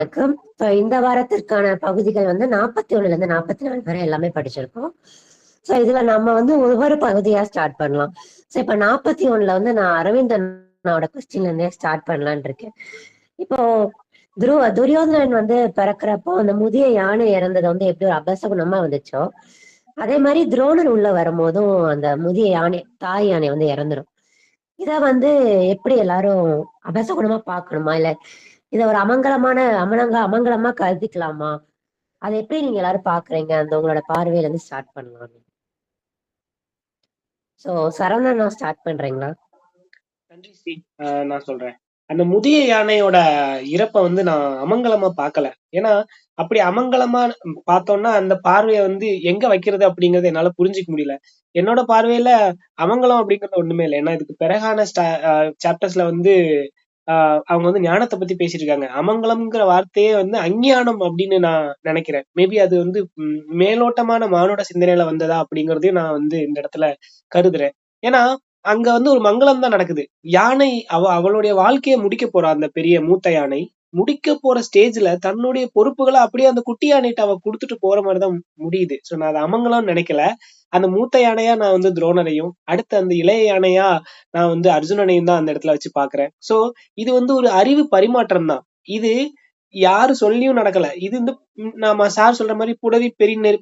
வணக்கம். இந்த வாரத்திற்கான பகுதிகள் வந்து 41ல இருந்து 44 வரை எல்லாமே படிச்சிருக்கோம். இதுல நம்ம வந்து ஒவ்வொரு பகுதியா ஸ்டார்ட் பண்ணலாம். இப்ப 41ல வந்து நான் அரவிந்தனோட கொஸ்டின்ல இருந்தே ஸ்டார்ட் பண்ணலான்னு இருக்கேன். இப்போ துரியோதனன் வந்து பிறக்கிறப்போ அந்த முதிய யானை இறந்தது வந்து எப்படி ஒரு அபசகுணமா வந்துச்சோ, அதே மாதிரி துரோணர் உள்ள வரும்போதும் அந்த முதிய யானை, தாய் யானை வந்து இறந்துரும். இத வந்து எப்படி எல்லாரும் அபசகுணமா பார்க்கணுமா? இல்ல இத ஒரு அமங்கலமா கருதிக்கலாமா? அத எப்படி நீங்க எல்லாரும் பாக்குறீங்க? அந்த உங்களோட பார்வையில இருந்து ஸ்டார்ட் பண்ணலாம். சரவணன் நான் ஸ்டார்ட் பண்றீங்களா? நன்றி ஸ்ரீ. நான் சொல்றேன். அந்த முதிய யானையோட இறப்ப வந்து நான் அமங்கலமா பார்க்கல. ஏன்னா அப்படி அமங்கலமா பார்த்தோம்னா அந்த பார்வைய வந்து எங்க வைக்கிறது அப்படிங்கறத என்னால புரிஞ்சுக்க முடியல. என்னோட பார்வையில அமங்கலம் அப்படிங்கிறது ஒண்ணுமே இல்லை. ஏன்னா இதுக்கு பிறகான சாப்டர்ஸ்ல வந்து அவங்க வந்து ஞானத்தை பத்தி பேசியிருக்காங்க. அமங்கலம்ங்கிற வார்த்தையே வந்து அஞ்ஞானம் அப்படின்னு நான் நினைக்கிறேன். மேபி அது வந்து மேலோட்டமான மானுட சிந்தனையில வந்ததா அப்படிங்கறதையும் நான் வந்து இந்த இடத்துல கருதுறேன். ஏன்னா அங்க வந்து ஒரு மங்களம் தான் நடக்குது. யானை அவளுடைய வாழ்க்கையை முடிக்க போறா. அந்த பெரிய மூத்த யானை முடிக்க போற ஸ்டேஜ்ல தன்னுடைய பொறுப்புகளை அப்படியே அந்த குட்டி யானைகிட்ட அவ கொடுத்துட்டு போற மாதிரிதான் முடியுது. சோ நான் அதை அமங்கலம்னு நினைக்கல. அந்த மூத்த யானையா நான் வந்து துரோணரையும், அடுத்து அந்த இளைய யானையா நான் வந்து அர்ஜுனனையும் தான் அந்த இடத்துல வச்சு பாக்குறேன். சோ இது வந்து ஒரு அறிவு பரிமாற்றம் தான். இது யாரு சொல்லியும் நடக்கல. இது வந்து நாம சார் சொல்ற மாதிரி புடவி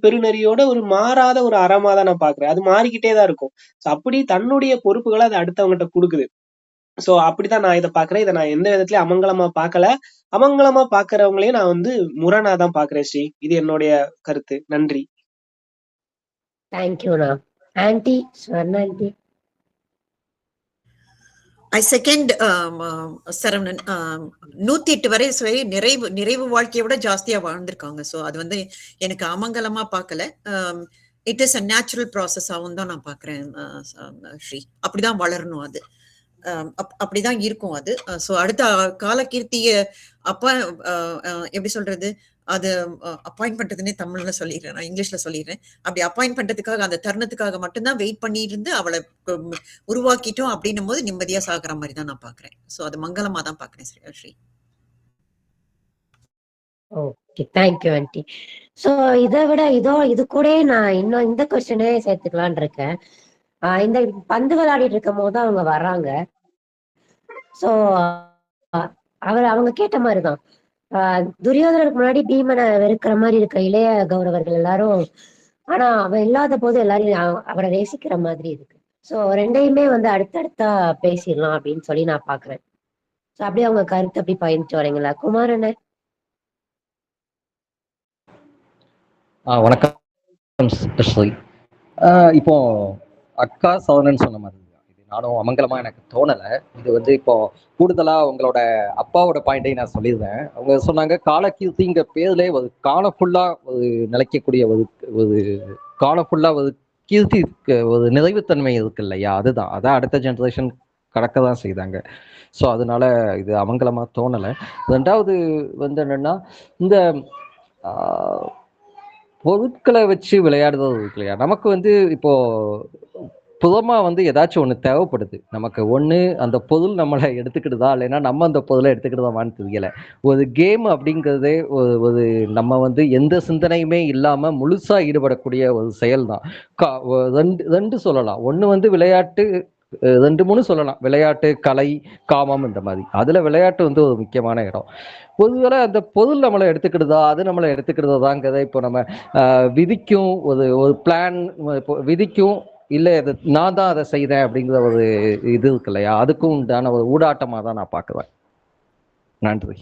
பெருநெறியோட ஒரு மாறாத ஒரு அறமா தான் நான் பாக்குறேன். அது மாறிக்கிட்டே தான் இருக்கும். சோ அப்படி தன்னுடைய பொறுப்புகளை அது அடுத்தவங்ககிட்ட கொடுக்குது. சோ அப்படிதான் நான் இதை பாக்குறேன். இதை நான் எந்த விதத்திலயும் அமங்கலமா பார்க்கல. அமங்கலமா பாக்குறவங்களையும் நான் வந்து முரணா தான் பாக்குறேன் ஸ்ரீ. இது என்னுடைய கருத்து. நன்றி. தேங்க்யூண்ணா. Aunty, Swarna aunty. I second Saravanan. 108 வரை சரி நிறைவு வாழ்க்கையை விட ஜாஸ்தியா வாழ்ந்திருக்காங்க. ஸோ அது வந்து எனக்கு அமங்கலமா பார்க்கல. இட் இஸ் அ நேச்சுரல் ப்ராசஸாகவும் தான் நான் பார்க்குறேன் ஸ்ரீ. அப்படிதான் வளரணும் அது. அப்படிதான் இருக்கும் அது. ஸோ அடுத்த காலகீர்த்திய அப்ப எப்படி சொல்றது, அது அப்பாயிண்ட் பண்றதுன்னே தமிழ்ல சொல்லிடுறேன், நான் இங்கிலீஷ்ல சொல்லிடுறேன். அப்படி அப்பாயிண்ட் பண்றதுக்காக அந்த தருணத்துக்காக மட்டும்தான் வெயிட் பண்ணி இருந்து அவளை உருவாக்கிட்டோம் அப்படின்னும் போது நிம்மதியா சாகுற மாதிரி தான் நான் பாக்குறேன். ஸோ அது மங்களமா தான் பாக்குறேன் ஸ்ரீ. Okay, thank you anti. இதை விட இது கூட நான் இன்னும் இந்த கொஸ்டினே சேர்த்துக்கலான் இருக்கேன். இந்த பந்து விளையாடிட்டு இருக்கும் போது அவங்க வர்றாங்க. சோ அவங்க கேட்ட மாதிரிதான், துரியோதனனுக்கு முன்னாடி பீமனை வெறுக்கிற மாதிரி இருக்க இளைய கௌரவர்கள் எல்லாரும், ஆனா அவன் இல்லாத போது எல்லாரையும் அவரை நேசிக்கிற மாதிரி இருக்கு. ரெண்டையுமே வந்து அடுத்தடுத்தா பேசிடலாம் அப்படின்னு சொல்லி நான் பாக்குறேன். அப்படியே அவங்க கருத்து அப்படி பயணிச்சு வரீங்களா? குமாரண்ண. வணக்கம் ஸ்ரீ. இப்போ அக்கா சவரன் சொன்ன மாதிரி இது நானும் அமங்கலமா எனக்கு தோணலை. இது வந்து இப்போ கூடுதலா உங்களோட அப்பாவோட பாயிண்டையும் நான் சொல்லியிருந்தேன். அவங்க சொன்னாங்க காலகீர்த்திங்க பேர்ல ஒரு காலம் ஃபுல்லா ஒரு நிலைக்கக்கூடிய ஒரு காலம் ஃபுல்லா ஒரு கீர்த்தி ஒரு நிறைவுத்தன்மை இருக்கு இல்லையா, அதான் அடுத்த ஜென்ரேஷன் கடக்க தான் செய்தாங்க. ஸோ அதனால இது அமங்கலமா தோணலை. ரெண்டாவது வந்து என்னன்னா, இந்த பொருட்களை வச்சு விளையாடுறது இருக்கு இல்லையா, நமக்கு வந்து இப்போ புறமா வந்து ஏதாச்சும் ஒன்று தேவைப்படுது. நமக்கு ஒன்று அந்த பொருள் நம்மளை எடுத்துக்கிட்டுதா, இல்லைன்னா நம்ம அந்த பொருளை எடுத்துக்கிட்டுதான்னு தெரியல. ஒரு கேம் அப்படிங்கிறதே ஒரு நம்ம வந்து எந்த சிந்தனையுமே இல்லாம முழுசா ஈடுபடக்கூடிய ஒரு செயல் தான். ரெண்டு சொல்லலாம். ஒன்று வந்து விளையாட்டு, 2 3 சொல்லலாம். விளையாட்டு, கலை, காமம், இந்த மாதிரி. அதுல விளையாட்டு வந்து ஒரு முக்கியமான இடம். பொதுவேளை அந்த பொருள் நம்மளை எடுத்துக்கிடுதா, அது நம்மளை எடுத்துக்கிடுதாங்கிறத இப்போ நம்ம விதிக்கும் ஒரு பிளான் விதிக்கும், இல்லை அது நான் தான் அதை செய்தேன் அப்படிங்கிற ஒரு இது இருக்கு இல்லையா, அதுக்கும் உண்டான ஒரு ஊடாட்டமாக தான் நான் பார்க்குவேன். நன்றி.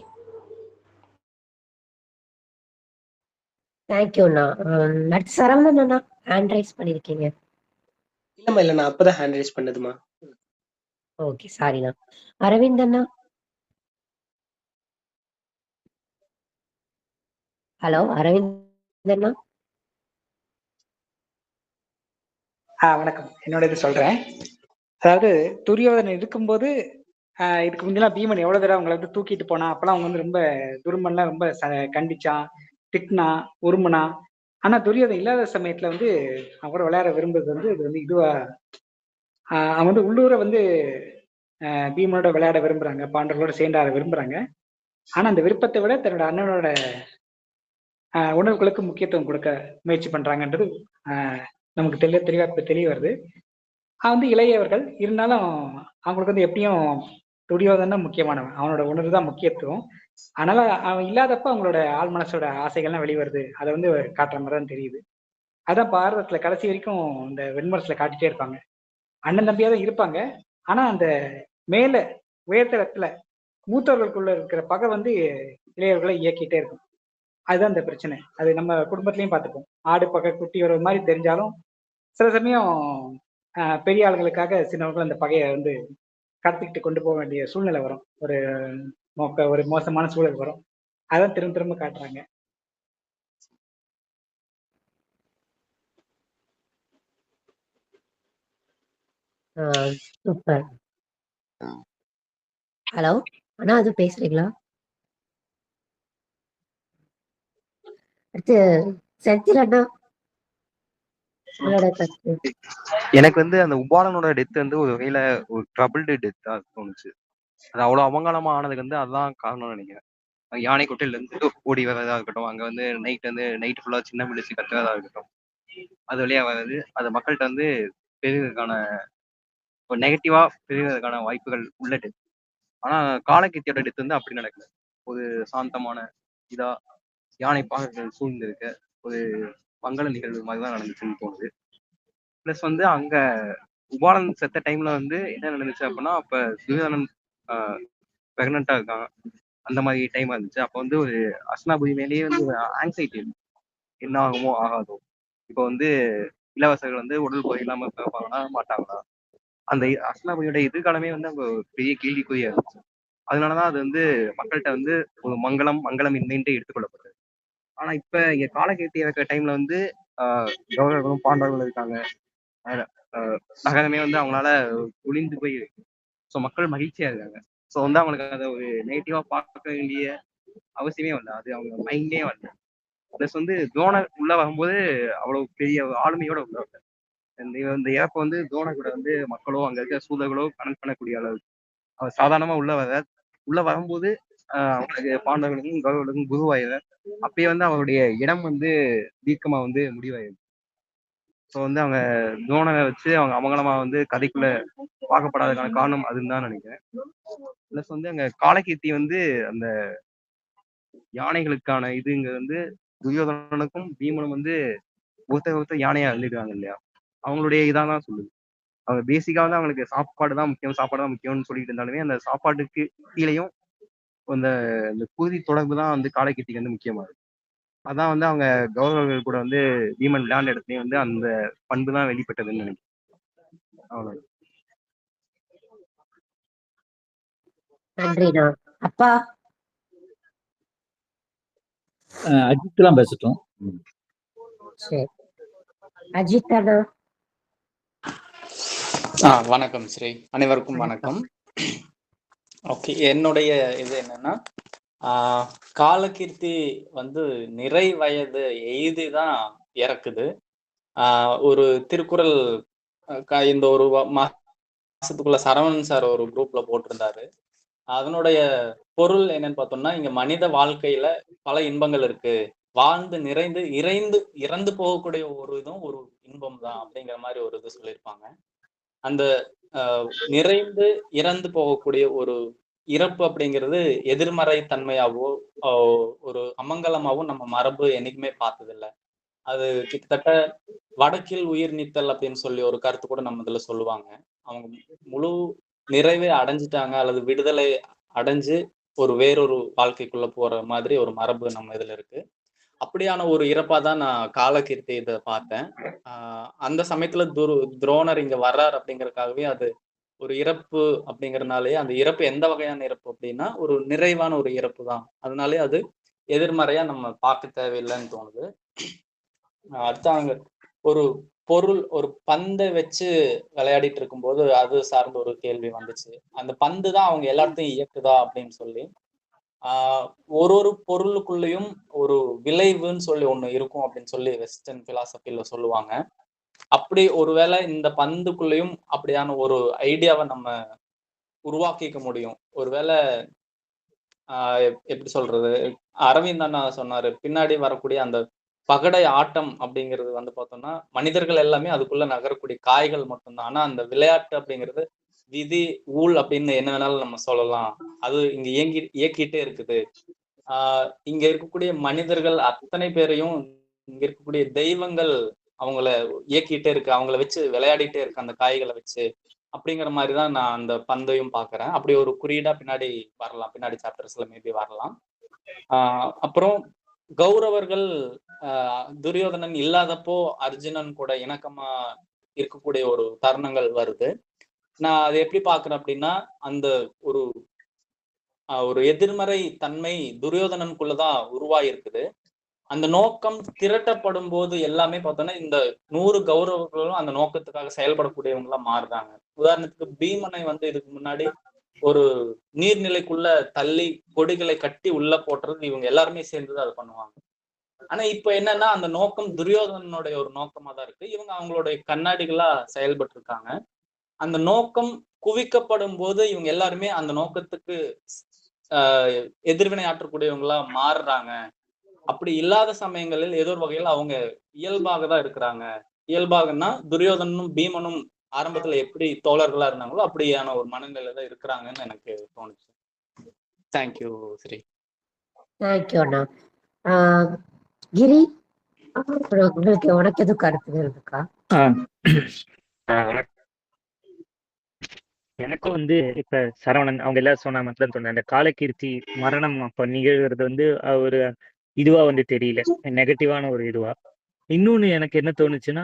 தேங்க்யூண்ணா. சரவணன் ஹேண்ட் ரைஸ் பண்ணிருக்கீங்க. இல்ல நான் அப்பதான் ஹேண்ட் ரைஸ் பண்ணதுமா. ஓகே, சாரிண்ணா. அரவிந்த் அண்ணா. ஹலோ அரவிந்த் அண்ணா. வணக்கம். என்னோட இது சொல்றேன். அதாவது துரியோதனன் இருக்கும்போது இதுக்கு முன்னெல்லாம் பீமன் எவ்வளவு தடவை அவங்களை வந்து தூக்கிட்டு போனா, அப்பெல்லாம் அவங்க வந்து ரொம்ப துரும்பன்லாம் ரொம்ப கண்டிச்சான், திட்டினா, உருமுனா. ஆனா துரியோதனன் இல்லாத சமயத்துல வந்து அவரோட விளையாட விரும்புறது வந்து இது வந்து இதுவா அவன் வந்து உள்ளூர வந்து பீமனோட விளையாட விரும்புறாங்க, பாண்டவர்களோட சேர்ந்து ஆட விரும்புறாங்க. ஆனா அந்த விருப்பத்தை விட தன்னோட அண்ணனோட உணர்வுகளுக்கு முக்கியத்துவம் கொடுக்க முயற்சி பண்றாங்கன்றது நமக்கு தெளிவா இப்ப தெரிய வருது. வந்து இளையவர்கள் இருந்தாலும் அவங்களுக்கு வந்து எப்படியும் துரியோதன முக்கியமானவன், அவனோட உணர்வு தான் முக்கியத்துவம். அதனால அவன் இல்லாதப்ப அவங்களோட ஆள் மனசோட ஆசைகள்லாம் வெளிவருது, அதை வந்து காட்டுற மாதிரி தான் தெரியுது. அதான் பாரதத்துல கடைசி வரைக்கும் இந்த வெண்மரத்துல காட்டிட்டே இருப்பாங்க. அண்ணன் தம்பியா தான் இருப்பாங்க. ஆனா அந்த மேல உயர்தரத்துல மூத்தவர்களுக்குள்ள இருக்கிற பகை வந்து இளையவர்களை இயக்கிட்டே இருக்கும். அதுதான் இந்த பிரச்சனை. அது நம்ம குடும்பத்திலயும் பார்த்துப்போம். ஆடு பகை குட்டி வர மாதிரி தெரிஞ்சாலும் சில சமயம் பெரிய ஆளுங்களுக்காக சின்னவர்கள் அந்த பகையை வந்து கடத்திக்கிட்டு கொண்டு போக வேண்டிய சூழ்நிலை வரும். ஒரு மோசமான சூழல் வரும். அதான் திரும்ப திரும்ப காட்டுறாங்க. சூப்பர். ஹலோ அண்ணா, அது பேசுறீங்களா? அடுத்து செந்தில் அண்ணா, உங்களோட கருத்து. எனக்கு வந்து அந்த உபாலனோட டெத் வந்து ஒரு வகையில ஒரு ட்ரபிள்டு டெத்தா தோணுச்சு. அது அவ்வளவு அமங்கலமா ஆனதுக்கு வந்து அதுதான் காரணம்னு நினைக்கிறேன். யானை கொட்டையில இருந்து ஓடி வர்றதா இருக்கட்டும், அங்க வந்து நைட் ஃபுல்லா சின்ன பிடிச்சி கத்துறதா இருக்கட்டும், அது வழியா வர்றது, அது மக்கள்கிட்ட வந்து பெரியதுக்கான ஒரு நெகட்டிவா பெரியதுக்கான வாய்ப்புகள் உள்ள டெத். ஆனா காலகேத்தியோட டெத் வந்து அப்படி நடக்கல. ஒரு சாந்தமான இதா யானை பாகங்கள் சூழ்ந்து இருக்க ஒரு மங்கள நிகழ்வு மாதிரிதான் நடந்துச்சுன்னு தோணுது. பிளஸ் வந்து அங்க உபாலன் செத்த டைம்ல வந்து என்ன நடந்துச்சு அப்படின்னா, அப்ப துரியோதனன் பிரெக்னண்டா இருக்கான். அந்த மாதிரி டைம் இருந்துச்சு. அப்போ வந்து ஒரு அஸ்னாபுரி மேலேயே வந்து ஒரு ஆங்ஸைட்டி இருக்கு. என்ன ஆகுமோ ஆகாதோ. இப்போ வந்து இளவரசர்கள் வந்து உடல் குறை இல்லாம பிறப்பாங்களா மாட்டாங்களா, அந்த அஸ்னாபுரியோட எதிர்காலமே வந்து அங்க ஒரு பெரிய கேள்விக்குறியா இருந்துச்சு. அதனாலதான் அது வந்து மக்கள்கிட்ட வந்து ஒரு மங்களம் இன்மைன்ட்டு எடுத்துக்கொள்ளப்பட்டது. ஆனா இப்ப இங்க காலகேத்தி இருக்கிற டைம்ல வந்து கௌரவர்களும் பாண்டவர்களும் இருக்காங்க. நகரமே வந்து அவங்களால ஒளிந்து போய் இருக்கு. ஸோ மக்கள் மகிழ்ச்சியா இருக்காங்க. ஸோ வந்து அவங்களுக்கு அதை ஒரு நெகட்டிவா பார்க்க வேண்டிய அவசியமே வரல. அது அவங்க மைண்ட்லயே வரல. பிளஸ் வந்து துரோணர் உள்ள வரும்போது அவ்வளவு பெரிய ஆளுமையோட உள்ள வரல. இந்த இறப்ப வந்து துரோணர் கூட வந்து மக்களோ அங்க இருக்க சூழல்களோ கனெக்ட் பண்ணக்கூடிய அளவுக்கு அவர் சாதாரணமா உள்ள வரும்போது அவங்களுக்கு பாண்டவர்களுக்கும் கௌரவர்களுக்கும் குருவாயிர அப்பயே வந்து அவருடைய இடம் வந்து தீர்க்கமா வந்து முடிவாயிருக்கு. ஸோ வந்து அவங்க துரோணரை வச்சு அவங்க அமங்கலமா வந்து கதைக்குள்ள பார்க்கப்படாததுக்கான காரணம் அதுன்னு தான் நினைக்கிறேன். பிளஸ் வந்து அங்க காலகீர்த்தி வந்து அந்த யானைகளுக்கான இதுங்க வந்து துரியோதனனுக்கும் பீமனும் வந்து ஒருத்தர் யானையா எழுதிடுறாங்க இல்லையா, அவங்களுடைய இதான் சொல்லுது. அவங்க பேசிக்கா வந்து அவங்களுக்கு சாப்பாடு தான் முக்கியம்னு சொல்லிட்டு இருந்தாலுமே அந்த சாப்பாட்டுக்கு கீழேயும் அந்த குருதி தொடர்பு தான் வந்து காலகீர்த்திக்கு வந்து முக்கியமா இருக்கு. அதான் வந்து அவங்க கௌரவர்கள் கூட வந்து பீமன் விளையாண்ட இடத்துலயும் வந்து அந்த பண்பு தான் வெளிப்பட்டதுன்னு நினைக்கிறேன். அவ்வளவு. நன்றிண்ணா. அப்பா அஜித் எல்லாம் பேசட்டும். சரி, அஜித் அண்ணா. வணக்கம் ஸ்ரீ, அனைவருக்கும் வணக்கம். ஓகே, என்னுடைய இது என்னன்னா, காலகீர்த்தி வந்து நிறை வயது எய்திதான் இறக்குது. ஒரு திருக்குறள் இந்த ஒரு மாசத்துக்குள்ள சரவணன் சார் ஒரு குரூப்ல போட்டிருந்தாரு. அதனுடைய பொருள் என்னன்னு பார்த்தோம்னா, இங்க மனித வாழ்க்கையில பல இன்பங்கள் இருக்கு, வாழ்ந்து நிறைந்து இறந்து போகக்கூடிய ஒரு இதுவும் ஒரு இன்பம் தான் அப்படிங்கிற மாதிரி ஒரு இது சொல்லியிருப்பாங்க. அந்த நிறைந்து இறந்து போகக்கூடிய ஒரு இறப்பு அப்படிங்கிறது எதிர்மறை தன்மையாவோ ஒரு அமங்கலமாவும் நம்ம மரபு என்னைக்குமே பார்த்ததில்லை. அது கிட்டத்தட்ட வடக்கில் உயிர் நீத்தல் அப்படின்னு சொல்லி ஒரு கருத்து கூட நம்ம இதுல சொல்லுவாங்க. அவங்க முழு நிறைவே அடைஞ்சிட்டாங்க அல்லது விடுதலை அடைஞ்சு ஒரு வேறொரு வாழ்க்கைக்குள்ள போற மாதிரி ஒரு மரபு நம்ம இதுல இருக்கு. அப்படியான ஒரு இறப்பா தான் நான் காலகீர்த்தி இதை பார்த்தேன். அந்த சமயத்துல துரோணர் இங்க வர்றார் அப்படிங்கறதுக்காகவே அது ஒரு இறப்பு அப்படிங்கறதுனாலயே, அந்த இறப்பு எந்த வகையான இறப்பு அப்படின்னா ஒரு நிறைவான ஒரு இறப்பு தான். அதனாலே அது எதிர்மறையா நம்ம பார்க்க தேவையில்லைன்னு தோணுது. அடுத்து அங்க ஒரு பொருள், ஒரு பந்தை வச்சு விளையாடிட்டு இருக்கும்போது அது சார்ந்த ஒரு கேள்வி வந்துச்சு. அந்த பந்து தான் அவங்க எல்லாத்தையும் இயக்குதா அப்படின்னு சொல்லி. ஒரு பொருளுக்குள்ளேயும் ஒரு விளைவுன்னு சொல்லி ஒண்ணு இருக்கும் அப்படின்னு சொல்லி வெஸ்டர்ன் பிலாசபில சொல்லுவாங்க. அப்படி ஒருவேளை இந்த பந்துக்குள்ளேயும் அப்படியான ஒரு ஐடியாவை நம்ம உருவாக்கிக்க முடியும். ஒருவேளை எப்படி சொல்றது, அரவிந்த் அண்ணா சொன்னாரு, பின்னாடி வரக்கூடிய அந்த பகடை ஆட்டம் அப்படிங்கிறது வந்து பார்த்தோம்னா மனிதர்கள் எல்லாமே அதுக்குள்ள நகரக்கூடிய காய்கள் மட்டும்தான். ஆனா அந்த விளையாட்டு அப்படிங்கிறது விதி ஊழ் அப்படின்னு என்ன வேணாலும் நம்ம சொல்லலாம். அது இங்க இயக்கிட்டே இருக்குது. இங்க இருக்கக்கூடிய மனிதர்கள் அத்தனை பேரையும் இங்க இருக்கக்கூடிய தெய்வங்கள் அவங்கள இயக்கிட்டே இருக்கு, அவங்கள வச்சு விளையாடிட்டே இருக்கு அந்த காய்களை வச்சு. அப்படிங்கிற மாதிரிதான் நான் அந்த பந்தையும் பாக்குறேன். அப்படி ஒரு குறியீடா பின்னாடி வரலாம், பின்னாடி சாப்டர்ஸ்ல மேபி வரலாம். அப்புறம் கௌரவர்கள் துரியோதனன் இல்லாதப்போ அர்ஜுனன் கூட இணக்கமா இருக்கக்கூடிய ஒரு தருணங்கள் வருது. நான் அதை எப்படி பாக்குறேன் அப்படின்னா, அந்த ஒரு ஒரு எதிர்மறை தன்மை துரியோதனனுக்குள்ளதான் உருவாயிருக்குது. அந்த நோக்கம் திரட்டப்படும் போது எல்லாமே பார்த்தோன்னா இந்த 100 கௌரவர்களும் அந்த நோக்கத்துக்காக செயல்படக்கூடியவங்களா மாறுறாங்க. உதாரணத்துக்கு பீமனை வந்து இதுக்கு முன்னாடி ஒரு நீர்நிலைக்குள்ள தள்ளி கொடிகளை கட்டி உள்ள போட்டுறது இவங்க எல்லாருமே சேர்ந்துதான் அதை பண்ணுவாங்க. ஆனா இப்ப என்னன்னா அந்த நோக்கம் துரியோதனனுடைய ஒரு நோக்கமா தான் இருக்கு. இவங்க அவங்களுடைய கண்ணாடிகளா செயல்பட்டு இருக்காங்க. அந்த நோக்கம் குவிக்கப்படும் போது இவங்க எல்லாருமே அந்த நோக்கத்துக்கு எதிர்வினை ஆற்றக்கூடியவங்களா மாறுறாங்க. அப்படி இல்லாத சமயங்களில் ஏதோ ஒரு வகையில் அவங்க இயல்பாக தான் இருக்கிறாங்க. இயல்பாகன்னா துரியோதனும் பீமனும் ஆரம்பத்துல எப்படி தோழர்களா இருந்தாங்களோ அப்படியான ஒரு மனநிலையில தான் இருக்கிறாங்கன்னு எனக்கு தோணுச்சு. தேங்க்யூ ஸ்ரீ. தேங்க்யூ அண்ணா. கிரி, உங்களுக்கு உனக்கு எதுவும் கருத்துகள் இருக்கா? எனக்கும் வந்து இப்ப சரவணன் அவங்க எல்லாரும் சொன்ன மாதிரி தான் தோணுது. அந்த காலகீர்த்தி மரணம் அப்ப நிகழ்கிறது வந்து ஒரு இதுவா வந்து தெரியல, நெகட்டிவான ஒரு இதுவா. இன்னொன்னு எனக்கு என்ன தோணுச்சுன்னா,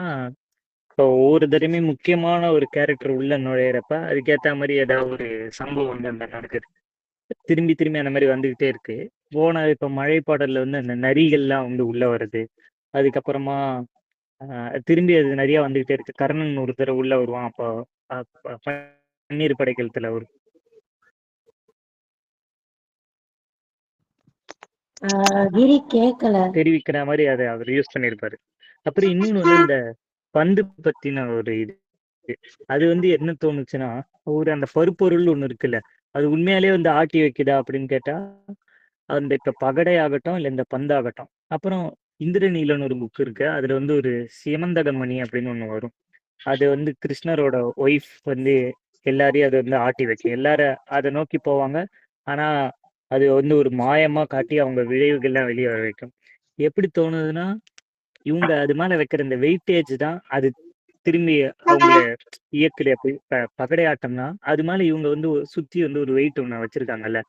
இப்போ ஒவ்வொரு தடவையுமே முக்கியமான ஒரு கேரக்டர் உள்ள நுழையிறப்ப அதுக்கேற்ற மாதிரி ஏதாவது ஒரு சம்பவம் வந்து அந்த நடக்குது. திரும்பி திரும்பி அந்த மாதிரி வந்துகிட்டே இருக்கு. போன இப்ப மழை பாடல்ல வந்து அந்த நரிகள்லாம் வந்து உள்ள வருது. அதுக்கப்புறமா திரும்பி அது நிறைய வந்துகிட்டே இருக்கு. கர்ணன் ஒரு தடவை உள்ள வருவான். அப்போ பன்னீர் படைக்கலத்துல ஒரு கிரி கேட்கல தெரிவிக்கிற மாதிரி அதை அவர் யூஸ் பண்ணியிருப்பாரு. அப்புறம் இன்னொன்னு வந்து இந்த பந்து பத்தின ஒரு இது, அது வந்து என்ன தோணுச்சுன்னா, ஒரு அந்த பருப்பொருள் ஒண்ணு இருக்குல்ல, அது உண்மையாலே வந்து ஆட்டி வைக்குதா அப்படின்னு கேட்டா, அந்த இப்ப பகடை ஆகட்டும் இல்ல இந்த பந்தாகட்டும். அப்புறம் இந்திரநீலன் ஒரு புக் இருக்கு. அதுல வந்து ஒரு சிமந்தகமணி அப்படின்னு ஒண்ணு வரும். அது வந்து கிருஷ்ணரோட ஒய்ஃப் வந்து எல்லாரையும் அது வந்து ஆட்டி வைக்கும். எல்லாரும் அதை நோக்கி போவாங்க. ஆனா அது வந்து ஒரு மாயமா காட்டி அவங்க விளைவுகள்லாம் வெளியே வர வைக்கும். எப்படி தோணுதுன்னா, இவங்க அது மேல வைக்கிற இந்த வெயிட்டேஜ் தான் அது திரும்பி அவங்கள இயக்குது. அப்படி பகடை ஆட்டம்னா அது மேல இவங்க வந்து சுத்தி வந்து ஒரு வெயிட் ஒண்ணு வச்சிருக்காங்கல்ல,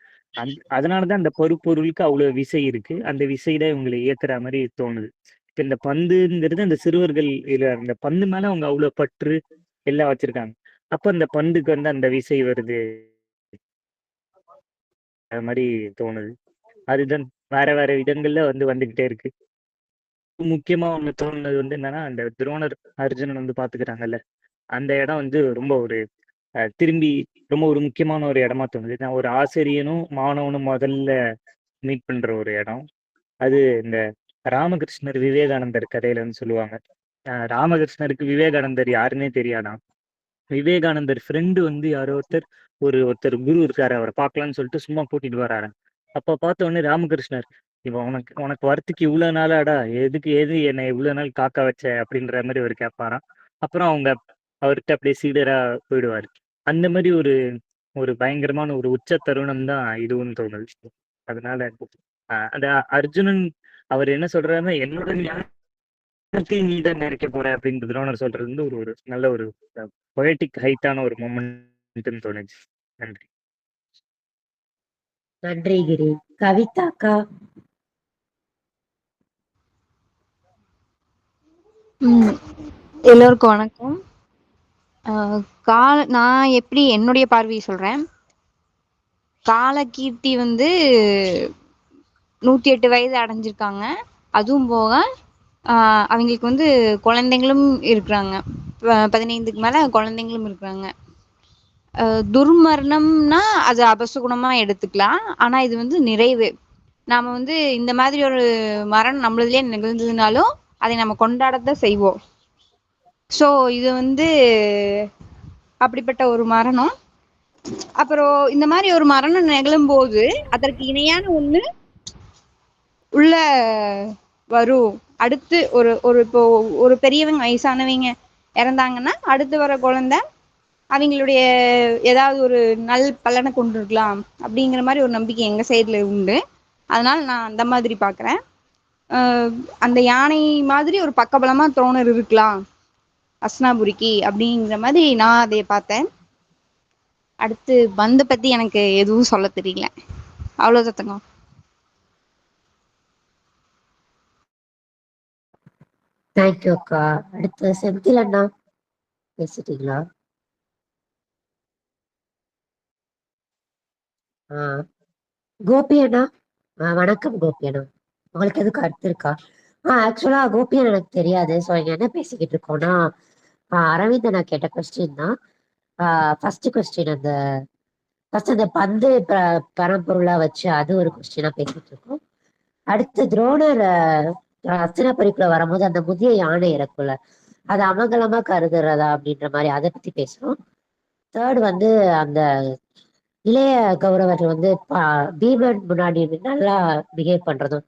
அதனாலதான் அந்த பருப்பொருளுக்கு அவ்வளவு விசை இருக்கு. அந்த விசைதான் இவங்களை இயக்குற மாதிரி தோணுது. இப்ப இந்த பந்துங்கிறது அந்த சிறுவர்கள் அந்த பந்து மேல அவங்க அவ்வளவு பற்று எல்லாம் வச்சிருக்காங்க. அப்ப அந்த பந்துக்கு வந்து அந்த விசை வருது, அது மாதிரி தோணுது. அதுதான் வேற வேற விதங்கள்ல வந்து வந்துகிட்டே இருக்கு. முக்கியமா ஒண்ணு தோணுனது வந்து என்னன்னா, அந்த துரோணர் அர்ஜுனன் வந்து பாத்துக்கிறாங்கல்ல, அந்த இடம் வந்து ரொம்ப ஒரு திரும்பி ரொம்ப ஒரு முக்கியமான ஒரு இடமா தோணுது. நான் ஒரு ஆசிரியனும் மாணவனும் முதல்ல மீட் பண்ற ஒரு இடம் அது. இந்த ராமகிருஷ்ணர் விவேகானந்தர் கதையிலன்னு சொல்லுவாங்க. ராமகிருஷ்ணருக்கு விவேகானந்தர் யாருன்னே தெரியாதான். விவேகானந்தர் ஃப்ரெண்டு வந்து யாரோ ஒருத்தர் குரு இருக்காரு, அவரை பார்க்கலான்னு சொல்லிட்டு சும்மா கூட்டிட்டு வராரு. அப்ப பார்த்த உடனே ராமகிருஷ்ணர், இவன் உனக்கு வரத்துக்கு இவ்வளவு நாளாடா, எது என்னை இவ்வளவு நாள் காக்க வச்ச அப்படின்ற மாதிரி அவர் கேட்பாராம். அப்புறம் அவர்கிட்ட அப்படியே சீடரா போயிடுவாரு. அந்த மாதிரி ஒரு ஒரு பயங்கரமான ஒரு உச்ச தருணம் தான் இதுவும் தோணுது. அதனால அந்த அர்ஜுனன் அவர் என்ன சொல்றாருன்னா, என்னோட நீ தான் நினைக்க போற அப்படின்னு துரோணர் சொல்றது வந்து ஒரு ஒரு நல்ல ஒரு பொயட்டிக் ஹைட்டான ஒரு மொமெண்ட்னு தோணுச்சு. நன்றி. நன்றி கிரி. கவிதாக்கா. எல்லோருக்கும் வணக்கம். நான் எப்படி என்னுடைய பார்வையை சொல்றேன். காலகீர்த்தி வந்து 108 வயது அடைஞ்சிருக்காங்க. அதுவும் போக அவங்களுக்கு வந்து குழந்தைங்களும் இருக்கிறாங்க. 15க்கு மேல குழந்தைங்களும் இருக்கிறாங்க. துர்மரணம்னா அது அபசகுணமா எடுத்துக்கலாம். ஆனா இது வந்து நிறைவு. நாம வந்து இந்த மாதிரி ஒரு மரணம் நம்மளதுலயே நிகழ்ந்ததுனாலும் அதை நம்ம கொண்டாடத்தான் செய்வோம். ஸோ இது வந்து அப்படிப்பட்ட ஒரு மரணம். அப்புறம் இந்த மாதிரி ஒரு மரணம் நிகழும் போது அதற்கு இணையான ஒண்ணு உள்ள வரும். அடுத்து ஒரு ஒரு இப்போ ஒரு பெரியவங்க வயசானவங்க இறந்தாங்கன்னா அடுத்து வர குழந்தை அவங்களுடைய ஏதாவது ஒரு நல் பலனை கொண்டு இருக்கலாம் அப்படிங்கிற மாதிரி ஒரு நம்பிக்கை எங்க சைடுல உண்டு. அதனால நான் அந்த மாதிரி பாக்குறேன். அந்த யானை மாதிரி ஒரு பக்கபலமா துரோணர் இருக்கலாம் அஸ்னாபுரிக்கு அப்படிங்கிற மாதிரி நான் அதை பார்த்தேன். அடுத்து பந்த பத்தி எனக்கு எதுவும் சொல்ல தெரியல. அவ்வளவுதான் தங்கம். தேங்க்யூ அக்கா. அடுத்து செந்தில் அண்ணா பேசிட்டீங்களா? கோபி அண்ணா, வணக்கம் கோபி அண்ணா. உங்களுக்கு எதுவும் கருத்து இருக்கா? ஆக்சுவலா கோபி அண்ணா எனக்கு தெரியாது. ஸோ இங்க என்ன பேசிக்கிட்டு இருக்கோம்னா, அரவிந்த் அண்ணா கேட்ட கொஸ்டின் தான். ஃபர்ஸ்ட் கொஸ்டின் அந்த பந்து பரம்பொருளா வச்சு அது ஒரு கொஸ்டினா பேசிட்டு இருக்கோம். அடுத்து துரோணர் அஸ்தினாபுரிக்குள்ள வரும்போது அந்த முதிய யானை இறக்குள்ள அது அமங்கலமா கருதுறதா அப்படின்ற மாதிரி அதை பத்தி பேசுறோம். தேர்ட் வந்து அந்த இளைய கௌரவர்கள் வந்து பீமன் முன்னாடி நல்லா பிஹேவ் பண்றதும்,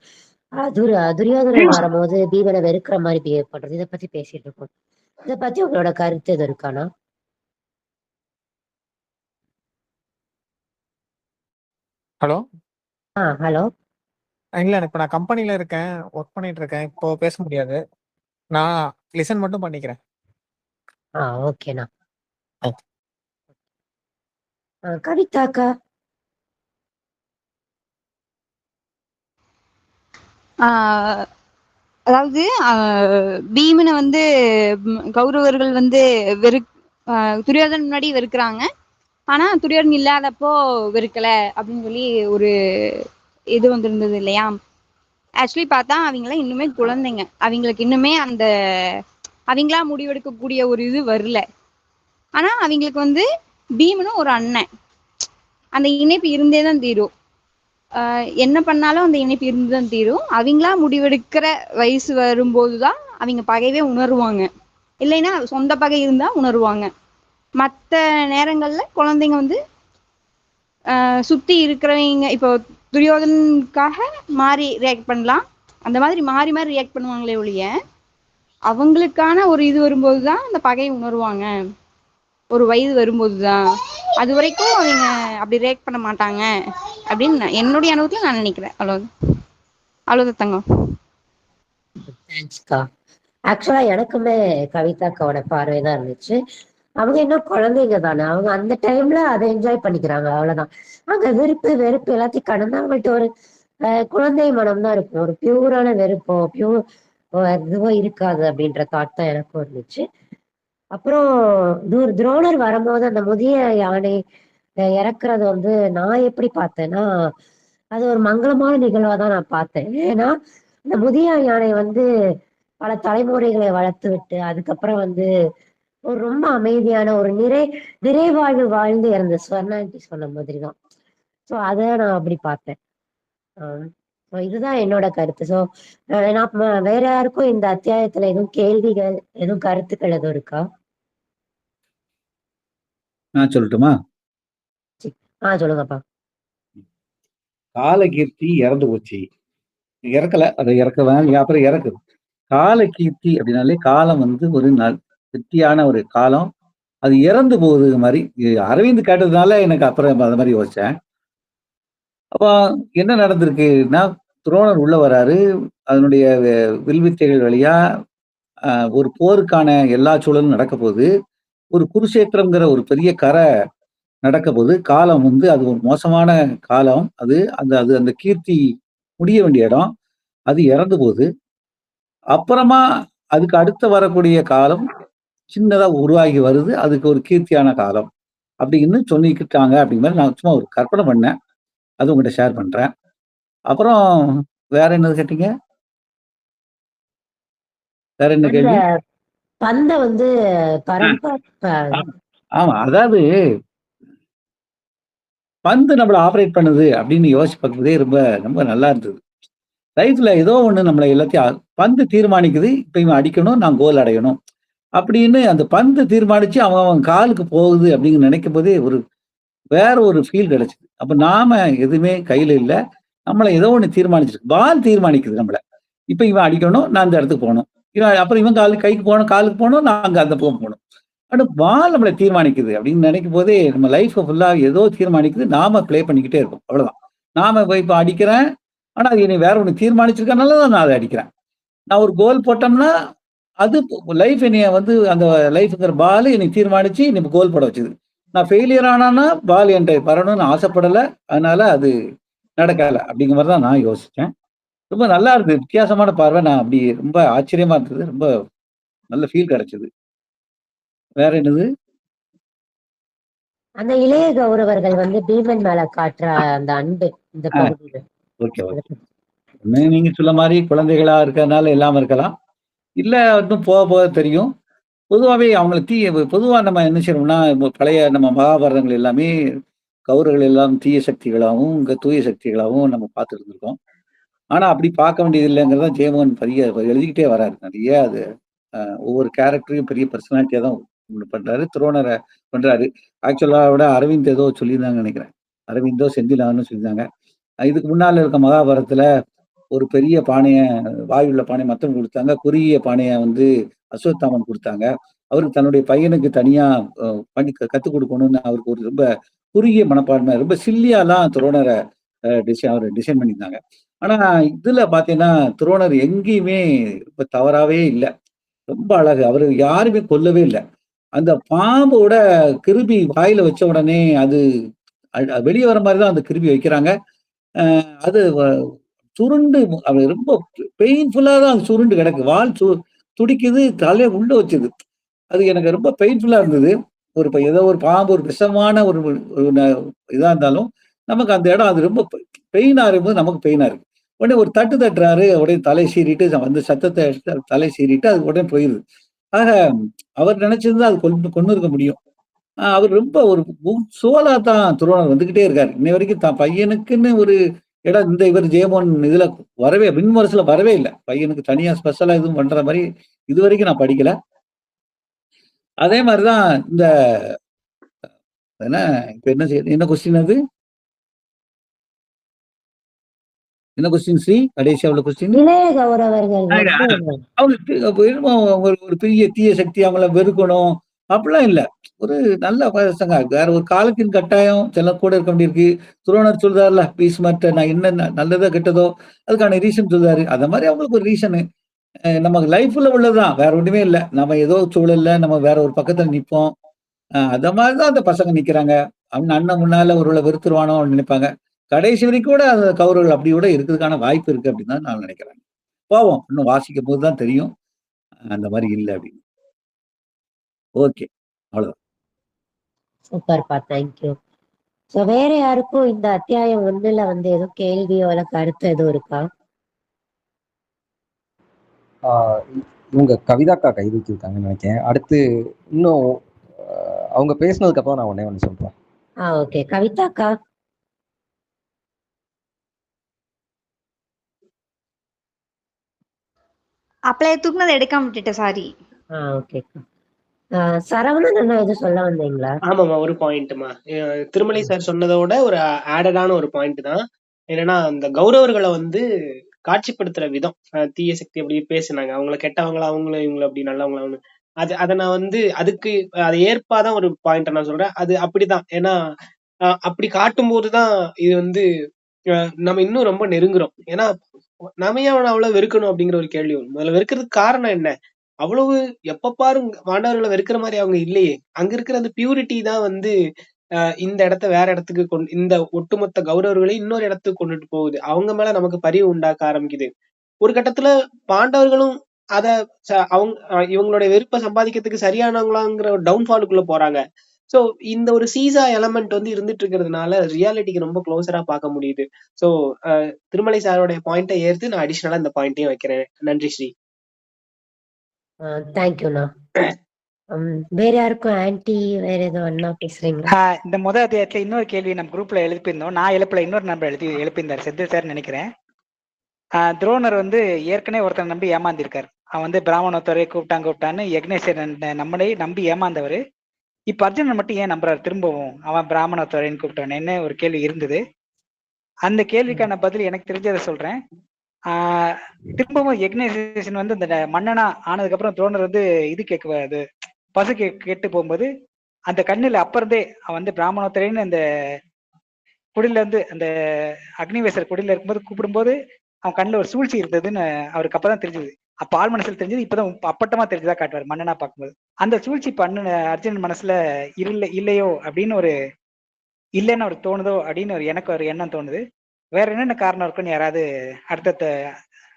துரியோதனன் வரும்போது பீமனை வெறுக்கிற மாதிரி பிஹேவ் பண்றது, இதை பத்தி பேசிட்டு இருக்கோம். இதை பத்தி உங்களோட கருத்து எது இருக்கானா? ஹலோ. ஹலோ. இல்ல இப்போ நான் கம்பெனில இருக்கேன், ஒர்க் பண்ணிட்டு இருக்கேன். இப்போ பேச முடியாது. நான் லிசன் மட்டும் பண்ணிக்கிறேன். ஓகேண்ணா. கவிதாக்கா. அதாவது பீமனை வந்து கௌரவர்கள் வந்து துரியோதனன் முன்னாடி வெறுக்கிறாங்க. ஆனா துரியோதனன் இல்லாதப்போ வெறுக்கல அப்படின்னு சொல்லி ஒரு இது வந்திருந்தது இல்லையா? ஆக்சுவலி பார்த்தா அவங்களாம் இன்னுமே குழந்தைங்க. அவங்களுக்கு இன்னுமே அந்த அவங்களா முடிவெடுக்கக்கூடிய ஒரு இது வரல. ஆனா அவங்களுக்கு வந்து பீமனும் ஒரு அண்ணன், அந்த இணைப்பு இருந்தே தான் தீரும். என்ன பண்ணாலும் அந்த இணைப்பு இருந்துதான் தீரும். அவங்களா முடிவெடுக்கிற வயசு வரும்போதுதான் அவங்க பகைவே உணர்வாங்க. இல்லைன்னா சொந்த பகை இருந்தா உணர்வாங்க. மற்ற நேரங்கள்ல குழந்தைங்க வந்து சுத்தி இருக்கிறவங்க இப்போ துரியோதனுக்காக மாறி ரியாக்ட் பண்ணலாம். அந்த மாதிரி மாறி மாறி ரியாக்ட் பண்ணுவாங்களே ஒழிய அவங்களுக்கான ஒரு இது வரும்போதுதான் அந்த பகையை உணர்வாங்க. ஒரு வயது வரும்போதுதான். அது வரைக்கும் அவங்க அப்படி ரியாக்ட் பண்ண மாட்டாங்க அப்படின்னு என்னுடைய அனுபவத்துல நான் நினைக்கிறேன். அவ்வளவுதான் தங்கம். தேங்க்ஸ்க்கா. ஆக்சுவலா எனக்குமே கவிதாக்காவோட பார்வை தான் இருந்துச்சு. அவங்க இன்னும் குழந்தைங்க தானே, அவங்க அந்த டைம்ல அதை என்ஜாய் பண்ணிக்கிறாங்க, அவ்வளவுதான். அங்க வெறுப்பு எல்லாத்தையும் கடந்து அவங்கள்ட்ட ஒரு குழந்தை மனம் தான் இருக்கும். ஒரு பியூரான வெறுப்போ இதுவோ இருக்காது அப்படின்ற தாட் தான் எனக்கும் இருந்துச்சு. அப்புறம் துரோணர் வரும்போது அந்த முதிய யானை இறக்குறது வந்து நான் எப்படி பார்த்தேன்னா, அது ஒரு மங்களமான நிகழ்வா தான் நான் பார்த்தேன். ஏன்னா அந்த முதிய யானை வந்து பல தலைமுறைகளை வளர்த்து விட்டு அதுக்கப்புறம் வந்து ஒரு ரொம்ப அமைதியான ஒரு நிறைவாழ்வு வாழ்ந்து இறந்த ஸ்வர்ணாண்டி சொன்ன மாதிரிதான். ஸோ அதை நான் அப்படி பார்த்தேன். இதுதான் என்னோட கருத்து. ஸோ நான் வேற யாருக்கும் இந்த அத்தியாயத்துல எதுவும் கேள்விகள் எதுவும் கருத்துக்கள் எதுவும் இருக்கா? நான் சொல்லட்டுமா? சொல்லுங்கப்பா. காலகீர்த்தி இறந்து போச்சு. இறக்கல, அதை இறக்க அப்புறம் இறக்குது. காலகீர்த்தி அப்படின்னாலே காலம் வந்து ஒரு வெற்றியான ஒரு காலம். அது இறந்து போகுது மாதிரி அரவிந்த் கேட்டதுனால எனக்கு அப்புறம் அது மாதிரி யோசிச்சேன். அப்போ என்ன நடந்திருக்குன்னா, துரோணர் உள்ள வராரு. அதனுடைய வில்வித்தைகள் வழியா ஒரு போருக்கான எல்லா சூழலும் நடக்க போகுது. ஒரு குருஷேத்திரம்ங்கிற ஒரு பெரிய கரை நடக்க போது. காலம் வந்து அது ஒரு மோசமான காலம். அது அந்த கீர்த்தி முடிய வேண்டிய இடம். அது இறந்து போகுது. அப்புறமா அதுக்கு அடுத்து வரக்கூடிய காலம் சின்னதா உருவாகி வருது. அதுக்கு ஒரு கீர்த்தியான காலம் அப்படின்னு சொல்லிக்கிட்டாங்க. அப்படிங்கிற மாதிரி நான் சும்மா ஒரு கற்பனை பண்ணேன். அது உங்கள்கிட்ட ஷேர் பண்றேன். அப்புறம் வேற என்னது கேட்டீங்க? வேற என்ன கேள்வி? பந்த வந்து ஆமா, அதாவது பந்து நம்மள ஆப்ரேட் பண்ணுது அப்படின்னு யோசிச்சு பார்க்குறதே ரொம்ப ரொம்ப நல்லா இருந்தது. லைஃப்ல ஏதோ ஒண்ணு நம்மள எல்லாத்தையும் பந்து தீர்மானிக்குது. இப்ப இவன் அடிக்கணும், நான் கோல் அடையணும் அப்படின்னு அந்த பந்து தீர்மானிச்சு அவன் காலுக்கு போகுது அப்படின்னு நினைக்கும் போதே ஒரு வேற ஒரு ஃபீல் கிடைச்சது. அப்ப நாம எதுவுமே கையில இல்ல. நம்மள ஏதோ ஒண்ணு தீர்மானிச்சிருக்கு. பால் தீர்மானிக்குது நம்மள. இப்ப இவன் அடிக்கணும், நான் இந்த இடத்துக்கு போணும். அப்புறம் இவன் கைக்கு போணும், காலுக்கு போணும், நான் அங்க அந்த பக்கம் போணும். ஆனா பால் நம்மள தீர்மானிக்குது அப்படின்னு நினைக்கும் போதே, நம்ம லைஃப்ப ஃபுல்லா ஏதோ தீர்மானிக்குது. நாம ப்ளே பண்ணிக்கிட்டே இருக்கோம். அவ்வளவுதான். நாம இப்ப அடிக்கிறேன். ஆனா அது என்னை வேற ஒண்ணு தீர்மானிச்சிருக்கனால தான் நான் அத அடிக்கிறேன். நான் ஒரு கோல் போட்டோம்னா, அது லைஃப் என்னைய வந்து அந்த லைஃப்ங்கிற பால் என்னை தீர்மானிச்சு என்னை கோல் போட வச்சது. நான் ஃபெயிலியர் ஆனானா, பால் என்ட்ட வரணும்னு ஆசைப்படல. அதனால அது நடக்கல. அப்படிங்கிற மாரி தான் நான் யோசிச்சேன். ரொம்ப நல்லா இருந்தது. வித்தியாசமான பார்வை. நான் அப்படி ரொம்ப ஆச்சரியமா இருந்தது. ரொம்ப நல்ல ஃபீல் கிடைச்சது. வேற என்னது? அந்த இளைய கௌரவர்கள் வந்து பீமன் மேல காட்டுற அந்த அன்பு இந்த ஆ. பகுதியில. Okay, okay. நீங்க சொன்ன மாரி குழந்தைகளா இருக்கிறதுனால இல்லாம இருக்கலாம். இல்ல இன்னும் போக போக தெரியும். பொதுவாவே அவங்கள பொதுவா நம்ம என்ன செய்றோம்னா, பழைய நம்ம மகாபாரதங்கள் எல்லாமே கௌரவர்கள் எல்லாம் தீய சக்திகளாவும், இங்க தூய சக்திகளாவும் நம்ம பார்த்துட்டு இருந்திருக்கோம். ஆனா அப்படி பார்க்க வேண்டியது இல்லைங்கிறத ஜெயமோகன் எழுதிக்கிட்டே வராரு. நெறைய அது ஒவ்வொரு கேரக்டரையும் பெரிய பெர்சனாலிட்டியா தான் பண்றாரு. துரோணர பண்றாரு. ஆக்சுவலா விட அரவிந்த் ஏதோ சொல்லியிருந்தாங்கன்னு நெனைக்கிறேன். அரவிந்தோ, செந்திலான்னு சொல்லியிருந்தாங்க. இதுக்கு முன்னால இருக்க மகாபாரதத்துல ஒரு பெரிய பானைய வாயுள்ள பானைய மத்தவங்க குடுத்தாங்க. குறுகிய பானைய வந்து அஸ்வத்தாமன் குடுத்தாங்க. அவருக்கு தன்னுடைய பையனுக்கு தனியா பண்ணி கத்துக் குடுக்கணும்னு அவருக்கு ஒரு ரொம்ப குறுகிய மனப்பான்மை, ரொம்ப சில்லியாலாம் துரோணர அவரு டிசைன் பண்ணியிருந்தாங்க. ஆனா இதுல பார்த்தீங்கன்னா, துரோணர் எங்கேயுமே ரொம்ப தவறாவே இல்ல. ரொம்ப அழகு. அவரு யாருமே கொல்லவே இல்ல. அந்த பாம்போட கிருபி வாயில வச்ச உடனே அது வெளிய வர மாரி தான் அந்த கிருபி வைக்கிறாங்க. அ அது சுருண்டு அது ரொம்ப பெயின்ஃபுல்லா தான் அது சுருண்டு கிடக்கு. வால் துடிக்குது, தலைய உள்ள வச்சுது. அது எனக்கு ரொம்ப பெயின்ஃபுல்லா இருந்தது. இப்ப ஏதோ ஒரு பாம்பு ஒரு விஷமான ஒரு ஒரு இதா இருந்தாலும், நமக்கு அந்த இடம் அது ரொம்ப பெயினா இருக்கும்போது நமக்கு பெயினா இருக்கு. உடனே ஒரு தட்டு தட்டுறாரு, உடனே தலைய சீறிட்டு வந்து சத்தத்த எடுத்து தலைய சீறிட்டு அது உடனே போயிருது. ஆக அவர் நினைச்சிருந்தா அது கொன்னுருக்க முடியும். அவர் ரொம்ப ஒரு சோலா தான் துரோணர் வந்துகிட்டே இருக்காரு. இன்னை வரைக்கும் தான் பையனுக்குன்னு ஒரு இடம் இவர் ஜெயமோகன் இதுல விண்வரசுல வரவே இல்ல. பையனுக்கு தனியா ஸ்பெஷலா எதுவும் பண்ற மாரி இதுவரைக்கும் நான் படிக்கல. அதே மாரி தான் இந்த என்ன இப்ப என்ன கொஸ்டின் அது? என்ன கொஸ்டின் ஸ்ரீ? கடைசியா உள்ள கொஸ்டின். இளைய கௌரவர்கள் வந்து அவங்களுக்கு என்னமோ ஒரு பெரிய தீய சக்தி அவங்கள வெறுக்கணும். அப்படிலாம் இல்ல. ஒரு நல்ல பசங்க. வேற ஒரு காலத்தின் கட்டாயம் சிலர் கூட இருக்க வேண்டியிருக்கு. துரோணர் சொல்றார்ல, பீஷ்மர்ட்ட நான் என்ன நல்லதோ, கெட்டதோ அதுக்கான ரீசன் சொல்றாரு. அந்த மாரி அவங்களுக்கு ஒரு ரீசனு. நமக்கு லைஃப்ல உள்ளதுதான். வேற ஒண்ணுமே இல்ல. நம்ம ஏதோ சூழல்ல நம்ம வேற ஒரு பக்கத்துல நிப்போம். அந்த மாரி தான் அந்த பசங்க நிக்கிறாங்க. அண்ணன் முன்னால ஒருவேள வெறுத்துருவானோ நினைப்பாங்க. கடைசி வரைக்கும் கூட அந்த கௌரவர்கள் அப்படி கூட இருக்கிறதுக்கான வாய்ப்பு இருக்கு அப்படின்னு தான் நான் நினைக்கிறேன். போவோம். இன்னும் வாசிக்கும்போது தான் தெரியும். அந்த மாரி இல்ல அப்படின்னு. ஓகே. அவ்வளவுதான். சூப்பர்ப்பா. Thank you. சோ வேற யாருக்கும் இந்த அத்தியாயம் 1ல வந்து எதுவும் கேள்வியோ இல்ல கருத்து எதுவும் இருக்கா? இவங்க கவிதாக்கா கை தூக்கியிருக்காங்கன்னு நினைக்கிறேன். அடுத்து இன்னும் அவங்க பேசினதுக்கு அப்புறம் நான் ஒண்ணே ஒண்ணு சொல்றேன். ஓகே. கவிதாக்கா. அப்பளைய தூக்குனதை எடுக்காம விட்டுட்டேன், சாரி. ஓகே. சரவணன் அண்ணா எதுவும் சொல்ல வந்தீங்களா? ஆமாமா, ஒரு பாயிண்ட்மா. திருமலை சார் சொன்னதோட ஒரு ஆடடான ஒரு பாயிண்ட் தான். என்னன்னா அந்த கௌரவர்களை வந்து காட்சிப்படுத்துற விதம், தீய சக்தி அப்படி பேசுனாங்க, அவங்கள கெட்டவங்களா அவங்கள இவங்கள அப்படி நல்லவங்களா, அதை நான் வந்து அதுக்கு அதை ஏற்பாதான் ஒரு பாயிண்ட் நான் சொல்றேன். அது அப்படிதான். ஏன்னா அப்படி காட்டும் போதுதான் இது வந்து நம்ம இன்னும் ரொம்ப நெருங்குறோம். ஏன்னா நாம ஏன் அவனை அவ்வளவு வெறுக்கணும் அப்படிங்கிற ஒரு கேள்வி வரும். முதல்ல வெறுக்கிறதுக்கு காரணம் என்ன? அவ்வளவு எப்ப பாரு மாணவர்களை வெறுக்கிற மாதிரி அவங்க இல்லையே. அங்க இருக்கிற அந்த பியூரிட்டி தான் வந்து இந்த இடத்த வேற இடத்துக்கு இந்த ஒட்டுமொத்த கௌரவர்களையும் இன்னொரு இடத்துக்கு கொண்டுட்டு போகுது. அவங்க மேல நமக்கு பரிவு உண்டாக்க ஆரம்பிக்குது. ஒரு கட்டத்துல பாண்டவர்களும் அத அவங்க இவங்களுடைய வெறுப்பை சம்பாதிக்கிறதுக்கு சரியானவங்களாங்கிற ஒரு டவுன்ஃபாலுக்குள்ள போறாங்க. சோ இந்த ஒரு சீசா எலமெண்ட் வந்து இருந்துட்டு இருக்கிறதுனால ரியாலிட்டிக்கு ரொம்ப க்ளோஸரா பார்க்க முடியுது. சோ திருமலை சாரோட பாயிண்டை ஏற்று நான் அடிஷனலா இந்த பாயிண்டையும் வைக்கிறேன். நன்றி ஸ்ரீ. தேங்க்யூண்ணா. வேற யாருக்கும் ஆன்டி வேற ஏதோ அண்ணா பேசுறீங்களா? இந்த அத்தியாயத்துல இன்னொரு கேள்வி நம்ம குரூப்ல எழுப்பியிருந்தோம். நான் எழுப்பல, இன்னொரு நம்பர் எழுப்பியிருந்தார் செந்தில் சார் நினைக்கிறேன். துரோணர் வந்து ஏற்கனவே ஒருத்தர் நம்பி ஏமாந்திருக்காரு. அவன் வந்து பிராமணத்துறை கூப்பிட்டான்னு யக்னேஸ்வரன் நம்மளே நம்பி ஏமாந்தவர். இப்ப அர்ஜுனன் மட்டும் ஏன் நம்புறாரு திரும்பவும்? அவன் பிராமண துறைன்னு கூப்பிட்டவனேன்னு ஒரு கேள்வி இருந்தது. அந்த கேள்விக்கான பதில் எனக்கு தெரிஞ்சதை சொல்றேன். திரும்பவும் எக்னைசேஷன் வந்து இந்த மன்னனா ஆனதுக்கு அப்புறம் துரோணர் வந்து இது கேட்குவாரு, பசு கேட்டு போகும்போது அந்த கண்ணுல அப்ப இருந்தே அவன் வந்து பிராமணோத்தரைன்னு அந்த குடில இருந்து அந்த அக்னிவேசர் குடில இருக்கும்போது கூப்பிடும்போது அவன் கண்ணுல ஒரு சூழ்ச்சி இருந்ததுன்னு அவருக்கு அப்பதான் தெரிஞ்சது. அப்ப ஆள் மனசுல தெரிஞ்சது, இப்பதான் அப்பட்டமா தெரிஞ்சதா காட்டுவார் மன்னனா பார்க்கும்போது. அந்த சூழ்ச்சி பண்ண அர்ஜுனன் மனசுல இல்லையோ அப்படின்னு ஒரு இல்லைன்னு அவருக்கு தோணுதோ அப்படின்னு எனக்கு ஒரு எண்ணம் தோணுது. வேற என்னென்ன காரணம் இருக்குன்னு யாராவது அடுத்தடுத்த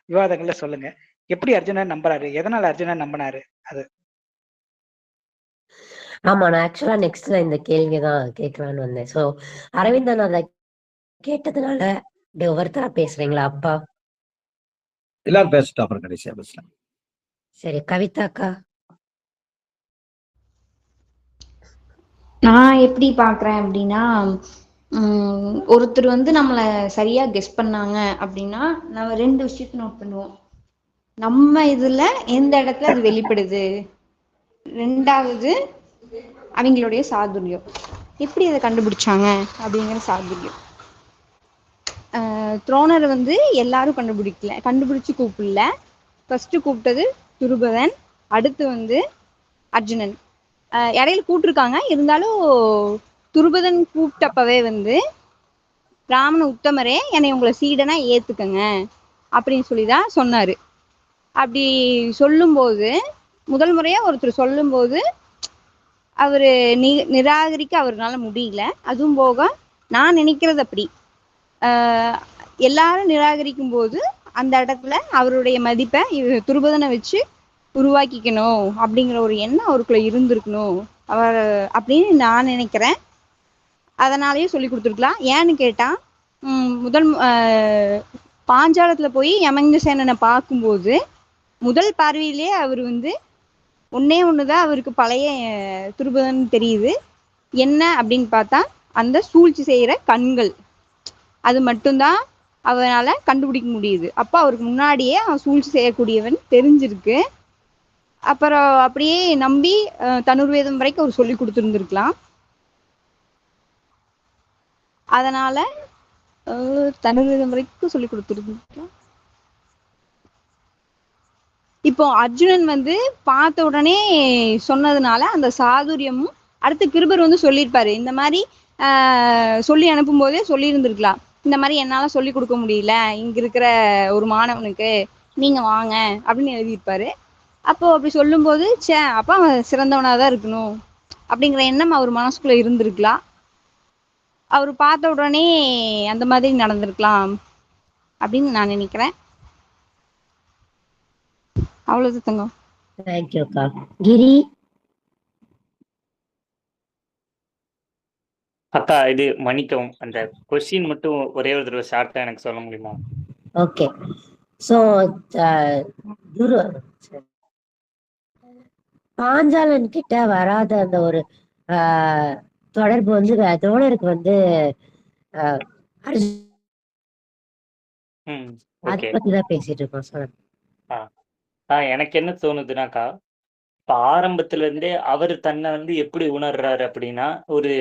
விவாதங்கள்ல சொல்லுங்க. எப்படி அர்ஜுனன் நம்புறாரு, எதனால அர்ஜுனன் நம்பினாரு அது? ஆமா, நான் ஆக்சுவலா நெக்ஸ்ட்ல இந்த கேள்விதான் கேட்கலான்னு வந்தேன். சோ அரவிந்தன் அதை கேட்டதுனால இப்படி ஒவ்வொருத்தரா பேசுறீங்களா அப்பா? எல்லாரும் பேசிட்டு அப்புறம் கடைசியா பேசலாம். சரி, கவிதாக்கா. நான் எப்படி பார்க்குறேன் அப்படின்னா, ஒருத்தர் வந்து நம்மளை சரியா கெஸ் பண்ணாங்க அப்படின்னா நம்ம 2 விஷயத்த நோட் பண்ணுவோம். நம்ம இதுல எந்த இடத்துல அது வெளிப்படுது, 2வது அவங்களுடைய சாதுரியம், எப்படி அதை கண்டுபிடிச்சாங்க அப்படிங்கிற சாதுரியம். துரோணர் வந்து எல்லாரும் கண்டுபிடிச்சு கூப்பிடல. ஃபர்ஸ்ட் கூப்பிட்டது துருபதன், அடுத்து வந்து அர்ஜுனன். இடையில கூப்பிட்டுருக்காங்க, இருந்தாலும் துருபதன் கூப்பிட்டப்பவே வந்து பிராமண உத்தமரே என்னை உங்களை சீடனா ஏத்துக்கங்க அப்படின்னு சொல்லிதான் சொன்னாரு. அப்படி சொல்லும்போது முதல் முறையா ஒருத்தர் சொல்லும்போது அவரு நிராகரிக்க அவர்னால முடியல. அதுவும் போக நான் நினைக்கிறது அப்படி, எல்லாரும் நிராகரிக்கும் போது அந்த இடத்துல அவருடைய மதிப்பை துருபதனை வச்சு உருவாக்கிக்கணும் அப்படிங்கிற ஒரு எண்ணம் அவருக்குள்ள இருந்திருக்கணும் அவர் அப்படின்னு நான் நினைக்கிறேன். அதனாலயே சொல்லி கொடுத்துருக்கலாம். ஏன்னு கேட்டா முதல் பாஞ்சாலத்துல போய் யமங்கசேனனை பார்க்கும்போது முதல் பார்வையிலேயே அவர் வந்து ஒண்ணுதான் அவருக்கு பழைய துருபதன் தெரியுது. என்ன அப்படின்னு பார்த்தா அந்த சூழ்ச்சி செய்யற கண்கள், அது மட்டும்தான் அவனால கண்டுபிடிக்க முடியுது. அப்ப அவருக்கு முன்னாடியே அவன் சூழ்ச்சி செய்யக்கூடியவன் தெரிஞ்சிருக்கு. அப்புறம் அப்படியே நம்பி தனுர்வேதம் வரைக்கும் அவர் சொல்லி கொடுத்துருந்துருக்கலாம். அதனால தனுர்வேதம் வரைக்கும் சொல்லி கொடுத்துருந்துருக்கலாம். இப்போ அர்ஜுனன் வந்து பார்த்த உடனே சொன்னதுனால அந்த சாதுரியமும், அடுத்து கிருபர் வந்து சொல்லியிருப்பாரு, இந்த மாதிரி சொல்லி அனுப்பும் போதே சொல்லி இருந்திருக்கலாம், இந்த மாதிரி என்னால சொல்லி கொடுக்க முடியல இங்க இருக்கிற ஒரு மாணவனுக்கு, நீங்க வாங்க அப்படின்னு எழுதியிருப்பாரு. அப்போ அப்படி சொல்லும் போது அப்ப அவன் சிறந்தவனாதான் இருக்கணும் அப்படிங்கிற எண்ணம் அவர் மனசுக்குள்ள இருந்திருக்கலாம். அவர் பார்த்த உடனே அந்த மாதிரி நடந்திருக்கலாம் அப்படின்னு நான் நினைக்கிறேன். அவ்வளவு தங்கம். தேங்க்யூக்கா. கிரி. அக்கா இது மன்னிக்கவும், அந்த கொஸ்டின் மட்டும் ஒரே ஒரு தடவை ஷார்ட்டா எனக்கு சொல்ல முடியுமா? ஓகே. சோ பாஞ்சாலன் கிட்ட வராத அந்த ஒரு தொடர்பு வந்து துரோணருக்கு வந்து அதை பத்திதான் பேசிட்டு இருக்கோம். சொல்லுங்க. எனக்கு என்ன தோணுதுனாக்கா, இப்ப ஆரம்பத்துல இருந்தே அவர் தன்னை வந்து எப்படி உணர்றாரு அப்படின்னா, ஒரு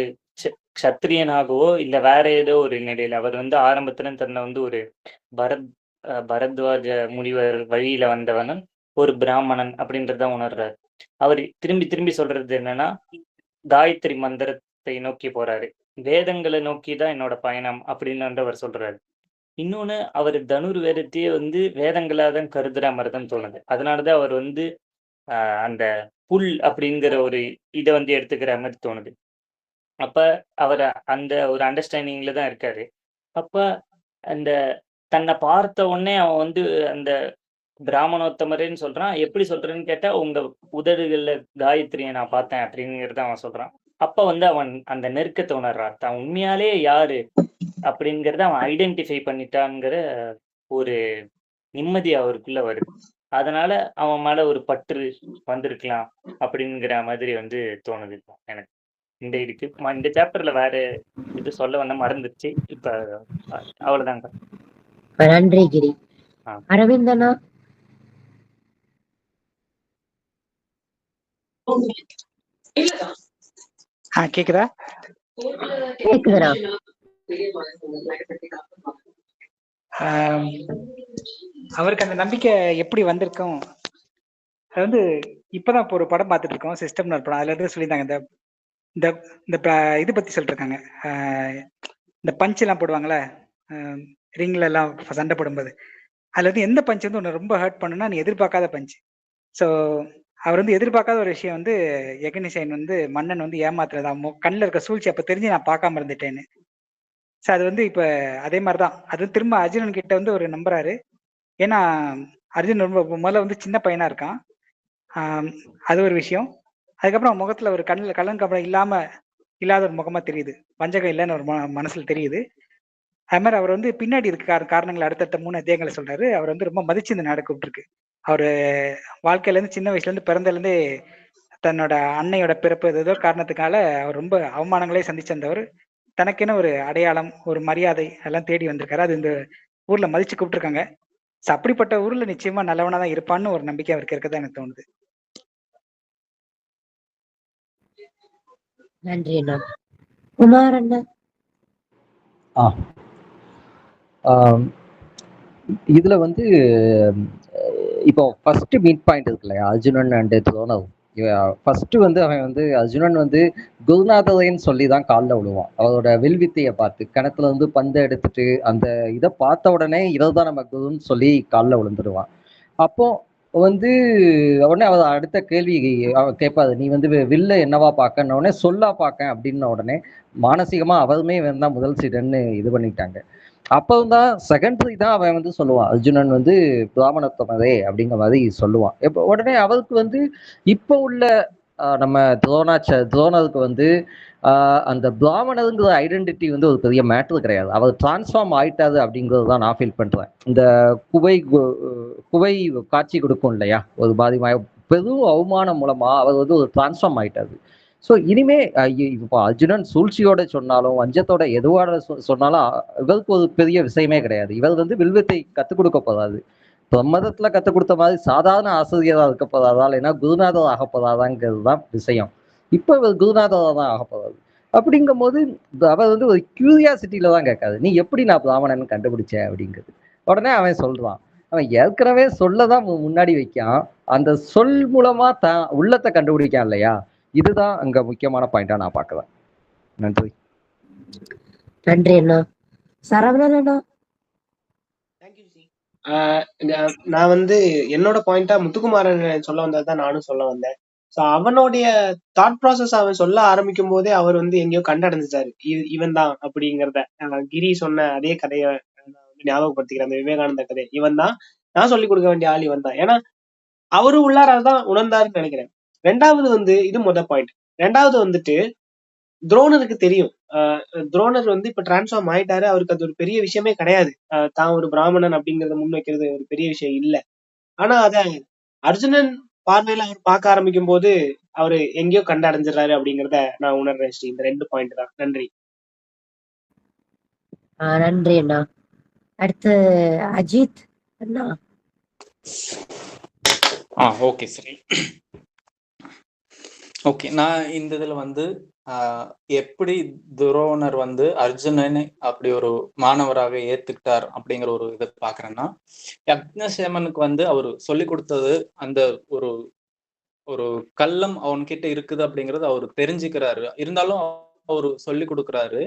க்ஷத்திரியனாகவோ இல்ல வேற ஏதோ ஒரு நிலையில அவர் வந்து ஆரம்பத்துல தன்னை வந்து ஒரு பரத்வாஜ முனிவர் வழியில வந்தவனும் ஒரு பிராமணன் அப்படின்றத உணர்றாரு. அவர் திரும்பி திரும்பி சொல்றது என்னன்னா, காயத்ரி மந்திரத்தை நோக்கி போறாரு, வேதங்களை நோக்கிதான் என்னோட பயணம் அப்படின்னு வந்து அவர் சொல்றாரு. இன்னொன்னு, அவர் தனுர்வேதத்தையே வந்து வேதங்களா தான் கருதுற மாதிரி தான் தோணுது. அதனாலதான் அவர் வந்து அந்த புல் அப்படிங்கிற ஒரு இதை வந்து எடுத்துக்கிற மாதிரி தோணுது. அப்ப அவர் அந்த ஒரு அண்டர்ஸ்டாண்டிங்ல தான் இருக்காரு. அப்ப அந்த தன்னை பார்த்த உடனே அவன் வந்து அந்த பிராமணோத்தமரேன்னு சொல்றான். எப்படி சொல்றேன்னு கேட்டா, உங்க உதடுகள்ல காயத்ரியை நான் பார்த்தேன் அப்படிங்கிறத அவன் சொல்றான். அப்ப வந்து அவன் அந்த நெருக்கத்தை உணர்றான். தான் உண்மையாலே யாரு அப்படிங்கிறத அவன் ஐடென்டிஃபை பண்ணிட்டாங்கிற ஒரு நிம்மதி அவருக்குள்ள வருது. அதனால அவன் மேல ஒரு பற்று வந்திருக்கலாம் அப்படிங்கிற மாதிரி வந்து தோணுது எனக்கு. இந்த சாப்டர்ல வேற இது சொல்ல வந்த மறந்துருச்சு. இப்ப அவ்வளவுதாங்க. நன்றி கிரி. அரவிந்தனா. கேக்குதா? கேக்குதுடா. அவருக்கு அந்த நம்பிக்கை எப்படி வந்திருக்கும்? அது வந்து இப்பதான் இப்போ ஒரு படம் பார்த்துட்டு இருக்கோம், சிஸ்டம்னு ஒரு படம். அதுல இருந்து சொல்லியிருந்தாங்க இந்த இந்த இந்த இது பத்தி சொல்லிட்டு இருக்காங்க. இந்த பஞ்ச் எல்லாம் போடுவாங்கல்ல, ரிங்ல எல்லாம் சண்டை போடும்போது, அதுல இருந்து எந்த பஞ்ச் வந்து உன்னை ரொம்ப ஹர்ட் பண்ணுன்னா நீ எதிர்பார்க்காத பஞ்ச். ஸோ அவர் வந்து எதிர்பார்க்காத ஒரு விஷயம் வந்து எகனிசைன் வந்து மன்னன் வந்து ஏமாத்துறது, அவன் கண்ணில் இருக்க சூழ்ச்சி அப்ப தெரிஞ்சு நான் பார்க்காம இருந்துட்டேன்னு. ஸோ அது வந்து இப்ப அதே மாதிரிதான். அது திரும்ப அர்ஜுனன் கிட்ட வந்து ஒரு நம்புறாரு. ஏன்னா அர்ஜுன் ரொம்ப முதல்ல வந்து சின்ன பையனா இருக்கான். அது ஒரு விஷயம். அதுக்கப்புறம் முகத்துல ஒரு கண்ணில் கலங்கப்படம் இல்லாத ஒரு முகமா தெரியுது, வஞ்சகம் இல்லைன்னு ஒரு மனசுல தெரியுது. அது மாதிரி அவர் வந்து பின்னாடி இருக்க காரணங்கள் அடுத்தடுத்த 3 அத்தியாயங்களை சொல்றாரு. அவர் வந்து ரொம்ப மதிச்சு இந்த நாடு கூப்பிட்டுருக்கு. அவரு வாழ்க்கையில இருந்து சின்ன வயசுல இருந்து பிறந்ததுல இருந்தே தன்னோட அன்னையோட பிறப்பு ஏதோ காரணத்துக்கால அவர் ரொம்ப அவமானங்களே சந்திச்சிருந்தவர். தனக்கென ஒரு அடையாளம், ஒரு மரியாதை எல்லாம் தேடி வந்திருக்காரு. அது இந்த ஊர்ல மதிச்சு கூப்பிட்டுருக்காங்க. அப்படிப்பட்ட ஊர்ல நிச்சயமா நல்லவனா தான் இருப்பான்னு ஒரு நம்பிக்கை அவருக்கு இருக்கதான் எனக்கு தோணுது. நன்றி அண்ணா. குமார் அண்ணா. இதுல வந்து இப்போ ஃபர்ஸ்ட் மீட் பாயிண்ட் இருக்கு இல்லையா, அர்ஜுனன் அண்ட் துரோணர். ஃபர்ஸ்ட் வந்து அவன் வந்து அர்ஜுனன் வந்து குருநாதரைன்னு சொல்லி தான் காலில் விழுவான். அவரோட வில்வித்தையை பார்த்து கிணத்துல இருந்து பந்தை எடுத்துட்டு அந்த இதை பார்த்த உடனே இவர் தான் நம்ம குருன்னு சொல்லி காலில் விழுந்துடுவான். அப்போ வந்து உடனே அவர் அடுத்த கேள்வி அவர் கேட்பாரு, நீ வந்து வில்ல என்னவா பார்க்கன உடனே சொல்லா பார்க்க அப்படின்ன உடனே மானசீகமா அவருமே தான் முதல் சீடன்னு இது பண்ணிட்டாங்க. அப்போதான் செகண்டரி தான் அவன் வந்து சொல்லுவான், அர்ஜுனன் வந்து பிராமணத்துவதே அப்படிங்கிற மாதிரி சொல்லுவான். இப்போ உடனே அவருக்கு வந்து இப்போ உள்ள நம்ம துரோணருக்கு வந்து அந்த பிராமணருங்கிற ஐடென்டிட்டி வந்து ஒரு பெரிய மேட்ரு கிடையாது. அவர் டிரான்ஸ்ஃபார்ம் ஆயிட்டாரு அப்படிங்கிறது தான் நான் ஃபீல் பண்றேன். இந்த குவை காட்சி கொடுக்கும் இல்லையா, ஒரு மாதிரி பெரும் அவமானம் மூலமா அவர் வந்து ஒரு டிரான்ஸ்ஃபார்ம் ஆயிட்டாரு. ஸோ இனிமே இப்போ அர்ஜுனன் சூழ்ச்சியோட சொன்னாலும் வஞ்சத்தோட எதுவாட சொன்னாலும் இவருக்கு ஒரு பெரிய விஷயமே கிடையாது. இவர் வந்து வில்வத்தை கற்றுக் கொடுக்க போறாரு. பிரம்மதத்துல கற்றுக் கொடுத்த மாதிரி சாதாரண ஆசிரியராக இருக்க போறாதா, இல்லைன்னா குருநாதர் ஆக போறாதாங்கிறது தான் விஷயம். இப்போ இவர் குருநாதராக தான் ஆக போறாரு. அப்படிங்கும் போது அவர் வந்து ஒரு கியூரியாசிட்டியில தான் கேட்காது, நீ எப்படி நான் பிராமணன் கண்டுபிடிச்சேன் அப்படிங்கிறது. உடனே அவன் சொல்றான், அவன் ஏற்கனவே சொல்லதான் முன்னாடி வைக்கான், அந்த சொல் மூலமா தான் உள்ளத்தை கண்டுபிடிக்கான் இல்லையா. இதுதான் அங்க முக்கியமான பாயிண்டா நான் பாக்குறேன். நன்றி. நன்றி அண்ணா. சரவணன் அண்ணா. நான் வந்து என்னோட பாயிண்டா முத்துக்குமாரன் சொல்ல வந்ததுதான் நானும் சொல்ல வந்தேன். சோ அவனுடைய தாட் ப்ராசஸ் அவன் சொல்ல ஆரம்பிக்கும் போதே அவர் வந்து எங்கேயோ கண்டடைஞ்சிட்டாரு, இவன் தான் அப்படிங்கிறத. கிரி சொன்ன அதே கதையை ஞாபகப்படுத்திக்கிறேன், அந்த விவேகானந்த கதை. இவன் தான், நான் சொல்லி கொடுக்க வேண்டிய ஆள் இவன் தான். ஏன்னா அவரு உள்ளாரதான் உணர்ந்தாருன்னு நினைக்கிறேன். ரெண்டாவது வந்து இது பாயிண்ட். ரெண்டாவது வந்துட்டு துரோணருக்கு தெரியும், துரோணர் வந்து இப்ப டிரான்ஸ்ஃபார்ம் ஆயிட்டாரு, அவருக்கு அது ஒரு பெரிய விஷயமே கிடையாது. தான் ஒரு பிராமணன் அப்படிங்கறத முன்வைக்கிறது ஒரு பெரிய விஷயம் இல்ல. ஆனா அத அர்ஜுனன் பார்வையில அவர் பார்க்க ஆரம்பிக்கும் போது அவரு எங்கேயோ கண்டு அடைஞ்சிடறாரு அப்படிங்கறத நான் உணர்றேன். ஸ்ரீ, இந்த 2 பாயிண்ட் தான். நன்றி. நன்றி அண்ணா. அடுத்து அஜித் அண்ணா. ஓகே சரி. ஓகே, நான் இந்த இதுல வந்து எப்படி துரோணர் வந்து அர்ஜுனனை அப்படி ஒரு மாணவராக ஏத்துக்கிட்டார் அப்படிங்கிற ஒரு இதை பாக்குறேன்னா, யக்ஞசேமனுக்கு வந்து அவர் சொல்லி கொடுத்தது அந்த ஒரு ஒரு கள்ளம் அவன்கிட்ட இருக்குது அப்படிங்கறது அவர் தெரிஞ்சுக்கிறாரு. இருந்தாலும் அவரு சொல்லி கொடுக்குறாரு.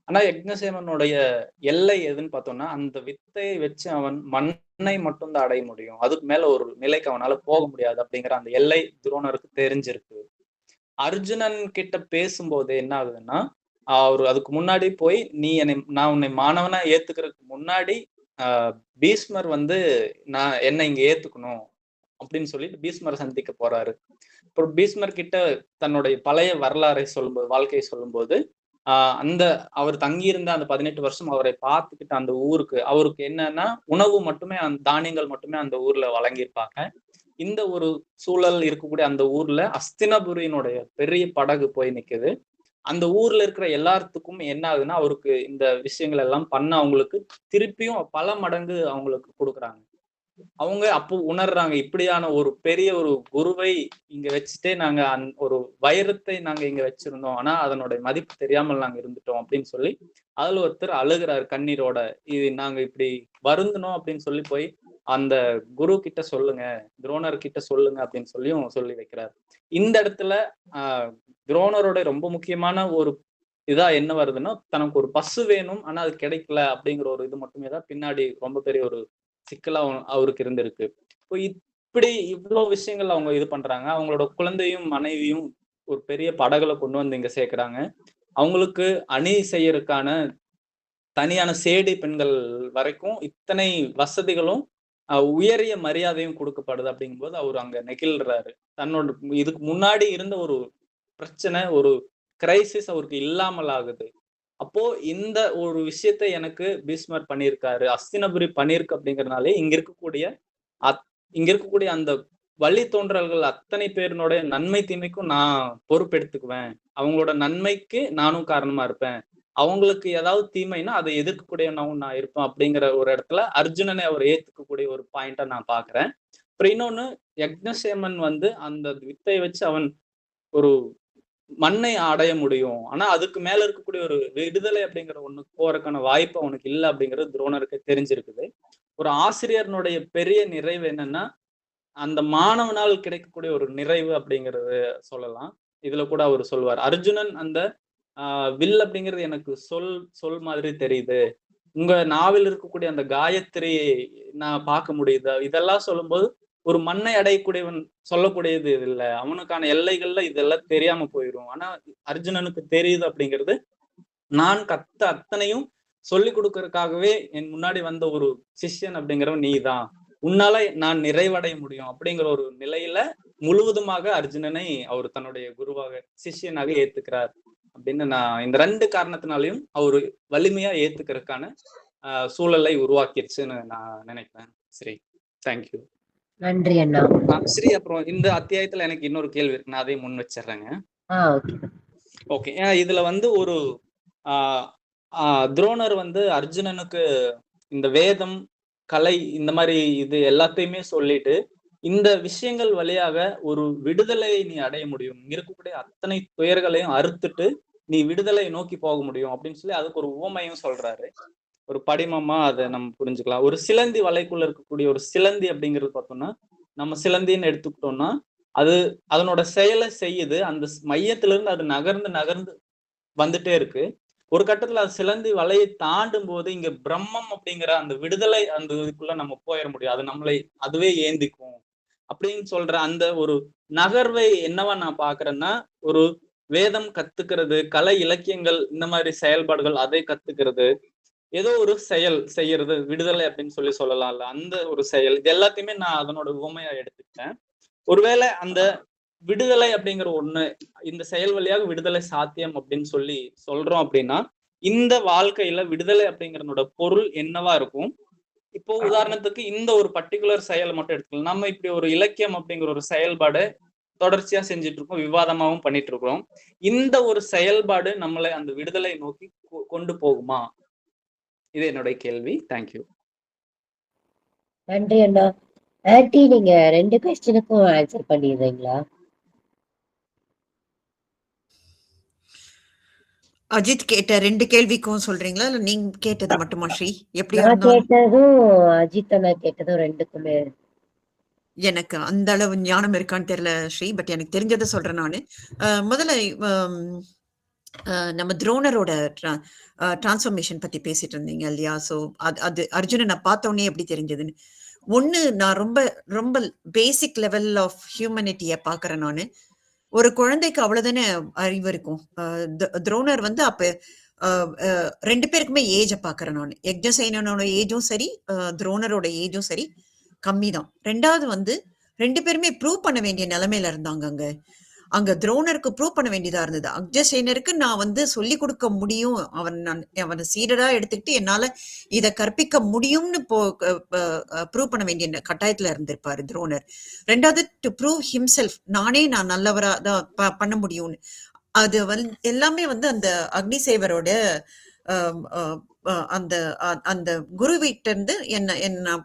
ஆனா யக்ஞசேமனுடைய எல்லை எதுன்னு பார்த்தோம்னா, அந்த வித்தையை வச்சு அவன் மண்ணை மட்டும் தான் அடைய முடியும், அதுக்கு மேல ஒரு நிலைக்கு அவனால போக முடியாது அப்படிங்கிற அந்த எல்லை துரோணருக்கு தெரிஞ்சிருக்கு. அர்ஜுனன் கிட்ட பேசும்போது என்ன ஆகுதுன்னா, அவரு அதுக்கு முன்னாடி போய் நான் உன்னை மாணவனா ஏத்துக்கிறதுக்கு முன்னாடி பீஷ்மர் வந்து என்னை இங்க ஏத்துக்கணும் அப்படின்னு சொல்லிட்டு பீஷ்மரை சந்திக்க போறாரு. அப்புறம் பீஷ்மர் கிட்ட தன்னுடைய பழைய வரலாறை சொல்லும்போது, வாழ்க்கையை சொல்லும்போது அந்த அவர் தங்கியிருந்த அந்த 18 வருஷம் அவரை பார்த்துக்கிட்ட அந்த ஊருக்கு அவருக்கு என்னன்னா உணவு மட்டுமே, அந்த தானியங்கள் மட்டுமே அந்த ஊர்ல வழங்கியிருப்பாங்க. இந்த ஒரு சூழல் இருக்கக்கூடிய அந்த ஊர்ல அஸ்தினபுரியினுடைய பெரிய படகு போய் நிக்குது. அந்த ஊர்ல இருக்கிற எல்லாத்துக்கும் என்ன ஆகுதுன்னா, அவருக்கு இந்த விஷயங்கள் எல்லாம் பண்ண அவங்களுக்கு திருப்பியும் பல மடங்கு அவங்களுக்கு கொடுக்குறாங்க. அவங்க அப்போ உணர்றாங்க, இப்படியான ஒரு பெரிய ஒரு குருவை இங்க வச்சுட்டே நாங்க ஒரு வைரத்தை நாங்க இங்க வச்சிருந்தோம், ஆனா அதனுடைய மதிப்பு தெரியாமல் நாங்க இருந்துட்டோம் அப்படின்னு சொல்லி அதுல ஒருத்தர் அழுகிறாரு கண்ணீரோட. இது நாங்க இப்படி வருந்தனோம் அப்படின்னு சொல்லி போய் அந்த குரு கிட்ட சொல்லுங்க, துரோணர் கிட்ட சொல்லுங்க அப்படின்னு சொல்லியும் சொல்லி வைக்கிறாரு. இந்த இடத்துல துரோணரோட ரொம்ப முக்கியமான ஒரு இதா என்ன வருதுன்னா, தனக்கு ஒரு பசு வேணும் ஆனா அது கிடைக்கல அப்படிங்கிற ஒரு இது மட்டுமே தான் பின்னாடி ரொம்ப பெரிய ஒரு சிக்கலா அவருக்கு இருந்திருக்கு. இப்போ இப்படி இவ்வளவு விஷயங்கள் அவங்க இது பண்றாங்க. அவங்களோட குழந்தையும் மனைவியும் ஒரு பெரிய படகுல கொண்டு வந்து இங்க சேர்க்கிறாங்க. அவங்களுக்கு அணி செய்யறதுக்கான தனியான சேடி பெண்கள் வரைக்கும் இத்தனை வசதிகளும் உயரிய மரியாதையும் கொடுக்கப்படுது. அப்படிங்கும்போது அவர் அங்க நெகிழ்றாரு. தன்னோட இதுக்கு முன்னாடி இருந்த ஒரு பிரச்சனை, ஒரு கிரைசிஸ் அவருக்கு இல்லாமல் ஆகுது. அப்போ இந்த ஒரு விஷயத்த எனக்கு பீஷ்மர் பண்ணியிருக்காரு, அஸ்தினபுரி பண்ணியிருக்கு அப்படிங்கறதுனாலே இங்க இருக்கக்கூடிய அந்த வழி தோன்றல்கள் அத்தனை பேருனுடைய நன்மை தீமைக்கும் நான் பொறுப்பெடுத்துக்குவேன். அவங்களோட நன்மைக்கு நானும் காரணமா இருப்பேன். அவங்களுக்கு ஏதாவது தீமைன்னா அதை எதிர்க்கக்கூடியவனாவும் நான் இருப்பேன் அப்படிங்கிற ஒரு இடத்துல அர்ஜுனனை அவர் ஏத்துக்கக்கூடிய ஒரு பாயிண்டா நான் பாக்குறேன். அப்புறம் இன்னொன்னு, யக்ஞசேமன் அந்த வித்தையை வச்சு அவன் ஒரு மண்ணை அடைய முடியும். ஆனா அதுக்கு மேல இருக்கக்கூடிய ஒரு விடுதலை அப்படிங்கிற ஒண்ணு போறதுக்கான வாய்ப்பு அவனுக்கு இல்லை அப்படிங்கிறது துரோணருக்கு தெரிஞ்சிருக்குது. ஒரு ஆசிரியர்னுடைய பெரிய நிறைவு என்னன்னா, அந்த மாணவனால் கிடைக்கக்கூடிய ஒரு நிறைவு அப்படிங்கறது சொல்லலாம். இதுல கூட அவர் சொல்வார், அர்ஜுனன் அந்த வில் அப்படிங்கிறது எனக்கு சொல் மாதிரி தெரியுது. உங்க நாவில் இருக்கக்கூடிய அந்த காயத்ரி நான் பார்க்க முடியுது. இதெல்லாம் சொல்லும்போது ஒரு மண்ணை அடையக்கூடியவன் சொல்லக்கூடியது இல்ல, அவனுக்கான எல்லைகள்ல இதெல்லாம் தெரியாம போயிடும். ஆனா அர்ஜுனனுக்கு தெரியுது அப்படிங்கிறது, நான் கத்த அத்தனையும் சொல்லி கொடுக்கறதுக்காகவே என் முன்னாடி வந்த ஒரு சிஷ்யன் அப்படிங்கிறவன் நீதான், உன்னால நான் நிறைவடைய முடியும் அப்படிங்கிற ஒரு நிலையில முழுவதுமாக அர்ஜுனனை அவர் தன்னுடைய குருவாக சிஷ்யனாக ஏத்துக்கிறார் அப்படின்னு நான் இந்த 2 காரணத்தினாலையும் அவரு வலிமையா ஏத்துக்கிறதுக்கான சூழலை உருவாக்கிருச்சுன்னு நான் நினைக்கிறேன். சரி, தேங்க்யூ. நன்றி அண்ணா. சரி, அப்புறம் இந்த அத்தியாயத்துல எனக்கு இன்னொரு கேள்வி இருக்கு, நான் அதையும் முன் வச்சிடுறேங்க. ஓகே. இதுல ஒரு துரோணர் அர்ஜுனனுக்கு இந்த வேதம், கலை, இந்த மாதிரி இது எல்லாத்தையுமே சொல்லிட்டு இந்த விஷயங்கள் வழியாக ஒரு விடுதலையை நீ அடைய முடியும், இருக்கக்கூடிய அத்தனை துயர்களையும் அறுத்துட்டு நீ விடுதலை நோக்கி போக முடியும் அப்படின்னு சொல்லி அதுக்கு ஒரு உவமையும் சொல்றாரு. ஒரு படிமமா அதை நம்ம புரிஞ்சுக்கலாம். ஒரு சிலந்தி வலைக்குள்ள இருக்கக்கூடிய ஒரு சிலந்தி அப்படிங்கிறது பார்த்தோம்னா, நம்ம சிலந்தின்னு எடுத்துக்கிட்டோம்னா அது அதனோட செயலை செய்யுது. அந்த மையத்துல இருந்து அது நகர்ந்து வந்துட்டே இருக்கு. ஒரு கட்டத்துல அது சிலந்தி வலையை தாண்டும் போது இங்க பிரம்மம் அப்படிங்கிற அந்த விடுதலை அந்த இதுக்குள்ள நம்ம போயிட முடியும், அது நம்மளை அதுவே ஏந்திக்கும் அப்படின்னு சொல்ற அந்த ஒரு நகர்வை என்னவா நான் பாக்குறேன்னா, ஒரு வேதம் கத்துக்கிறது, கலை இலக்கியங்கள், இந்த மாதிரி செயல்பாடுகள் அதை கத்துக்கிறது, ஏதோ ஒரு செயல் செய்யறது விடுதலை அப்படின்னு சொல்லலாம்ல, அந்த ஒரு செயல், இது எல்லாத்தையுமே நான் அதனோட உவமையா எடுத்துக்கிட்டேன். ஒருவேளை அந்த விடுதலை அப்படிங்கிற ஒண்ணு, இந்த செயல் வழியாக விடுதலை சாத்தியம் அப்படின்னு சொல்றோம் அப்படின்னா, இந்த வாழ்க்கையில விடுதலை அப்படிங்கறதோட பொருள் என்னவா இருக்கும்? இப்போ உதாரணத்துக்கு இந்த ஒரு பர்டிகுலர் செயலை மட்டும் எடுத்துக்கலாம். நம்ம இப்படி ஒரு இலக்கியம் அப்படிங்கிற ஒரு செயல்பாடு தொடர்ச்சியா செஞ்சுட்டு இருக்கோம், விவாதமாவும் பண்ணிட்டு இருக்கிறோம். இந்த ஒரு செயல்பாடு நம்மளை அந்த விடுதலை நோக்கி கொண்டு போகுமா? இது என்னுடைய கேள்வி. தேங்க்யூ. நன்றி அண்ணா. ஆன்ட்டி, நீங்க 2 क्वेश्चनக்கும் ஆன்சர் பண்ணிடுறீங்களா? அஜித் கேட்ட 2 கேள்விக்கும் சொல்றீங்களா, இல்ல நீங்க கேட்டது மட்டுமா ஸ்ரீ? எப்படி நான் கேட்டதும் அஜித் அண்ணா கேட்டதும் 2க்குமே எனக்கு அந்த அளவு ஞானம் இருக்கான்னு தெரியல ஸ்ரீ, பட் எனக்கு தெரிஞ்சதை சொல்றேன் நானு. முதல்ல நம்ம துரோணரோட டிரான்ஸ்ஃபர்மேஷன் பத்தி பேசிட்டு இருந்தீங்க இல்லையா? சோ அது அர்ஜுனனை பார்த்த உடனே எப்படி தெரிஞ்சதுன்னு, ஒண்ணு நான் ரொம்ப ரொம்ப பேசிக் லெவல் ஆஃப் ஹியூமனிட்டிய பாக்குறேன் நானு. ஒரு குழந்தைக்கு அவ்வளவுதானே அறிவு இருக்கும். துரோணர் அப்ப 2 பேருக்குமே ஏஜ பாக்குறேன் நானு. யக்ஞசேனனோட ஏஜும் சரி, துரோணரோட ஏஜும் சரி கம்மிதான். 2வது 2 பேருமே ப்ரூவ் பண்ண வேண்டிய நிலைமையில இருந்தாங்க. அங்க துரோணருக்கு ப்ரூவ் பண்ண வேண்டியதா இருந்தது. அக்ஞசேனருக்கு நான் சொல்லி கொடுக்க முடியும், அவனை சீடரா எடுத்துக்கிட்டு என்னால இத கற்பிக்க முடியும்னு ப்ரூவ் பண்ண வேண்டிய கட்டாயத்துல இருந்திருப்பாரு துரோணர். 2வது டு ப்ரூவ் ஹிம்செல்ஃப், நான் நல்லவரா தான் பண்ண முடியும்னு. அது எல்லாமே அந்த அக்னிசேவரோட அந்த அந்த குரு வீட்ட இருந்து என்ன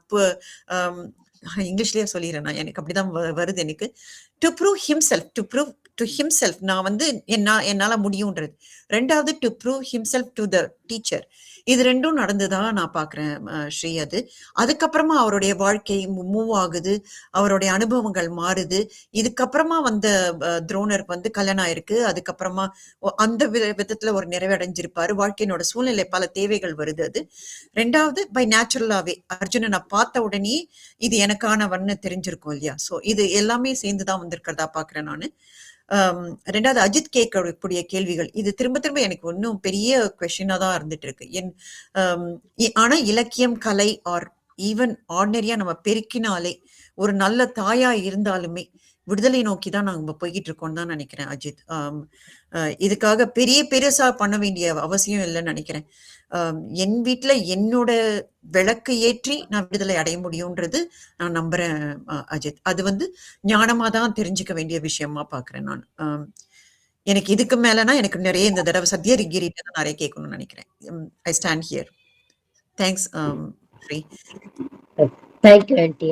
இங்கிலீஷ்லயே சொல்லிடுறேன் நான், எனக்கு அப்படிதான் வருது எனக்கு. To prove himself, to himself நான் வந்து என்னால முடியும்ன்றது. ரெண்டாவது to prove himself to the teacher. இது ரெண்டும் நடந்துதான் நான் பாக்குறேன் ஸ்ரீ. அதுக்கப்புறமா அவருடைய வாழ்க்கை மூவ் ஆகுது, அவருடைய அனுபவங்கள் மாறுது. இதுக்கப்புறமா வந்த துரோணருக்கு வந்து கல்யாணம் ஆயிருக்கு. அதுக்கப்புறமா அந்த விதத்துல ஒரு நிறைவடைஞ்சிருப்பாரு. வாழ்க்கையினோட சூழ்நிலை பல தேவைகள் வருது. அது ரெண்டாவது பை நேச்சுரலாவே அர்ஜுனனை பார்த்த உடனே இது எனக்கானவன்னு தெரிஞ்சிருக்கும் இல்லையா? சோ இது எல்லாமே சேர்ந்துதான் வந்திருக்கிறதா பாக்குறேன் நானு. ரெண்டாவது அஜித் கேட்கக்கூடிய கேள்விகள் இது திரும்ப திரும்ப எனக்கு இன்னும் பெரிய கொஸ்டினா தான் இருந்துட்டு இருக்கு. ஆனா இலக்கியம், கலை ஆர் ஈவன் ஆர்டினரியா நம்ம பெருக்கினாலே ஒரு நல்ல தாயா இருந்தாலுமே விடுதலை நோக்கி தான் நாங்க போய்கிட்டு இருக்கோம்னு தான் நினைக்கிறேன் அஜித். இதுக்காக பெருசா பண்ண வேண்டிய அவசியம் இல்லைன்னு நினைக்கிறேன். என் வீட்டுல என்னோட விளக்கு ஏற்றி நான் விடுதலை அடைய முடியும்ன்றது நான் நம்புறேன் அஜித். அது வந்து ஞானமா தான் தெரிஞ்சுக்க வேண்டிய விஷயமா பாக்குறேன் நான். எனக்கு இதுக்கு மேலனா எனக்கு நிறைய இந்த தடவை சத்யா ரிகிரிட்ட தான் நிறைய கேட்கணும்னு நினைக்கிறேன். I stand here. Thanks Sri. Thank you aunty.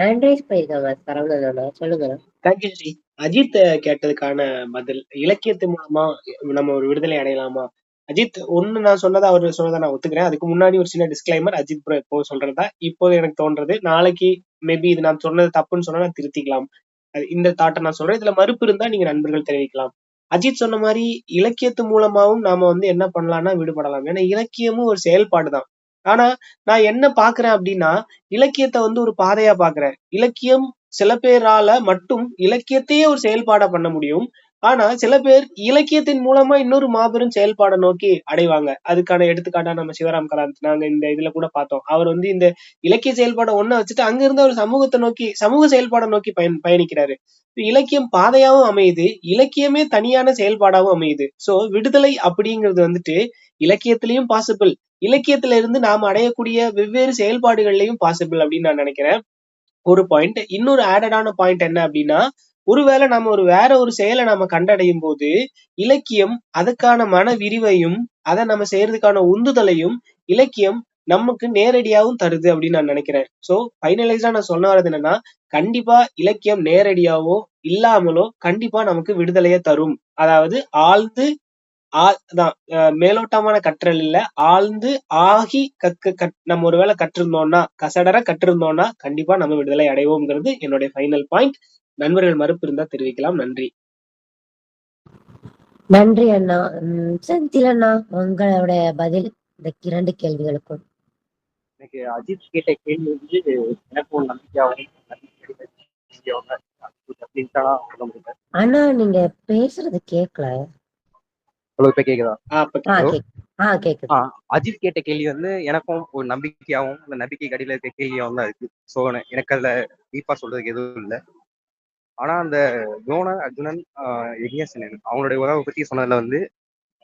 Hand raise பண்ணிருக்காங்க சரவணன், சொல்லுங்க. தேங்க்யூ ஸ்ரீ. அஜித் கேட்டதுக்கான பதில், இலக்கியத்து மூலமா நம்ம ஒரு விடுதலை அடையலாமா? அஜித் ஒண்ணு நான் சொன்னதை அவர் சொன்னதை நான் ஒத்துக்கிறேன். அதுக்கு முன்னாடி ஒரு சின்ன டிஸ்கிளைமர், அஜித் ப்ரோ இப்போ சொல்றதா இப்போது எனக்கு தோன்றது. நாளைக்கு மேபி இது நான் சொன்னது தப்புன்னு சொன்னா நான் திருத்திக்கலாம். இந்த தாட்டை நான் சொல்றேன். இதுல மறுப்பு இருந்தா நீங்க நண்பர்கள் தெரிவிக்கலாம். அஜித் சொன்ன மாதிரி இலக்கியத்து மூலமாவும் நாம வந்து என்ன பண்ணலாம்னா விடுபடலாம். ஏன்னா இலக்கியமும் ஒரு செயல்பாடு தான். ஆனா நான் என்ன பாக்குறேன் அப்படின்னா, இலக்கியத்தை வந்து ஒரு பாதையா பாக்குறேன். இலக்கியம் சில பேரால மட்டும் இலக்கியத்தையே ஒரு செயல்பாடா பண்ண முடியும். ஆனா சில பேர் இலக்கியத்தின் மூலமா இன்னொரு மாபெரும் செயல்பாடை நோக்கி அடைவாங்க. அதுக்கான எடுத்துக்காட்டா நம்ம சிவராம் கராந்த் நாங்க இந்த இதுல கூட பார்த்தோம். அவர் வந்து இந்த இலக்கிய செயல்பாடை ஒண்ணு வச்சுட்டு அங்க இருந்து ஒரு சமூகத்தை நோக்கி, சமூக செயல்பாடை நோக்கி பயணிக்கிறாரு. இலக்கியம் பாதையாவும் அமையுது, இலக்கியமே தனியான செயல்பாடாவும் அமையுது. சோ விடுதலை அப்படிங்கிறது வந்துட்டு இலக்கியத்திலையும் பாசிபிள், இலக்கியத்துல இருந்து நாம அடையக்கூடிய வெவ்வேறு செயல்பாடுகள்லயும் பாசிபிள் அப்படின்னு நான் நினைக்கிறேன். ஒரு பாயிண்ட். இன்னொரு ஆடடான பாயிண்ட் என்ன அப்படின்னா, ஒருவேளை நம்ம வேற ஒரு செயலை நாம கண்டடையும் போது இலக்கியம் அதுக்கான மன விரிவையும் அதை நம்ம செய்யறதுக்கான உந்துதலையும் இலக்கியம் நமக்கு நேரடியாகவும் தருது அப்படின்னு நான் நினைக்கிறேன். சோ ஃபைனலைஸா நான் சொல்ல வர்றது என்னன்னா, கண்டிப்பா இலக்கியம் நேரடியாவோ இல்லாமலோ கண்டிப்பா நமக்கு விடுதலையை தரும். அதாவது ஆழ்ந்து மேலோட்டமான கற்றல் இல்ல, ஆழ்ந்து ஆகி நம்ம ஒருவேளை கற்றிருந்தோம்னா, கசடர கற்றிருந்தோம்னா கண்டிப்பா நம்ம விடுதலை அடைவோம்ங்கிறது என்னுடைய ஃபைனல் பாயிண்ட். நண்பர்கள் மறுப்பு இருந்தா தெரிவிக்கலாம். நன்றி. நன்றி அண்ணா. செந்தில் அண்ணா, உங்களோட பதில் இந்த 2 கேள்விகளுக்கும். எனக்கு அஜித் கேட்ட கேள்வி வந்து எனக்கும் நம்பிக்கையாகவும் அண்ணா நீங்க பேசுறது கேட்கல. ஹலோ, இப்ப கேக்குதா? கேக்குது. அஜித் கேட்ட கேள்வி வந்து எனக்கும் ஒரு நம்பிக்கையாகவும் அந்த நம்பிக்கை கடியில இருக்க கேள்வியாகவும் தான் இருக்கு. சோ எனக்கு அதுல டீப்பா சொல்றதுக்கு எதுவும் இல்லை. ஆனா அந்த துரோணர், அர்ஜுனன், யக்ஞசேனன் அவங்களுடைய உறவை பத்தி சொன்னதுல வந்து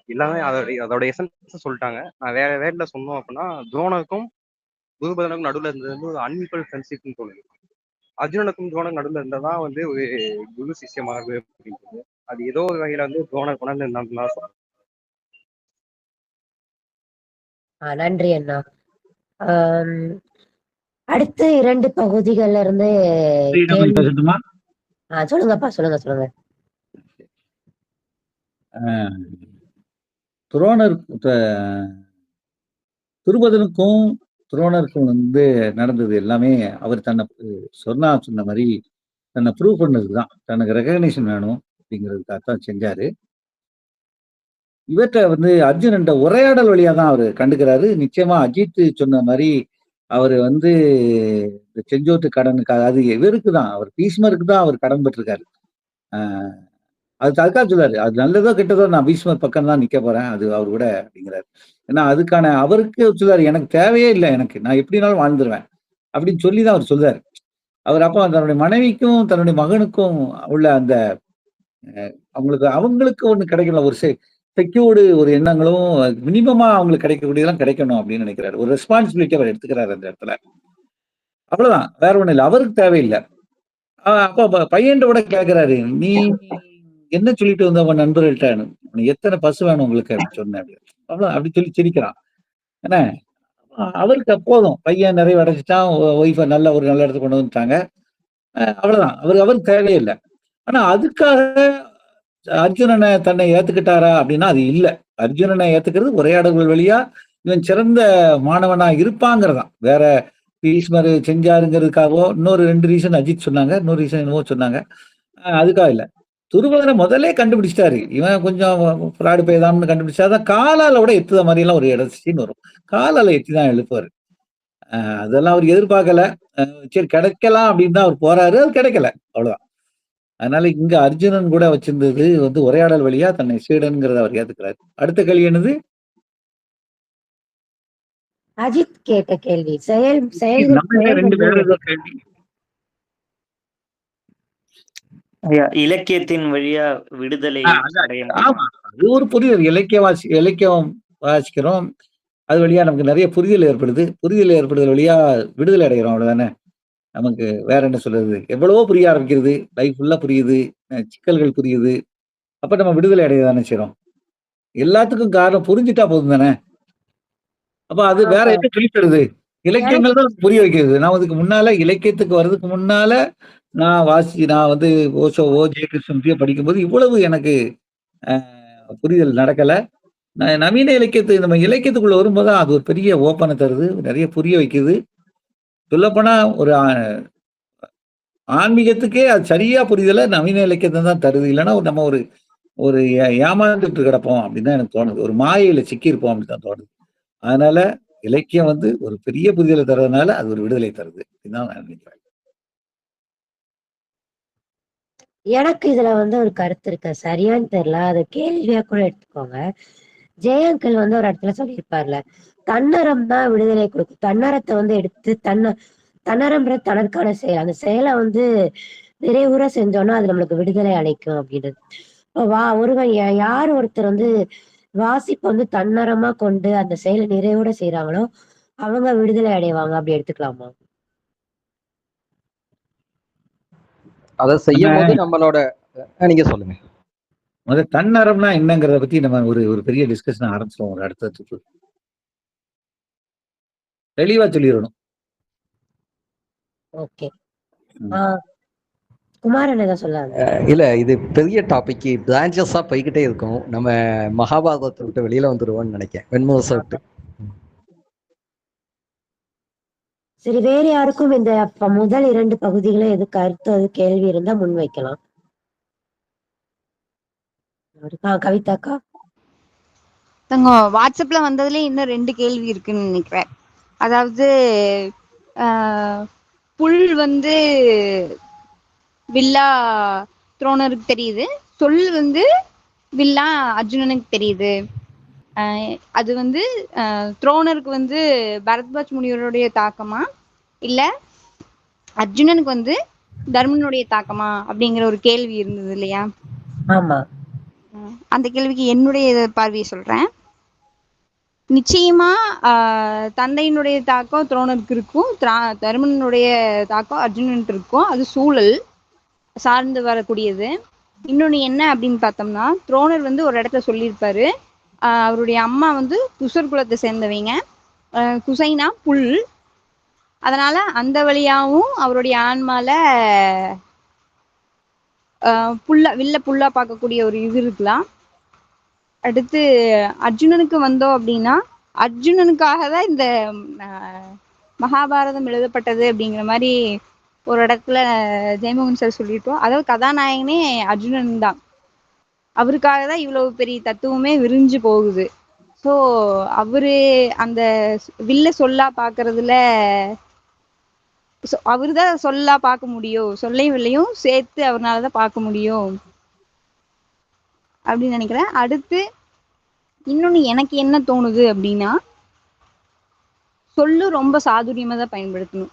எல்லாமே அதோட எசன்ஸ் சொல்லிட்டாங்க. நான் வேற வேர்ட்ல சொன்னோம் அப்படின்னா, துரோணருக்கும் துருபதனுக்கும் நடுவுல இருந்தது வந்து ஒரு அன்இக்குவல் ஃப்ரெண்ட்ஷிப்னு தோணுது. அர்ஜுனனுக்கும் துரோணர் நடுவுல இருந்ததான் வந்து ஒரு குரு சிஷ்யமானது அப்படின்றது. அது ஏதோ ஒரு வகையில வந்து துரோணர் கொண்டு இருந்தான்னு சொல்றேன். நன்றி அண்ணா. அடுத்த 2 பகுதிகள்ல இருந்து சொல்லுங்கப்பா, சொல்லுங்க. துரோணர் துருபதனுக்கும் துரோணருக்கும் வந்து நடந்தது எல்லாமே அவர் சொன்ன மாதிரி தன்னை ப்ரூவ் பண்ணதுதான். தனக்கு ரெகக்னேஷன் வேணும் அப்படிங்கிறதுக்காக தான் செஞ்சாரு. இவற்றை வந்து அர்ஜுனன் உரையாடல் வழியா தான் அவர் கண்டுக்கிறாரு. நிச்சயமா அஜித் சொன்ன மாதிரி அவர் வந்து இந்த செஞ்சோட்டு கடனுக்காக, அது இவருக்கு தான், அவர் பீஷ்மருக்கு தான் அவர் கடன் பெற்றிருக்காரு. அது அதுக்காக சொல்றாரு, அது நல்லதோ கெட்டதோ நான் பீஷ்மர் பக்கம் தான் நிக்க போறேன், அது அவர் கூட அப்படிங்கிறாரு. ஏன்னா அதுக்கான அவருக்கு சொல்றாரு, எனக்கு தேவையே இல்லை, எனக்கு நான் எப்படினாலும் வாழ்ந்துருவேன் அப்படின்னு சொல்லி தான் அவர் சொல்றாரு. அவர் அப்போ தன்னுடைய மனைவிக்கும் தன்னுடைய மகனுக்கும் உள்ள அந்த அவங்களுக்கு ஒண்ணு கிடைக்கல, ஒரு செக்யூர்டு ஒரு எண்ணங்களும் மினிமமா அவங்களுக்கு கிடைக்கக்கூடியதெல்லாம் கிடைக்கணும் அப்படின்னு நினைக்கிறாரு. ஒரு ரெஸ்பான்சிபிலிட்டி அவர் எடுத்துக்கிறாரு அந்த இடத்துல. அவ்வளவுதான், வேற ஒண்ணும் இல்லை. அவருக்கு தேவையில்லை. அப்ப பையன் கூட கேட்கிறாரு, நீ என்ன சொல்லிட்டு வந்த அவன் நண்பர்கள்ட்ட, எத்தனை பசு வேணும் உங்களுக்கு அப்படின்னு சொன்னேன். அவ்வளவு அப்படி சொல்லி சிரிக்கிறான். என்ன அவருக்கு போதும். பையன் நிறைவு அடைஞ்சுட்டான். ஒய்ஃப நல்ல ஒரு நல்ல இடத்துக்கு கொண்டு வந்துட்டாங்க. அவ்வளவுதான். அவருக்கு தேவையில்ல. ஆனா அதுக்காக அர்ஜுனன தன்னை ஏத்துக்கிட்டாரா அப்படின்னா, அது இல்ல. அர்ஜுனன ஏத்துக்கிறது உரையாடல்கள் வழியா இவன் சிறந்த மாணவனா இருப்பாங்கிறதான். வேற பீஷ்மர் செஞ்சாருங்கிறதுக்காகவோ, இன்னொரு 2 ரீசன் அஜித் சொன்னாங்க. இன்னொரு ரீசன் என்னமோ சொன்னாங்க. அதுக்காக இல்ல. துருபதன முதல்லே கண்டுபிடிச்சிட்டாரு. இவன் கொஞ்சம் ஃப்ராடு பையதான்னு கண்டுபிடிச்சா தான் காலால கூட எத்துத மாரிலாம் ஒரு சீன் வரும். காலால எத்தி தான் எழுப்புவாரு. அதெல்லாம் அவர் எதிர்பார்க்கல. சரி கிடைக்கலாம் அப்படின்னு தான் அவர் போறாரு. அது கிடைக்கல. அவ்வளவுதான். அதனால இங்க அர்ஜுனன் கூட வச்சிருந்தது வந்து உரையாடல் வழியா தன்னை சீடன்கிறத அவர் ஏத்துக்கிறாரு. அடுத்த கேள்வி என்னது? அஜித் கேட்ட கேள்வி. செயல் நம்ம 2 வேற ஏதோ கேள்வி. இலக்கியத்தின் வழியா விடுதலை அடைய ஆமா. அது ஒரு புரிதல். இலக்கியம் வாசிக்கிறோம். அது வழியா நமக்கு நிறைய புரிதல் ஏற்படுது. புரிதல் ஏற்படுதல் வழியா விடுதலை அடைகிறோம். அவ்வளவுதானே. நமக்கு வேற என்ன சொல்றது? எவ்வளவோ புரிய ஆரம்பிக்கிறது. லைஃப் ஃபுல்லா புரியுது. சிக்கல்கள் புரியுது. அப்ப நம்ம விடுதலை அடைய தானே செய்றோம். எல்லாத்துக்கும் காரணம் புரிஞ்சுட்டா போதும் தானே. அப்ப அது வேற என்ன சொல்லித் தருது? இலக்கியங்கள் தான் புரிய வைக்கிறது. நான் அதுக்கு முன்னால இலக்கியத்துக்கு வர்றதுக்கு முன்னால நான் வந்து ஓஷோவோ, ஜெயகிருஷ்ணன்ஸையோ படிக்கும்போது இவ்வளவு எனக்கு புரிதல் நடக்கல. நவீன நம்ம இலக்கியத்துக்குள்ள வரும்போது அது ஒரு பெரிய ஓப்பனை தருது. நிறைய புரிய வைக்குது. சொல்லப்போனா ஒரு ஆன்மீகத்துக்கே அது சரியா புரிதல நவீன இலக்கியத்தை தான் தருது. இல்லைன்னா நம்ம ஒரு ஏமாந்துட்டு கிடப்போம் அப்படின்னு தான் எனக்கு தோணுது. ஒரு மாயையில சிக்கியிருப்போம் அப்படின்னு தான் தோணுது. அதனால இலக்கியம் வந்து ஒரு பெரிய புரிதலை தர்றதுனால அது ஒரு விடுதலை தருது. இதுதான் நான் நினைக்கிறேன். எனக்கு இதுல வந்து ஒரு கருத்து இருக்கு. சரியான்னு தெரியல. அது கேள்வியா கூட எடுத்துக்கோங்க. ஜெயங்கல் வந்து ஒரு இடத்துல சொல்லியிருப்பார்ல, தன்னரம் தான் விடுதலை கொடுக்கும். தன்னரத்தை வந்து எடுத்து தன்னரம்ன்றது தனக்கான செயல். அந்த செயலை வந்து நிறைவுற செஞ்சோம்னா அது நம்மளுக்கு விடுதலை அளிக்கும் அப்படின்றது. ஒருவன் யார் ஒருத்தர் வந்து வாசிப்பு வந்து தன்னரமா கொண்டு அந்த செயலை நிறைவோட செய்யறாங்களோ அவங்க விடுதலை அடைவாங்க. அப்படி எடுத்துக்கலாமா? அதை செய்யும் போது நம்மளோட நீங்க சொல்லுங்க. முதல்ல தன்னரம்னா என்னங்கிறத பத்தி நம்ம ஒரு பெரிய டிஸ்கஷன் ஆரம்பிச்சிருவோம். ஒரு அடுத்த தெளிவா சொல்லிடணும். ஓகே. குமாரன் ஏதாவது சொல்லாங்க. இல்ல இது பெரிய டாபிக், பிரான்ச்சஸா போய்கிட்டே இருக்கும். நம்ம மகாபாரதத்தை விட்டு வெளியில வந்துருவோம்னு நினைக்கிறேன். வெண்முரசை விட்டு. சரி, வேற யாருக்கும் இந்த முதல் 2 பகுதிகளும் எது கருத்து கேள்வி இருந்தா முன் வைக்கலாம். கவிதாக்கா தங்க வாட்ஸ்அப்ல வந்ததுல இன்னும் 2 கேள்வி இருக்குன்னு நினைக்கிறேன். அதாவது புல் வந்து வில்லா துரோணருக்கு தெரியுது, சொல் வந்து வில்லா அர்ஜுனனுக்கு தெரியுது. அது வந்து துரோணருக்கு வந்து பரத்வாஜ் முனிவருடைய தாக்கமா இல்ல அர்ஜுனனுக்கு வந்து தர்மனுடைய தாக்கமா அப்படிங்கிற ஒரு கேள்வி இருந்தது இல்லையா? ஆமா. அந்த கேள்விக்கு என்னுடைய பார்வையை சொல்றேன். நிச்சயமா தந்தையினுடைய தாக்கம் துரோணருக்கு இருக்கும், தருமனுடைய தாக்கம் அர்ஜுனனுக்கு இருக்கும். அது சூழல் சார்ந்து வரக்கூடியது. இன்னொன்னு என்ன அப்படின்னு பார்த்தோம்னா, துரோணர் வந்து ஒரு இடத்துல சொல்லியிருப்பாரு, அவருடைய அம்மா வந்து குசர் குலத்தை சேர்ந்தவங்க, குசைனா புல். அதனால அந்த வழியாவும் அவருடைய ஆன்மால வில்ல புல்லா பார்க்கக்கூடிய ஒரு இது இருக்கலாம். அடுத்து அர்ஜுனனுக்கு வந்தோம் அப்படின்னா, அர்ஜுனனுக்காக தான் இந்த மகாபாரதம் எழுதப்பட்டது அப்படிங்கிற மாதிரி ஒரு இடத்துல ஜெயமோகன் சார் சொல்லிட்டோம். அதாவது கதாநாயகனே அர்ஜுனன் தான். அவருக்காக தான் இவ்வளவு பெரிய தத்துவமே விரிஞ்சு போகுது. ஸோ அவரு அந்த வில்ல சொல்லா பார்க்கறதுல அவரு தான் சொல்லா பார்க்க முடியும், சொல்லையும் வில்லையும் சேர்த்து அவர்னாலதான் பார்க்க முடியும் அப்படின்னு நினைக்கிறேன். அடுத்து இன்னொன்னு எனக்கு என்ன தோணுது அப்படின்னா, சொல்லு ரொம்ப சாதுரியமா தான் பயன்படுத்தணும்,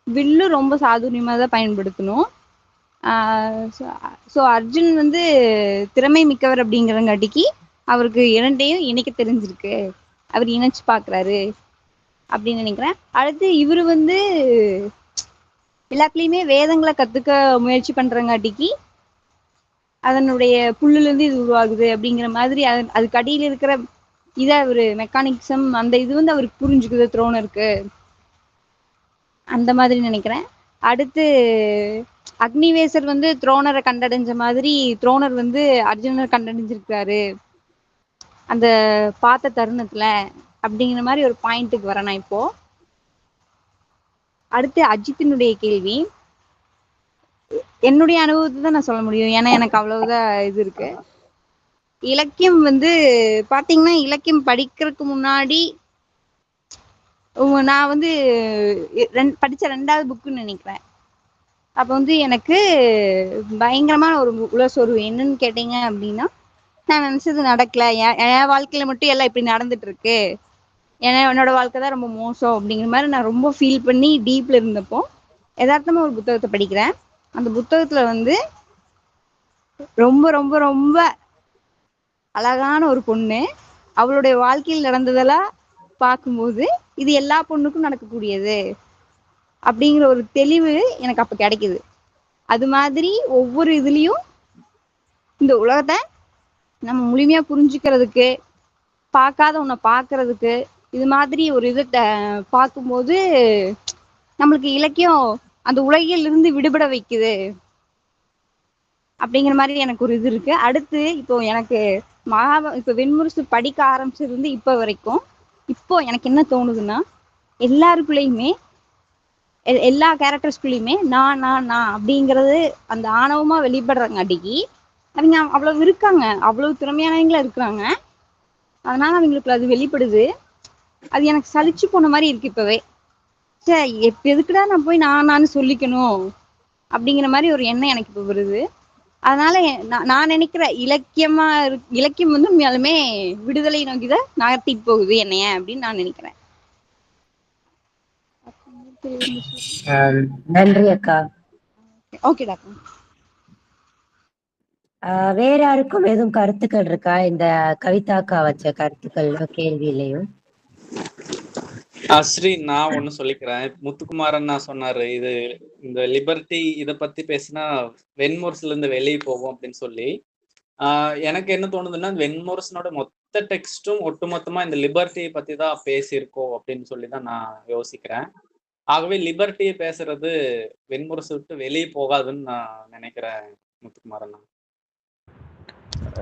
வில்லு ரொம்ப சாதுரியமா தான் பயன்படுத்தணும். ஸோ அர்ஜுன் வந்து திறமை மிக்கவர் அப்படிங்கிறங்காட்டிக்கு அவருக்கு 2டையும் இணைக்க தெரிஞ்சிருக்கு, அவர் இணைச்சு பாக்குறாரு அப்படின்னு நினைக்கிறேன். அடுத்து இவரு வந்து எல்லாத்துலயுமே வேதங்களை கத்துக்க முயற்சி பண்றங்காட்டிக்கு அதனுடைய புல்லுல இருந்து இது உருவாகுது அப்படிங்கிற மாதிரி அதுக்கு அடியில் இருக்கிற இதை அவரு மெக்கானிக்ஸம் அந்த இது வந்து அவருக்கு புரிஞ்சுக்குது துரோணருக்கு, அந்த மாதிரி நினைக்கிறேன். அடுத்து அக்னிவேசர் வந்து துரோணரை கண்டடைஞ்ச மாதிரி துரோணர் வந்து அர்ஜுனரை கண்டடைஞ்சிருக்காரு அந்த பார்த்த தருணத்துல, அப்படிங்கிற மாதிரி ஒரு பாயிண்ட்டுக்கு வரேன் நான் இப்போ. அடுத்து அஜித்தினுடைய கேள்வி. என்னுடைய அனுபவத்தை தான் நான் சொல்ல முடியும், ஏன்னா எனக்கு அவ்வளவுதான் இது இருக்கு. இலக்கியம் வந்து பாத்தீங்கன்னா, இலக்கியம் படிக்கிறதுக்கு முன்னாடி நான் வந்து படிச்ச 2வது புக்குன்னு நினைக்கிறேன். அப்ப வந்து எனக்கு பயங்கரமான ஒரு உளசோர்வு. என்னன்னு கேட்டீங்க அப்படின்னா, நான் நினைச்சது நடக்கல, என் வாழ்க்கையில மட்டும் எல்லாம் இப்படி நடந்துட்டு இருக்கு, ஏன்னா என்னோட வாழ்க்கை தான் ரொம்ப மோசம் அப்படிங்கிற மாதிரி நான் ரொம்ப ஃபீல் பண்ணி டீப்ல இருந்தப்போ யதார்த்தமா ஒரு புத்தகத்தை படிக்கிறேன். அந்த புத்தகத்துல வந்து ரொம்ப ரொம்ப ரொம்ப அழகான ஒரு பொண்ணு, அவளுடைய வாழ்க்கையில் நடந்ததெல்லாம் பார்க்கும்போது இது எல்லா பொண்ணுக்கும் நடக்கக்கூடியது அப்படிங்கிற ஒரு தெளிவு எனக்கு அப்ப கிடைக்குது. அது மாதிரி ஒவ்வொரு இதுலயும் இந்த உலகத்தை நம்ம முழுமையா புரிஞ்சுக்கிறதுக்கு, பார்க்காத உன்னை பார்க்கறதுக்கு, இது மாதிரி ஒரு இதை பார்க்கும்போது நம்மளுக்கு இலக்கியம் அந்த உலகில் இருந்து விடுபட வைக்குது அப்படிங்கிற மாதிரி எனக்கு ஒரு இது இருக்கு. அடுத்து இப்போ எனக்கு இப்ப வெண்முரசு படிக்க ஆரம்பிச்சிருந்து இப்ப வரைக்கும் இப்போ எனக்கு என்ன தோணுதுன்னா, எல்லாருக்குள்ளயுமே எல்லா கேரக்டர்ஸ்குள்ளயுமே நான் நான் நான் அப்படிங்கிறது அந்த ஆணவமா வெளிப்படுறாங்காட்டிக்கு அவங்க அவ்வளவு இருக்காங்க, அவ்வளவு திறமையானவங்களா இருக்கிறாங்க, அதனால அவங்களுக்கு அது வெளிப்படுது. அது எனக்கு சலிச்சு போன மாதிரி இருக்கு இப்பவே. சரி, எதுக்குடா நான் போய் நான் சொல்லிக்கணும் அப்படிங்கிற மாதிரி ஒரு எண்ணம் எனக்கு இப்ப வருது. அதனால நான் நினைக்கிற இலக்கியம் வந்து உண்மையாலுமே விடுதலை நோக்கிதான் நகர்த்திட்டு போகுது என்னைய அப்படின்னு நான் நினைக்கிறேன். நன்றி அக்கா. Okay doctor. வேற யாருக்கும் எதுவும் கருத்துக்கள் இருக்கா இந்த கவிதாக்கா வச்ச கருத்துக்கள் கேள்வியிலையும்? ஸ்ரீ, நான் ஒண்ணு சொல்லிக்கிறேன். முத்துக்குமாரன் நான் சொன்னாரு, இது இந்த லிபர்ட்டி இத பத்தி பேசினா வெண்முரசுல இருந்து வெளியே போகும் அப்படின்னு சொல்லி. எனக்கு என்ன தோணுதுன்னா, வெண்முரசனோட மொத்த டெக்ஸ்டும் ஒட்டுமொத்தமா இந்த லிபர்ட்டியை பத்தி தான் பேசியிருக்கோம் அப்படின்னு சொல்லி தான் நான் யோசிக்கிறேன். ஆகவே லிபர்ட்டியை பேசுறது வெண்முரசு விட்டு வெளியே போகாதுன்னு நான் நினைக்கிறேன் முத்துக்குமாரன்.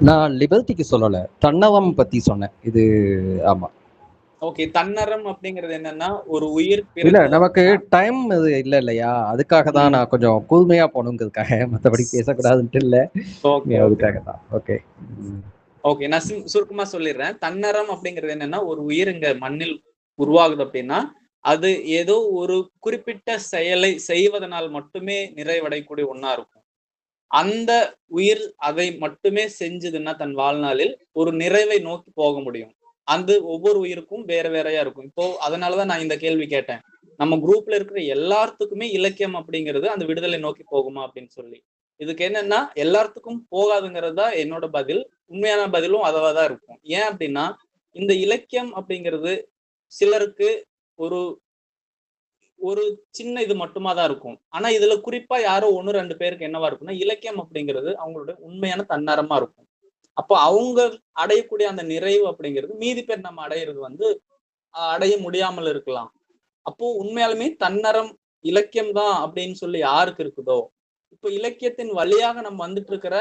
நான் லிபர்ட்டிக்கு சொல்லல, தன்னவம் பத்தி சொன்னேன். இது ஆமா. ஓகே, தன்னறம் அப்படிங்கிறது என்னன்னா ஒரு உயிர் இல்ல, நமக்கு டைம் இது இல்ல இல்லையா, அதுக்காக தான் நான் கொஞ்சம் கூர்மையா போகணுங்கிறதுக்காக, மற்றபடி பேசக்கூடாதுன்ட்டு இல்ல, அதுக்காக தான். ஓகே ஓகே, நான் சுருக்கமா சொல்லிடுறேன். தன்னறம் அப்படிங்கிறது என்னன்னா ஒரு உயிர் இங்க மண்ணில் உருவாகுது அப்படின்னா அது ஏதோ ஒரு குறிப்பிட்ட செயலை செய்வதனால் மட்டுமே நிறைவடையக்கூடிய ஒண்ணா இருக்கும். அந்த உயிர் அதை மட்டுமே செஞ்சதுன்னா தன் வாழ்நாளில் ஒரு நிறைவை நோக்கி போக முடியும். அந்த ஒவ்வொரு உயிருக்கும் வேற வேறையா இருக்கும். இப்போ அதனாலதான் நான் இந்த கேள்வி கேட்டேன், நம்ம குரூப்ல இருக்கிற எல்லாத்துக்குமே இலக்கியம் அப்படிங்கிறது அந்த விடுதலை நோக்கி போகுமா அப்படின்னு சொல்லி. இதுக்கு என்னன்னா எல்லாத்துக்கும் போகாதுங்கிறது தான் என்னோட பதில். உண்மையான பதிலும் அதவாதான் இருக்கும். ஏன் அப்படின்னா இந்த இலக்கியம் அப்படிங்கிறது சிலருக்கு ஒரு ஒரு சின்ன இது மட்டுமா தான் இருக்கும். ஆனா இதுல குறிப்பா யாரோ 1-2 பேருக்கு என்னவா இருக்கும்னா, இலக்கியம் அப்படிங்கிறது அவங்களுடைய உண்மையான தன்னரமா இருக்கும். அப்போ அவங்க அடையக்கூடிய அந்த நிறைவு அப்படிங்கிறது மீதி பேர் நம்ம அடையிறது வந்து அடைய முடியாமல் இருக்கலாம். அப்போ உண்மையாலுமே தன்னரம் இலக்கியம் தான் அப்படின்னு சொல்லி யாருக்கு இருக்குதோ, இப்போ இலக்கியத்தின் வழியாக நம்ம வந்துட்டு இருக்கிற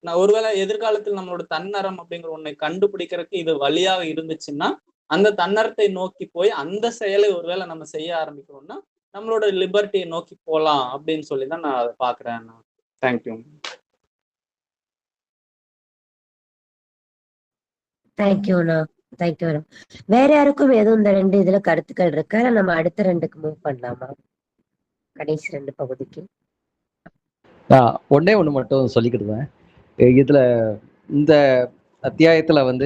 ஒருவேளை எதிர்காலத்தில் நம்மளோட தன்னரம் அப்படிங்கிற ஒன்னை கண்டுபிடிக்கிறதுக்கு இது வழியாக இருந்துச்சுன்னா, அந்த தன்னரத்தை நோக்கி போய் அந்த செயலை ஒருவேளை நம்ம செய்ய ஆரம்பிக்கிறோம்னா நம்மளோட லிபர்ட்டியை நோக்கி போலாம் அப்படின்னு சொல்லிதான் நான் அதை பாக்குறேன். தேங்க்யூ. தேங்க்யூண்ணா, தேங்க்யூ. வேற யாருக்கும் எதுவும் இந்த 2 இதுல கருத்துக்கள் இருக்கா? நம்ம அடுத்த 2க்கு மூவ் பண்ணலாமா? கடைசி 2 பகுதிக்கு. ஒன்னே ஒண்ணு மட்டும் சொல்லிக்கிடுவேன். இதுல இந்த அத்தியாயத்துல வந்து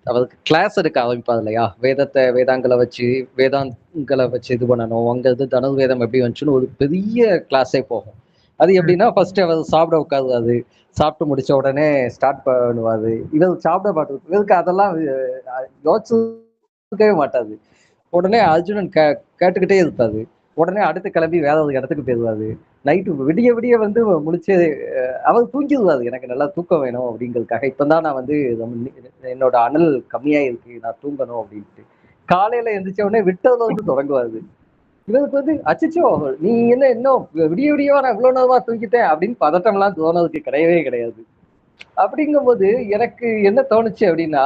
அவருக்கு கிளாஸ் எடுக்க ஆரம்பிப்பாது இல்லையா, வேதாங்களை வச்சு இது பண்ணணும், அங்க இது தனுர்வேதம் எப்படி வந்துச்சுன்னு ஒரு பெரிய கிளாஸே போகும். அது எப்படின்னா, ஃபர்ஸ்ட் அவர் சாப்பிட உட்காருவாரு, சாப்பிட்டு முடிச்ச உடனே ஸ்டார்ட் பண்ணுவாரு. இவர் சாப்பிட மாட்டாரு, இவருக்கு அதெல்லாம் யோசிக்கவே மாட்டாரு. உடனே அர்ஜுனன் கேட்டுக்கிட்டே இருப்பாரு. உடனே அடுத்து கிளம்பி வேற ஒரு இடத்துக்கு போயிடுவாரு. நைட்டு விடிய விடிய வந்து முடிச்சு அவர் தூங்கிடுவாரு, எனக்கு நல்லா தூக்கம் வேணும் அப்படிங்கிறதுக்காக. இப்பதான் நான் வந்து என்னோட அனல் கம்மியா இருக்கு, நான் தூங்கணும் அப்படின்ட்டு காலையில எந்திரிச்ச உடனே விட்டதுல வந்து தொடங்குவாரு. இவருக்கு வந்து அச்சச்சோ, நீ என்ன இன்னும் விடிய விடியவா நான் இவ்வளவு நேரமா தூங்கிட்டேன் அப்படின்னு பதட்டம்லாம் தோணுறதுக்கு கிடையவே கிடையாது. அப்படிங்கும்போது எனக்கு என்ன தோணுச்சு அப்படின்னா,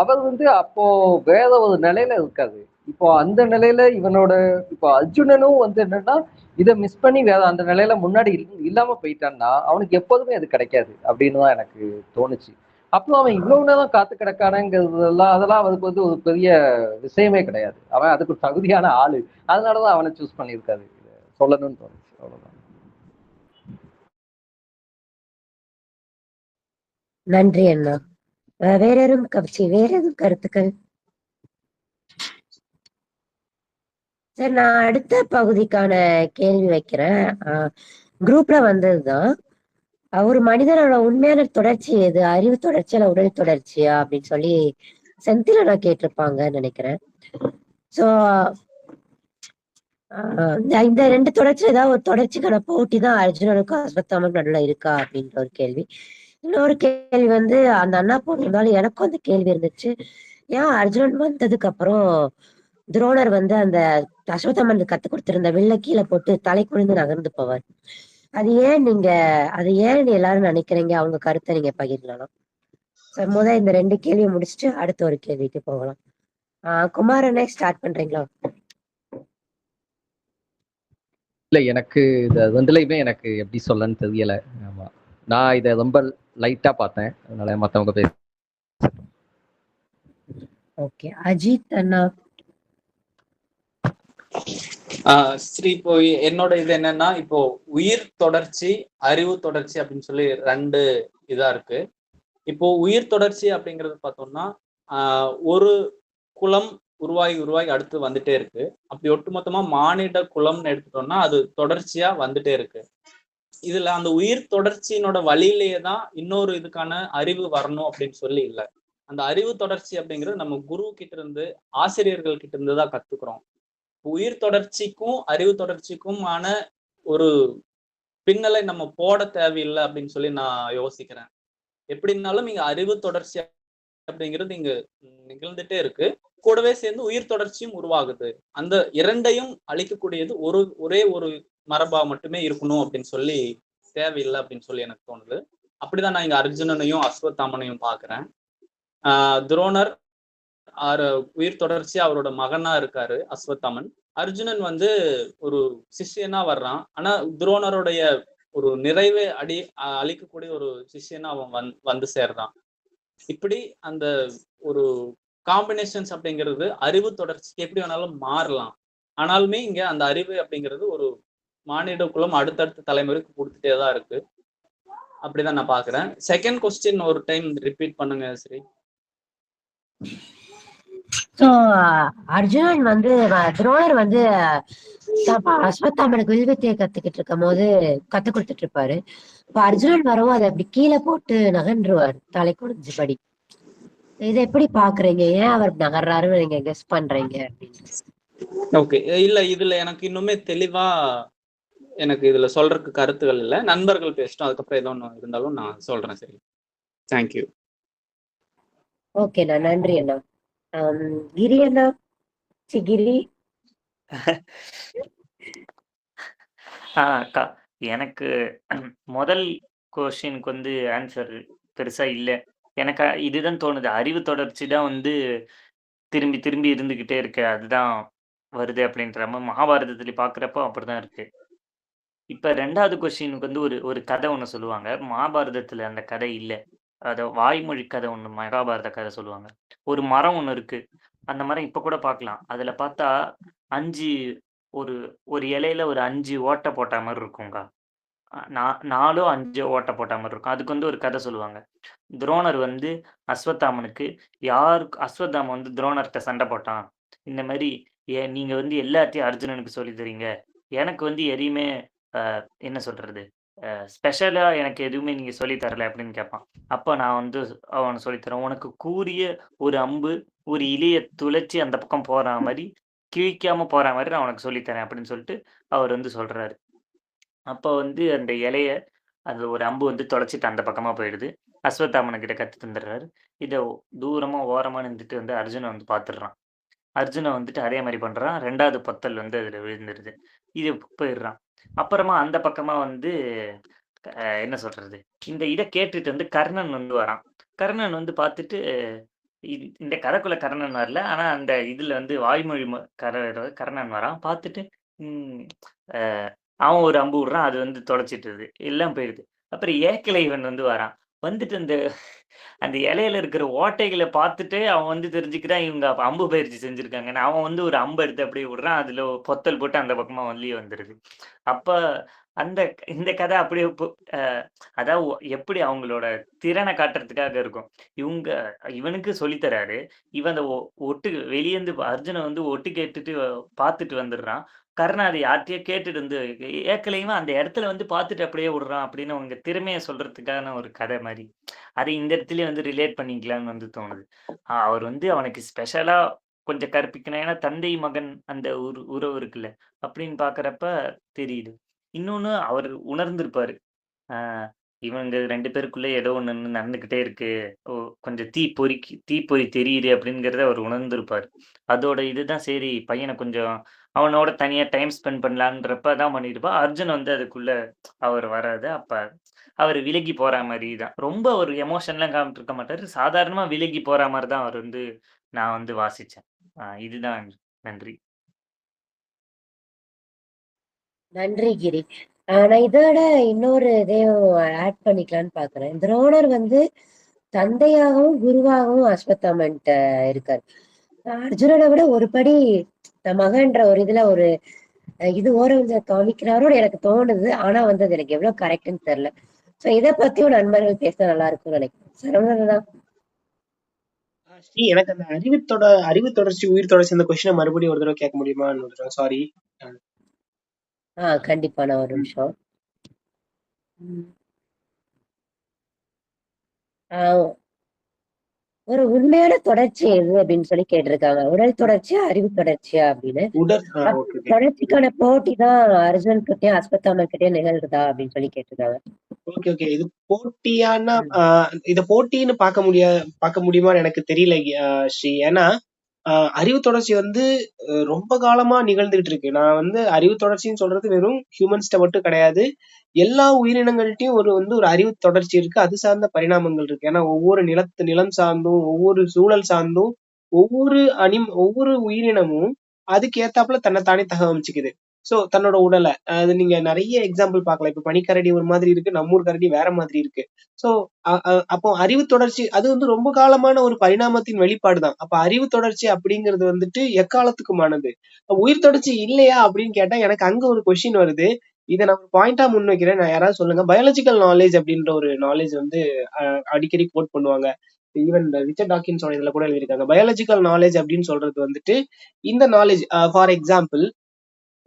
அவர் வந்து அப்போ வேற ஒரு நிலையில இருக்காரு. இப்போ அந்த நிலையில இவனோட இப்போ அர்ஜுனனும் வந்து என்னன்னா, இத மிஸ் பண்ணி வேற அந்த நிலையில முன்னாடி இல்லாம போயிட்டான்னா, அவனுக்கு எப்போதுமே அது கிடைக்காது அப்படின்னு தான் எனக்கு தோணுச்சு. அப்போ அவன் இவ்வளவு நேரம் காத்து கிடக்கானங்கிறதெல்லாம் அதெல்லாம் அவருக்கு வந்து ஒரு பெரிய விஷயமே கிடையாது. அவன் அதுக்கு ஒரு தகுதியான ஆளு. அதனாலதான் அவனை சூஸ் பண்ணியிருக்காரு. இத சொல்லணும்னு தோணுச்சு. அவ்வளவுதான். நன்றி அண்ணா. வேற எதுவும் வேற எதுவும் கருத்துக்கள்? சரி, நான் அடுத்த பகுதிக்கான கேள்வி வைக்கிறேன். குரூப்ல வந்ததுதான். ஒரு மனிதனோட உண்மையான தொடர்ச்சி எது? அறிவு தொடர்ச்சியா உடல் தொடர்ச்சியா அப்படின்னு சொல்லி செந்தில நான் கேட்டிருப்பாங்கன்னு நினைக்கிறேன். சோ இந்த 2 தொடர்ச்சி ஏதாவது ஒரு தொடர்ச்சிக்கான போட்டி தான் அர்ஜுனனுக்கும் அஸ்வத்தாமனுக்கும் நடுவுல இருக்கா அப்படின்ற ஒரு கேள்வி. இன்னொரு கேள்வி வந்து அந்த அண்ணா போட்டிருந்தாலும் எனக்கும் அந்த கேள்வி இருந்துச்சு. ஏன் அர்ஜுனன் வந்ததுக்கு அப்புறம் துரோணர் வந்து அந்த அஸ்வத்தாமனுக்கு கத்து கொடுத்திருந்த வில்ல கீழே போட்டு தலை குனிந்து நகர்ந்து போவார். அது ஏன் எல்லாரும் நினைக்கிறீங்க? அவங்க கருத்தை நீங்க பகிரலாம். முதல் இந்த 2 கேள்வியை முடிச்சுட்டு அடுத்த ஒரு கேள்விக்கு போகலாம். குமாரனே ஸ்டார்ட் பண்றீங்களா? இல்ல, எனக்கு இந்த ரெண்டுலையுமே எனக்கு எப்படி சொல்லன்னு தெரியல. ஆமா, நான் இதை ரொம்ப லைட்டா பார்த்தேன், அதனால மத்தவங்க பேச. ஓகே, அஜித் அண்ணா. ஸ்ரீ, இப்போ என்னோட இது என்னன்னா, இப்போ உயிர் தொடர்ச்சி, அறிவு தொடர்ச்சி அப்படின்னு சொல்லி 2 இதா இருக்கு. இப்போ உயிர் தொடர்ச்சி அப்படிங்கிறது பார்த்தோம்னா ஒரு குலம் உருவாகி அடுத்து வந்துட்டே இருக்கு. அப்படி ஒட்டுமொத்தமா மானிட குலம்னு எடுத்துட்டோம்னா அது தொடர்ச்சியா வந்துட்டே இருக்கு. இதுல அந்த உயிர் தொடர்ச்சியினோட வழியிலேயே தான் இன்னொரு இதுக்கான அறிவு வரணும் அப்படின்னு சொல்லி இல்லை. அந்த அறிவு தொடர்ச்சி அப்படிங்கிறது நம்ம குரு கிட்ட இருந்து, ஆசிரியர்கள் கிட்ட இருந்து தான் கத்துக்கிறோம். உயிர் தொடர்ச்சிக்கும் அறிவு தொடர்ச்சிக்குமான ஒரு பின்னலை நம்ம போட தேவையில்லை அப்படின்னு சொல்லி நான் யோசிக்கிறேன். எப்படின்னாலும் இங்க அறிவு தொடர்ச்சி அப்படிங்கிறது இங்க நிகழ்ந்துட்டே இருக்கு. கூடவே சேர்ந்து உயிர் தொடர்ச்சியும் உருவாகுது. அந்த 2ஐயும் அழிக்கக்கூடியது ஒரே ஒரு மரபா மட்டுமே இருக்கணும் அப்படின்னு சொல்லி தேவையில்லை அப்படின்னு சொல்லி எனக்கு தோணுது. அப்படிதான் நான் இங்க அர்ஜுனனையும் அஸ்வத்தாமனையும் பாக்குறேன். துரோணர் உயிர் தொடர்ச்சி அவரோட மகனா இருக்காரு அஸ்வத்தாமன். அர்ஜுனன் வந்து ஒரு சிஷ்யனா வர்றான். ஆனா துரோணருடைய ஒரு நிறைவே அழிக்கக்கூடிய ஒரு சிஷ்யனா அவன் வந்து சேர்றான். இப்படி அந்த ஒரு காம்பினேஷன்ஸ் அப்படிங்கிறது அறிவு தொடர்ச்சிக்கு எப்படி வேணாலும் மாறலாம். ஆனாலுமே இங்க அந்த அறிவு அப்படிங்கிறது ஒரு மானிட குலம் அடுத்தடுத்த தலைமுறைக்கு கொடுத்துட்டே தான் இருக்கு. அப்படிதான் நான் பாக்குறேன். செகண்ட் கொஸ்டின் ஒரு டைம் ரிப்பீட் பண்ணுங்க ஸ்ரீ. அர்ஜுனன் வந்து துரோணர் வந்து அஸ்வத்தாமனுக்கு வில்வித்தையை கத்துக்கிட்டு இருக்கும் போது கத்து கொடுத்துட்டு இருப்பாரு. இப்ப அர்ஜுனன் வரவும் அதை அப்படி கீழே போட்டு நகன்றுவார் தலை குனிஞ்சு படி. இதை எப்படி பாக்குறீங்க? ஏன் அவர் நகர்றாருன்னு நீங்க கெஸ் பண்றீங்க அப்படின்னு? ஓகே, இல்ல இதுல எனக்கு இன்னுமே தெளிவா எனக்கு இதுல சொல்றதுக்கு கருத்துகள் இல்லை. நண்பர்கள் பேசிட்டோம், அதுக்கப்புறம் ஏதோ ஒன்று இருந்தாலும் நான் சொல்றேன். சரி, தேங்க்யூ. ஓகேண்ணா, நன்றி அண்ணா. கிரி அண்ணா, கிரி. அக்கா, எனக்கு முதல் கொஸ்டினுக்கு வந்து ஆன்சர் பெருசா இல்லை. எனக்கு இதுதான் தோணுது, அறிவு தொடர்ச்சி தான் வந்து திரும்பி திரும்பி இருந்துகிட்டே இருக்கு, அதுதான் வருது அப்படின்ற மாதிரி மகாபாரதத்துல பாக்குறப்போ அப்படிதான் இருக்கு. இப்ப 2வது கொஸ்டினுக்கு வந்து ஒரு கதை ஒண்ணு சொல்லுவாங்க. மகாபாரதத்துல அந்த கதை இல்ல. அத வாய்மொழி கதை ஒண்ணு மகாபாரத கதை சொல்லுவாங்க. ஒரு மரம் ஒண்ணு இருக்கு. அந்த மரம் இப்ப கூட பார்க்கலாம். அதுல பார்த்தா 5 ஒரு ஒரு இலையில ஒரு 5 ஓட்டை போட்ட மாரி இருக்குங்க. 4ஓ 5ஓ ஓட்டை போட்ட மாரி இருக்கும். அதுக்கு வந்து ஒரு கதை சொல்லுவாங்க. துரோணர் வந்து அஸ்வத்தாமனுக்கு அஸ்வத்தாமன் வந்து துரோணர்ட்ட சண்டை போட்டான். இந்த மாரி நீங்க வந்து எல்லாத்தையும் அர்ஜுனனுக்கு சொல்லி தரீங்க. எனக்கு வந்து எதையுமே என்ன சொல்றது? ஸ்பெஷலா எனக்கு எதுவுமே நீங்க சொல்லி தரல அப்படின்னு கேட்பான். அப்ப நான் வந்து அவனுக்கு சொல்லி தரேன். உனக்கு கூரிய ஒரு அம்பு ஒரு இலைய துளைச்சு அந்த பக்கம் போற மாரி, கிழிக்காம போற மாரி நான் உனக்கு சொல்லி தரேன் அப்படின்னு சொல்லிட்டு அவர் வந்து சொல்றாரு. அப்ப வந்து அந்த இலைய அது ஒரு அம்பு வந்து தொலைச்சிட்டு அந்த பக்கமா போயிடுது. அஸ்வத்தாமனுகிட்ட கத்து தந்துடுறாரு. இத தூரமா ஓரமா நின்னுட்டு வந்து அர்ஜுனன் வந்து பார்த்துடுறான். அர்ஜுனன் வந்துட்டு அதே மாரி பண்றான். 2வது பொத்தல் வந்து அதுல விழுந்துருது. இது போயிடுறான். அப்புறமா அந்த பக்கமா வந்து என்ன சொல்றது? இந்த இத கேட்டுட்டு வந்து கர்ணன் வந்து வரான். கர்ணன் வந்து பார்த்துட்டு இந்த கதைக்குள்ள கர்ணன் வரல. ஆனா அந்த இதுல வந்து வாய்மொழி கர்ணன் வரான். பார்த்துட்டு ம் அ அவன் ஒரு அம்பு விடுறான். அது வந்து தொலைச்சிட்டுருது. எல்லாம் போயிடுது. அப்புறம் ஏகலைவன் வந்து வரான். வந்துட்டு அந்த அந்த இலையில இருக்கிற ஓட்டைகள பார்த்துட்டு அவன் வந்து தெரிஞ்சுக்கிறான், இவங்க அம்பு பயிற்சி செஞ்சிருக்காங்கன்னு. அவன் வந்து ஒரு அம்ப எடுத்து அப்படியே விடுறான். அதுல பொத்தல் போட்டு அந்த பக்கமா வெளிய வந்துருது. அப்ப அந்த இந்த கதை அப்படியே அ அதாவது எப்படி அவங்களோட திறன காட்டுறதுக்காக இருக்கும். இவங்க இவனுக்கு சொல்லி தராரு. இவன் அந்த ஒட்டு வெளியேருந்து அர்ஜுனன் வந்து ஒட்டு கேட்டுட்டு பார்த்துட்டு வந்துடுறான். கர்ணன் அத யார்ட்டயோ கேட்டுட்டு வந்து ஏக்கலைவன் அந்த இடத்துல வந்து பார்த்துட்டு அப்படியே விடுறான் அப்படின்னு அவங்க திறமைய சொல்றதுக்கான ஒரு கதை மாரி. அதை இந்த இடத்துலயே வந்து ரிலேட் பண்ணிக்கலாம்னு வந்து தோணுது. அவர் வந்து அவனுக்கு ஸ்பெஷலா கொஞ்சம் கற்பிக்கணும். ஏன்னா தந்தை, மகன் அந்த உறவு இருக்குல்ல. அப்படின்னு பார்க்குறப்ப தெரியுது. இன்னொன்னு அவரு உணர்ந்திருப்பாரு. ஆ இவங்க 2 பேருக்குள்ள ஏதோ ஒண்ணு நடந்துகிட்டே இருக்கு. ஓ கொஞ்சம் தீப்பொறி தெரியுது அப்படிங்கிறத அவர் உணர்ந்திருப்பாரு. அதோட இதுதான் சரி பையன கொஞ்சம் அவனோட தனியா டைம் ஸ்பெண்ட் பண்ணலான்றப்ப தான் பண்ணியிருப்பார். அர்ஜுன் வந்து அதுக்குள்ள அவர் வராது. அப்ப அவரு விலகி போற மாரி தான். ரொம்ப ஒரு எமோஷன்லாம் காமிச்சிருக்க மாட்டாரு. சாதாரணமா விலகி போற மாரி தான் அவர் வந்து நான் வந்து வாசிச்சேன். இதுதான் நன்றி. நன்றி கிரி. நான் இதோட இன்னொரு இதையும் ஆட் பண்ணிக்கலான்னு பாக்குறேன். துரோணர் வந்து தந்தையாகவும் குருவாகவும் அஸ்வத்தாமன்ட்ட இருக்காரு. அர்ஜுனனை விட ஒரு படி மகன்ற ஒரு இதுல ஒரு இது ஓரம் காமிக்கிறாரோன்னு எனக்கு தோணுது. ஆனா வந்து அது எனக்கு எவ்வளவு கரெக்ட்னு தெரியல. சோ இதை பத்தியும் நண்பர்கள் பேச நல்லா இருக்கும்னு நினைக்கிறேன். சரவணன் தான். ஸ்ரீ, எனக்கு அந்த அறிவு தொடர்ச்சி, உயிர் தொடர்ச்சி அந்த கொஸ்டினை மறுபடியும் ஒரு தடவை கேட்க முடியுமான்னு ஒரு தடவை சாரி. கண்டிப்பா நான் ஒரு நிமிஷம். ஒரு உண்மையான தொடர்ச்சி எது அப்படின்னு சொல்லி கேட்டிருக்காங்க. உடல் தொடர்ச்சியா, அறிவு தொடர்ச்சியா அப்படின்னு. தொடர்ச்சிக்கான போட்டி தான் அர்ஜுன் கிட்டயும் அஸ்வத்தாமன் கிட்டயும் நிகழ்றதா அப்படின்னு சொல்லி கேட்டிருக்காங்க. ஓகே. இது போட்டியானா இத போட்டின்னு பார்க்க முடியுமான்னு எனக்கு தெரியல ஸ்ரீ. ஏன்னா அறிவு தொடர்ச்சி வந்து ரொம்ப காலமா நிகழ்ந்துகிட்டு இருக்கு. நான் வந்து அறிவு தொடர்ச்சின்னு சொல்றது வெறும் ஹியூமன்ஸ்ட மட்டும் கிடையாது. எல்லா உயிரினங்கள்ட்டயும் ஒரு அறிவு தொடர்ச்சி இருக்கு. அது சார்ந்த பரிணாமங்கள் இருக்கு. ஏன்னா ஒவ்வொரு நிலம் சார்ந்தும், ஒவ்வொரு சூழல் சார்ந்தும், ஒவ்வொரு உயிரினமும் அதுக்கு ஏத்தாப்புல தன்னைத்தானே தகவமைச்சுக்குது. சோ தன்னோட உடலை அது நீங்க நிறைய எக்ஸாம்பிள் பார்க்கலாம். இப்ப பனிக்கரடி ஒரு மாதிரி இருக்கு, நம்ம ஊர் கரடி வேற மாதிரி இருக்கு. சோ அப்போ அறிவு தொடர்ச்சி அது வந்து ரொம்ப காலமான ஒரு பரிணாமத்தின் வெளிப்பாடுதான். அப்ப அறிவு தொடர்ச்சி அப்படிங்கிறது வந்துட்டு எக்காலத்துக்குமானது. உயிர் தொடர்ச்சி இல்லையா அப்படின்னு கேட்டா எனக்கு அங்க ஒரு கொஸ்டின் வருது. இதை நான் பாயிண்டா முன் வைக்கிறேன். நான் யாராவது சொல்லுங்க. பயாலஜிக்கல் நாலேஜ் அப்படின்ற ஒரு நாலேஜ் வந்து அடிக்கடி கோட் பண்ணுவாங்க. ஈவன் ரிச்சர்ட் டாக்கின்ஸோட இதுல கூட எழுதியிருக்காங்க. பயாலஜிக்கல் நாலேஜ் அப்படின்னு சொல்றது வந்துட்டு இந்த நாலேஜ். ஃபார் எக்ஸாம்பிள்,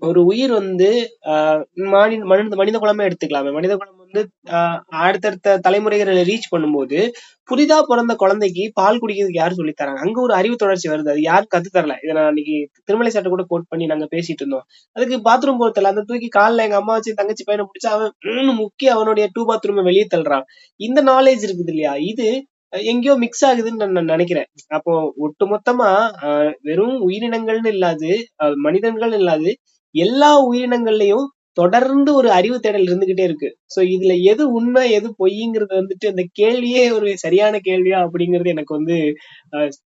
ஒரு உயிர் வந்து மனித குலமே எடுத்துக்கலாமே. மனித குலம் வந்து அடுத்தடுத்த தலைமுறைகளை ரீச் பண்ணும்போது புதிதா பிறந்த குழந்தைக்கு பால் குடிக்கிறதுக்கு யாரு சொல்லி தராங்க? அங்க ஒரு அறிவு தொடர்ச்சி வருது. அது யாரும் கத்து தரல. இதை நான் அன்னைக்கு திருமலை சாட்டை கூட கோட் பண்ணி நாங்க பேசிட்டு இருந்தோம். அதுக்கு பாத்ரூம் போறதில்ல. அந்த தூக்கி காலில் எங்க அம்மா வச்சு தங்கச்சி பையனை பிடிச்சா அவன் முக்கிய அவனுடைய 2 பாத்ரூம் வெளியே தள்ளுறான். இந்த நாலேஜ் இருக்குது இல்லையா? இது எங்கேயோ மிக்ஸ் ஆகுதுன்னு நான் நினைக்கிறேன். அப்போ ஒட்டுமொத்தமா வெறும் உயிரினங்கள்னு இல்லாது, மனிதர்கள் இல்லாது எல்லா உயிரினங்கள்லயும் தொடர்ந்து ஒரு அறிவு தேடல் இருந்துகிட்டே இருக்கு. சோ இதுல எது உண்மை எது பொய்ங்கிறது வந்துட்டு அந்த கேள்வியே ஒரு சரியான கேள்வியா அப்படிங்கிறது எனக்கு வந்து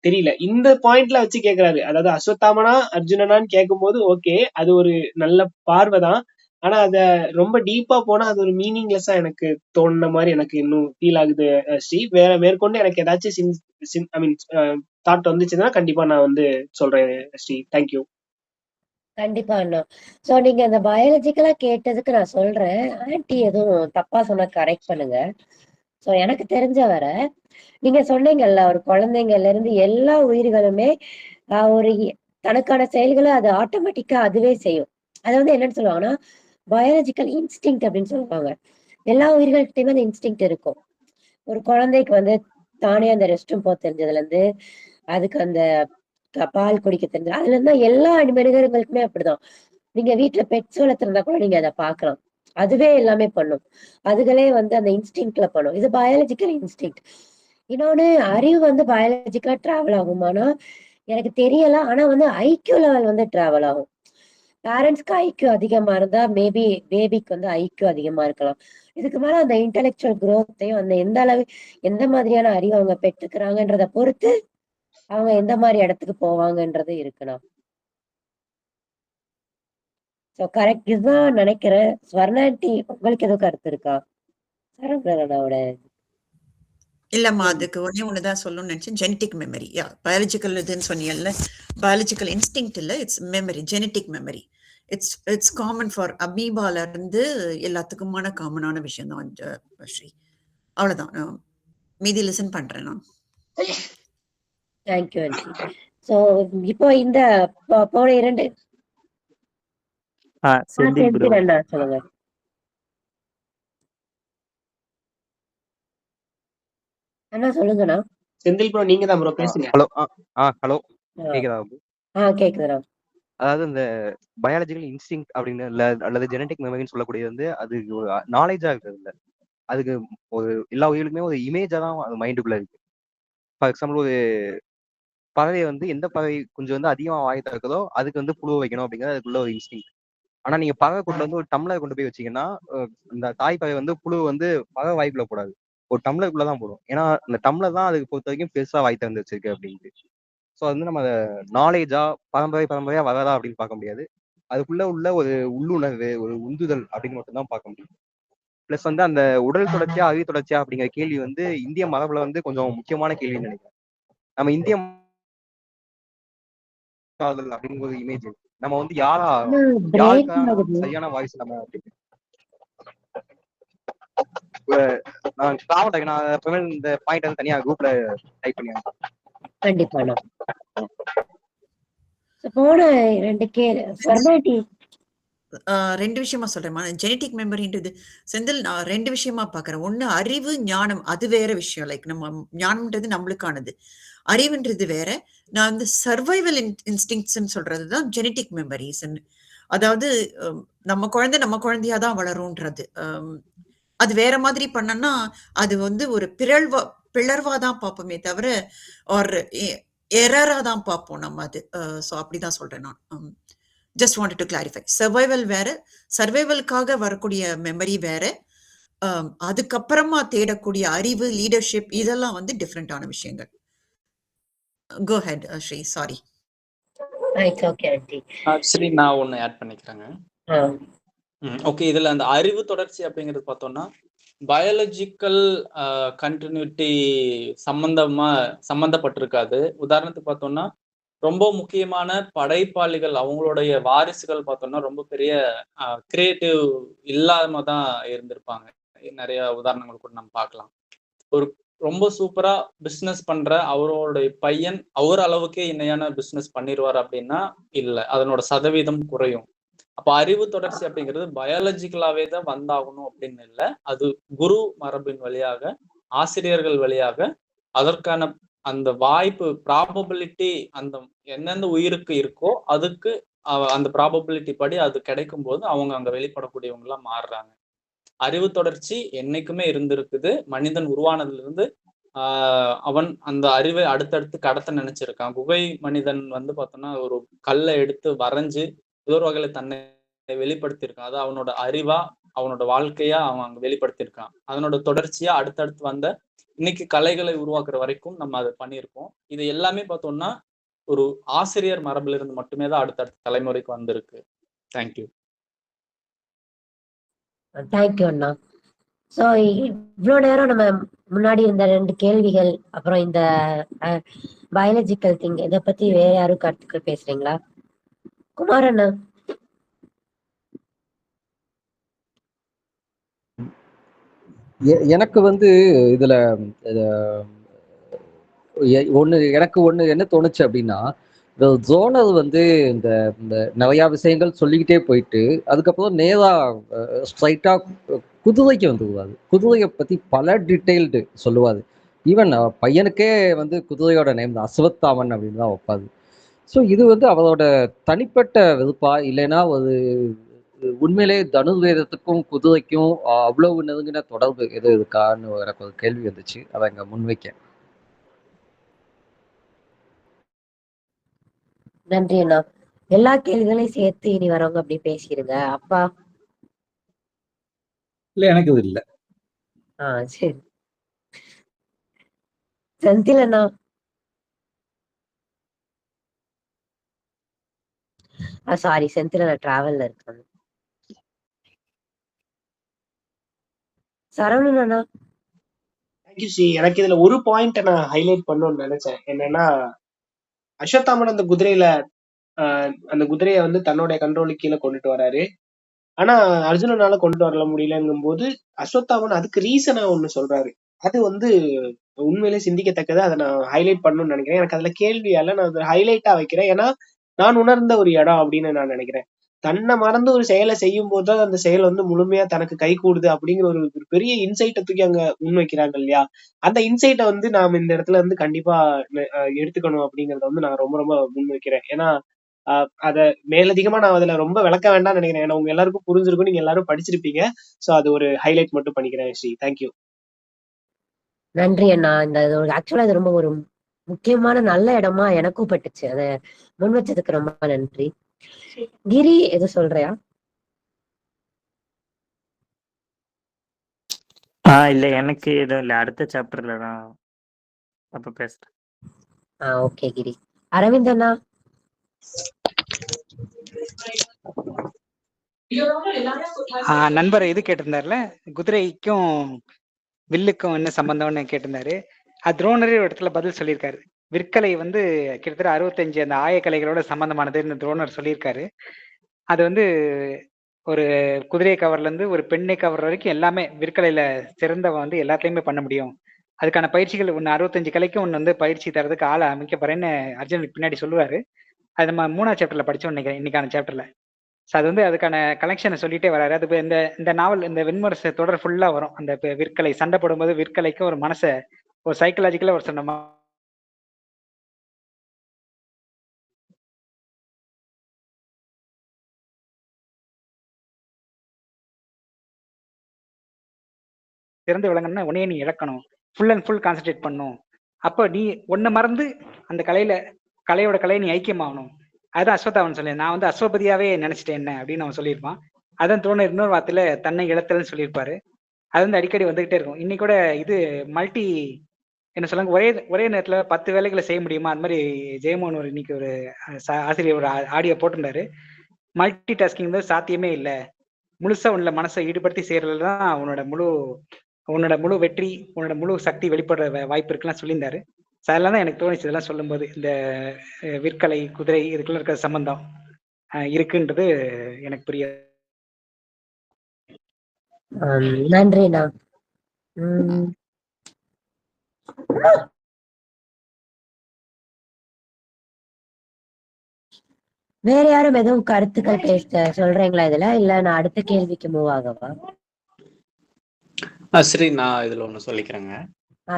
தெரியல. இந்த பாயிண்ட்ல வச்சு கேக்குறாரு. அதாவது அஸ்வத்தாமனா அர்ஜுனனான்னு கேட்கும் போது ஓகே, அது ஒரு நல்ல பார்வைதான். ஆனா அத ரொம்ப டீப்பா போனா அது ஒரு மீனிங்லெஸ்ஸா எனக்கு தோணுன மாதிரி எனக்கு இன்னும் ஃபீல் ஆகுது ஸ்ரீ. மேற்கொண்டு எனக்கு ஏதாச்சும் தாட் வந்துச்சுன்னா கண்டிப்பா நான் வந்து சொல்றேன் ஸ்ரீ. தேங்க்யூ. கண்டிப்பா அண்ணா. சோ நீங்க அந்த பயாலஜிக்கலா கேட்டதுக்கு நான் சொல்றேன். ஆன்டி எதுவும் தப்பா சொன்னா கரெக்ட் பண்ணுங்க. சோ எனக்கு தெரிஞ்ச வர நீங்க சொன்னீங்கல்ல, ஒரு குழந்தைங்கள்ல இருந்து எல்லா உயிர்களுமே ஒரு தனக்கான செயல்களை அது ஆட்டோமேட்டிக்கா அதுவே செய்யும். அதை வந்து என்னன்னு சொல்லுவாங்கன்னா பயாலஜிக்கல் இன்ஸ்டிங்க்ட் அப்படின்னு சொல்லுவாங்க. எல்லா உயிர்கள்கிட்டயுமே அந்த இன்ஸ்டிங்க்ட் இருக்கும். ஒரு குழந்தைக்கு வந்து தானே அந்த ரெஸ்ட் ரூம் போக தெரிஞ்சதுல இருந்து அதுக்கு அந்த பால் குடிக்க தெரிஞ்சது அதுல இருந்தா எல்லா மனிதர்களுக்குமே அப்படிதான். நீங்க வீட்டுல பெட்ஸ் வளர்த்திருந்தா கூட நீங்க அதை பாக்கலாம். அதுவே எல்லாமே பண்ணும். அதுகளே வந்து அந்த இன்ஸ்டிங்க்ட்ல பண்ணும். இது பயாலஜிக்கல் இன்ஸ்டிங்க்ட். இன்னொன்னு அறிவு வந்து பயாலஜிக்கலா டிராவல் ஆகுமானா எனக்கு தெரியல. ஆனா வந்து ஐக்யூ லெவல் வந்து டிராவல் ஆகும். பேரண்ட்ஸ்க்கு ஐக்யூ அதிகமா இருந்தா மேபி பேபிக்கு வந்து ஐக்யூ அதிகமா இருக்கலாம். இதுக்கு மேல அந்த இன்டெலெக்சுவல் குரோத்தையும் அந்த எந்த மாதிரியான அறிவு அவங்க பெற்றுக்கிறாங்கன்றத பொறுத்து அவங்க எந்த மாதிரி இடத்துக்கு போவாங்கன்றது இருக்கலாம். சோ கரெக்ட் இதுதான் நினைக்கிறேன். ஸ்வர்ணாண்டி உங்களுக்கு எதுவும் கருத்து இருக்கா? சரவணனோட இல்லம்மா, அதுக்கு ஒண்ணே ஒண்ணுதான் சொல்லணும்னு நினைச்சேன். Genetic memory. பயாலஜிக்கல் இதுன்னு சொன்னீங்கல்ல, பயாலஜிக்கல் இன்ஸ்டிங்க்ட் இல்ல, it's memory, genetic memory. It's common for அமீபால இருந்து எல்லாத்துக்குமான காமனான விஷயம் தான் ஸ்ரீ. அவ்வளவுதான். மீதி லிசன் பண்றேன் நான். Thank you aunty. சோ இப்போ இந்த போன 2 செந்தில் ப்ரோ. செந்தில் அண்ணா சொல்லுங்க. அண்ணா சொல்லுங்கண்ணா. செந்தில் ப்ரோ நீங்க தான் ப்ரோ பேசுங்க. ஹலோ. ஹலோ கேக்குதா bro? கேக்குதுண்ணா. அதாவது இந்த பயாலஜிக்கல் இன்ஸ்டிங்க்ட் அப்படின்னு அல்லது ஜெனடிக் மெமரின்னு சொல்லக்கூடியது வந்து அது ஒரு நாலேஜா இருக்கிறது இல்ல. அதுக்கு ஒரு எல்லா உயிருக்குமே ஒரு இமேஜா தான் அது மைண்டுக்குள்ள இருக்கு. ஃபார் எக்ஸாம்பிள் ஒரு பறவை வந்து எந்த பறவை கொஞ்சம் வந்து அதிகமா வாய் திறக்குதோ அதுக்கு வந்து புழு வைக்கணும் அப்படிங்கிறது அதுக்குள்ள ஒரு இன்ஸ்டிங்க்ட். ஆனா நீங்க பறவை கொண்டு வந்து ஒரு டம்ளர் கொண்டு போய் வச்சீங்கன்னா இந்த தாய் பறவை வந்து புழு வந்து பறவை வாய்க்குள்ள போடாது, ஒரு டம்ளருக்குள்ளதான் போடும். ஏன்னா அந்த டம்ளர் தான் அதுக்கு பொறுத்த வரைக்கும் பெருசா வாய் திறந்து வச்சிருக்கு அப்படின்ட்டு. ஸோ அது வந்து நம்ம நாலேஜா பரம்பரையா வரதா அப்படின்னு பார்க்க முடியாது. அதுக்குள்ள உள்ள ஒரு உள்ளுணர்வு, ஒரு உந்துதல் அப்படின்னு மட்டும்தான் பார்க்க முடியும். பிளஸ் வந்து அந்த உடல் தொடர்ச்சியா அறிவு தொடர்ச்சியா அப்படிங்கிற கேள்வி வந்து இந்திய மரபுல வந்து கொஞ்சம் முக்கியமான கேள்வின்னு நினைக்கிறேன். நம்ம இந்திய அப்படின்னு ஒரு இமேஜ் நம்ம வந்து யாருக்கான சரியான வாய்ஸ் நம்ம அப்படின்னு நான் இந்த பாயிண்ட் வந்து தனியா குரூப்ல டைப் பண்ணி கண்டிப்பா போன 2 2 விஷயமா சொல்றேன். ஜெனட்டிக் மெமரின்றது செந்தில் நான் 2 விஷயமா பாக்குறேன். ஒண்ணு அறிவு, ஞானம். அது வேற விஷயம். லைக் நம்ம ஞானம்ன்றது நம்மளுக்கானது, அறிவுன்றது வேற. நான் வந்து சர்வைவல் இன்ஸ்டிங்க்ட்ஸ்ன்னு சொல்றதுதான் ஜெனட்டிக் மெமரிஸ். அதாவது நம்ம குழந்தையா தான் வளரும்ன்றது. அது வேற மாதிரி பண்ணனா அது வந்து ஒரு பிளர்வா தான் பார்ப்போமே தவிர ஒரு எரரா தான் பார்ப்போம் நம்ம அது. ஸோ அப்படிதான் சொல்றேன் நான். Just wanted to clarify. Survival வேற, சர்வைவலுக்காக வரக்கூடிய மெமரி வேற, அதுக்கப்புறமா தேடக்கூடிய அறிவு, லீடர்ஷிப் இதெல்லாம் வந்து டிஃப்ரெண்டான விஷயங்கள். கோ ஹெட் ஸ்ரீ. சாரி. சரி, நான் ஒன்னு ஆட் பண்ணிக்கிறேங்க. ஓகே, இதுல அந்த அறிவு தொடர்ச்சி அப்படிங்கிறது பார்த்தோம்னா பயாலஜிக்கல் கண்டினியூட்டி சம்பந்தப்பட்டிருக்காது. உதாரணத்துக்கு பார்த்தோம்னா ரொம்ப முக்கியமான படைப்பாளிகள் அவங்களுடைய வாரிசுகள் பார்த்தோம்னா ரொம்ப பெரிய கிரியேட்டிவ் இல்லாம தான் இருந்திருப்பாங்க. நிறைய உதாரணங்கள் கூட நம்ம பார்க்கலாம். ஒரு ரொம்ப சூப்பரா பிசினஸ் பண்ற அவரோடைய பையன் அவர் அளவுக்கே இணையான பிசினஸ் பண்ணிடுவார் அப்படின்னா இல்லை, அதனோட சதவீதம் குறையும். அப்ப அறிவு தொடர்ச்சி அப்படிங்கிறது பயாலஜிக்கலாவே தான் வந்தாகணும் அப்படின்னு இல்லை. அது குரு மரபின் வழியாக, ஆசிரியர்கள் வழியாக அதற்கான அந்த வாய்ப்பு, ப்ராபபிலிட்டி அந்த எந்தெந்த உயிருக்கு இருக்கோ அதுக்கு அந்த ப்ராபபிலிட்டி படி அது கிடைக்கும் போது அவங்க அங்க வெளிப்படக்கூடியவங்க எல்லாம் மாறுறாங்க. அறிவு தொடர்ச்சி என்னைக்குமே இருந்திருக்குது. மனிதன் உருவானதுல இருந்து அவன் அந்த அறிவை அடுத்தடுத்து கடத்த நினைச்சிருக்கான். குகை மனிதன் வந்து பார்த்தோம்னா ஒரு கல்லை எடுத்து வரைஞ்சு ஏதோ ஒரு வகையில தன்னை வெளிப்படுத்தியிருக்கான். அது அவனோட அறிவா, அவனோட வாழ்க்கையா அவன் அங்க வெளிப்படுத்தியிருக்கான். அதனோட தொடர்ச்சியா அடுத்தடுத்து வந்த இன்னைக்கு கலைகளை உருவாக்குற வரைக்கும் நம்ம அதை பண்ணியிருக்கோம். இது எல்லாமே பார்த்தோம்னா ஒரு ஆசிரியர் மரபுல இருந்து மட்டுமே தான் அடுத்தடுத்த தலைமுறைக்கு வந்திருக்கு. தேங்க்யூ. தேங்க்யூ அண்ணா. சோ இவ்வளவு நேரம் நம்ம முன்னாடி இருந்த 2 கேள்விகள், அப்புறம் இந்த பயாலஜிக்கல் திங், இதை பத்தி வேற யாரும் கருத்துக்கள் பேசுறீங்களா? குமார் அண்ணா. எனக்கு வந்து இதுல எனக்கு ஒண்ணு என்ன தோணுச்சு அப்படின்னா, இந்த ஜோனல் வந்து இந்த நிறைய விஷயங்கள் சொல்லிக்கிட்டே போயிட்டு அதுக்கப்புறம் நேரா ஸ்ட்ரைட்டா குதிரைக்கு வந்துருவாரு. குதிரையை பத்தி பல டீட்டெயில்டு சொல்லுவாரு. ஈவன் பையனுக்கே வந்து குதிரையோட நேம் தான் அஸ்வத்தாமன் அப்படின்னு தான் வைப்பாரு. ஸோ இது வந்து அவரோட தனிப்பட்ட விருப்பா இல்லைன்னா ஒரு உண்மையிலே தனுர்வேதத்துக்கும் குதிரைக்கும் அவ்வளவு நெருங்கின தொடர்பு எது இருக்கான்னு எனக்கு ஒரு கேள்வி வந்துச்சு. அதை இங்க முன்வைக்க. நன்றி அண்ணா. எல்லா கேள்விகளையும் சேர்த்து இனி வரவங்க அப்படி பேசிடுங்க. அப்பா. இல்ல எனக்கு இது இல்ல. சரி. செந்தில் அண்ணா. சாரி, செந்தில் அண்ணா டிராவல்ல இருக்காங்க. சரவணன் அண்ணா. தேங்க்யூ சி. எனக்கு இதுல ஒரு பாயிண்ட் நான் ஹைலைட் பண்ணணும்னு நினைச்சேன். என்னன்னா, அஸ்வத்தாமன் அந்த குதிரையில அந்த குதிரையை வந்து தன்னுடைய கண்ட்ரோலுக்கு கீழே கொண்டுட்டு வராரு. ஆனா அர்ஜுனனால கொண்டு வரல முடியலங்கும் போது அஸ்வத்தாமன் அதுக்கு ரீசனா ஒண்ணு சொல்றாரு. அது வந்து உண்மையிலே சிந்திக்கத்தக்கது. அதை நான் ஹைலைட் பண்ணணும்னு நினைக்கிறேன். எனக்கு அதுல கேள்வியால நான் அதை ஹைலைட்டா வைக்கிறேன். ஏன்னா நான் உணர்ந்த ஒரு இடம் அப்படின்னு நான் நினைக்கிறேன். தன்னை மறந்து ஒரு செயலை செய்யும் போதுதான் அந்த செயல் வந்து முழுமையா தனக்கு கை கூடுது அப்படிங்கிற ஒரு பெரிய இன்சைட்டை தூக்கி அங்க முன்வைக்கிறாங்க இல்லையா? அந்த இன்சைட்டை வந்து நாம இந்த இடத்துல வந்து கண்டிப்பா எடுத்துக்கணும் அப்படிங்கறத வந்து நான் ரொம்ப ரொம்ப முன்வைக்கிறேன். ஏன்னா அத மேலதிகமா நான் அதுல ரொம்ப விளக்க வேண்டாம்னு நினைக்கிறேன். ஏன்னா உங்க எல்லாருக்கும் புரிஞ்சிருக்கும், நீங்க எல்லாரும் படிச்சிருப்பீங்க. சோ அது ஒரு ஹைலைட் மட்டும் பண்ணிக்கிறேன் ஸ்ரீ. தேங்க்யூ. நன்றி அண்ணா. இந்த ஆக்சுவலா இது ரொம்ப ஒரு முக்கியமான நல்ல இடமா எனக்கும் பட்டுச்சு. அதை முன் வச்சதுக்கு ரொம்ப நன்றி. கிரி எது சொல்றியா? இல்ல எனக்கு எதுவும் இல்ல. அடுத்த சாப்டர்ல தான் அப்ப பேசுறேன். ஓகே கிரி. அரவிந்த் அண்ணா. நண்பர் இது கேட்டிருந்தாருல, குதிரைக்கும் வில்லுக்கும் என்ன சம்பந்தம்னு கேட்டிருந்தாரு. துரோணரே ஒரு இடத்துல பதில் சொல்லியிருக்காரு. விற்கலை வந்து கிட்டத்தட்ட 65 அந்த ஆயக்கலைகளோட சம்பந்தமானதுன்னு துரோணர் சொல்லியிருக்காரு. அது வந்து ஒரு குதிரையை கவர்ல இருந்து ஒரு பெண்ணை கவர் வரைக்கும் எல்லாமே விற்கலையில சிறந்தவன் வந்து எல்லாத்தையுமே பண்ண முடியும். அதுக்கான பயிற்சிகள் ஒன்று 65 கலைக்கும் ஒன்று வந்து பயிற்சி தரதுக்கு ஆளை அமைக்கப்படுறேன்னு அர்ஜுனுக்கு பின்னாடி சொல்லுவாரு. அது நம்ம 3ஆம் சாப்டர்ல படிச்சோம் நினைக்கிறேன், இன்னைக்கான சாப்டர்ல. ஸோ அது வந்து அதுக்கான கலெக்ஷனை சொல்லிட்டே வராரு. அது இந்த நாவல் இந்த வெண்முரசு தொடர் ஃபுல்லா வரும். அந்த விற்கலை சண்டை போடும்போது விற்கலைக்கும் ஒரு மனசை ஒரு சைக்கலாஜிக்கலா ஒரு சொன்ன சிறந்து விளங்கணும்னா உன்னையே நீ இழக்கணும், ஃபுல் அண்ட் ஃபுல் கான்சென்ட்ரேட் பண்ணும். அப்போ நீ ஒன்னை மறந்து அந்த கலையோட கலையை நீ ஐக்கியமாகணும். அதுதான் அஸ்வத்தாவன் சொல்லி நான் வந்து அஸ்வபதியாவே நினைச்சிட்டேன் என்ன அப்படின்னு அவன் சொல்லியிருப்பான். அதான் தோணு இன்னொரு வார்த்தையில தன்னை இழத்தல்னு சொல்லியிருப்பாரு. அது வந்து அடிக்கடி வந்துகிட்டே இருக்கும். இன்னைக்கு கூட இது மல்டி என்ன சொல்லுங்க, ஒரே நேரத்துல 10 வேலைகளை செய்ய முடியுமா? அந்த மாதிரி ஜெயமோகன் ஒரு இன்னைக்கு ஒரு ஆசிரியர் ஒரு ஆடியோ போட்டிருந்தாரு. மல்டி டாஸ்கிங் வந்து சாத்தியமே இல்லை, முழுசா உன்ன மனசை ஈடுபடுத்தி செய்யறதுல தான் உன்னோட முழு வெற்றி, உன்னோட முழு சக்தி வெளிப்படுற வாய்ப்பு இருக்குலாம் சொல்லியிருந்தாரு. அதெல்லாம் தான் எனக்கு தோணுச்சு இதெல்லாம் சொல்லும்போது, இந்த விற்கலை குதிரை இதுக்குள்ள இருக்கிற சம்பந்தம் இருக்குன்றது எனக்கு புரிய. நன்றிண்ணா. வேற யாரும் எதுவும் கருத்துக்கள் பேச சொல்றீங்களா இதுல? இல்ல நான் அடுத்த கேள்விக்கு மூவ் ஆகவா? ஸ்ரீ, நான் இதுல ஒண்ணு சொல்லிக்கிறேங்க.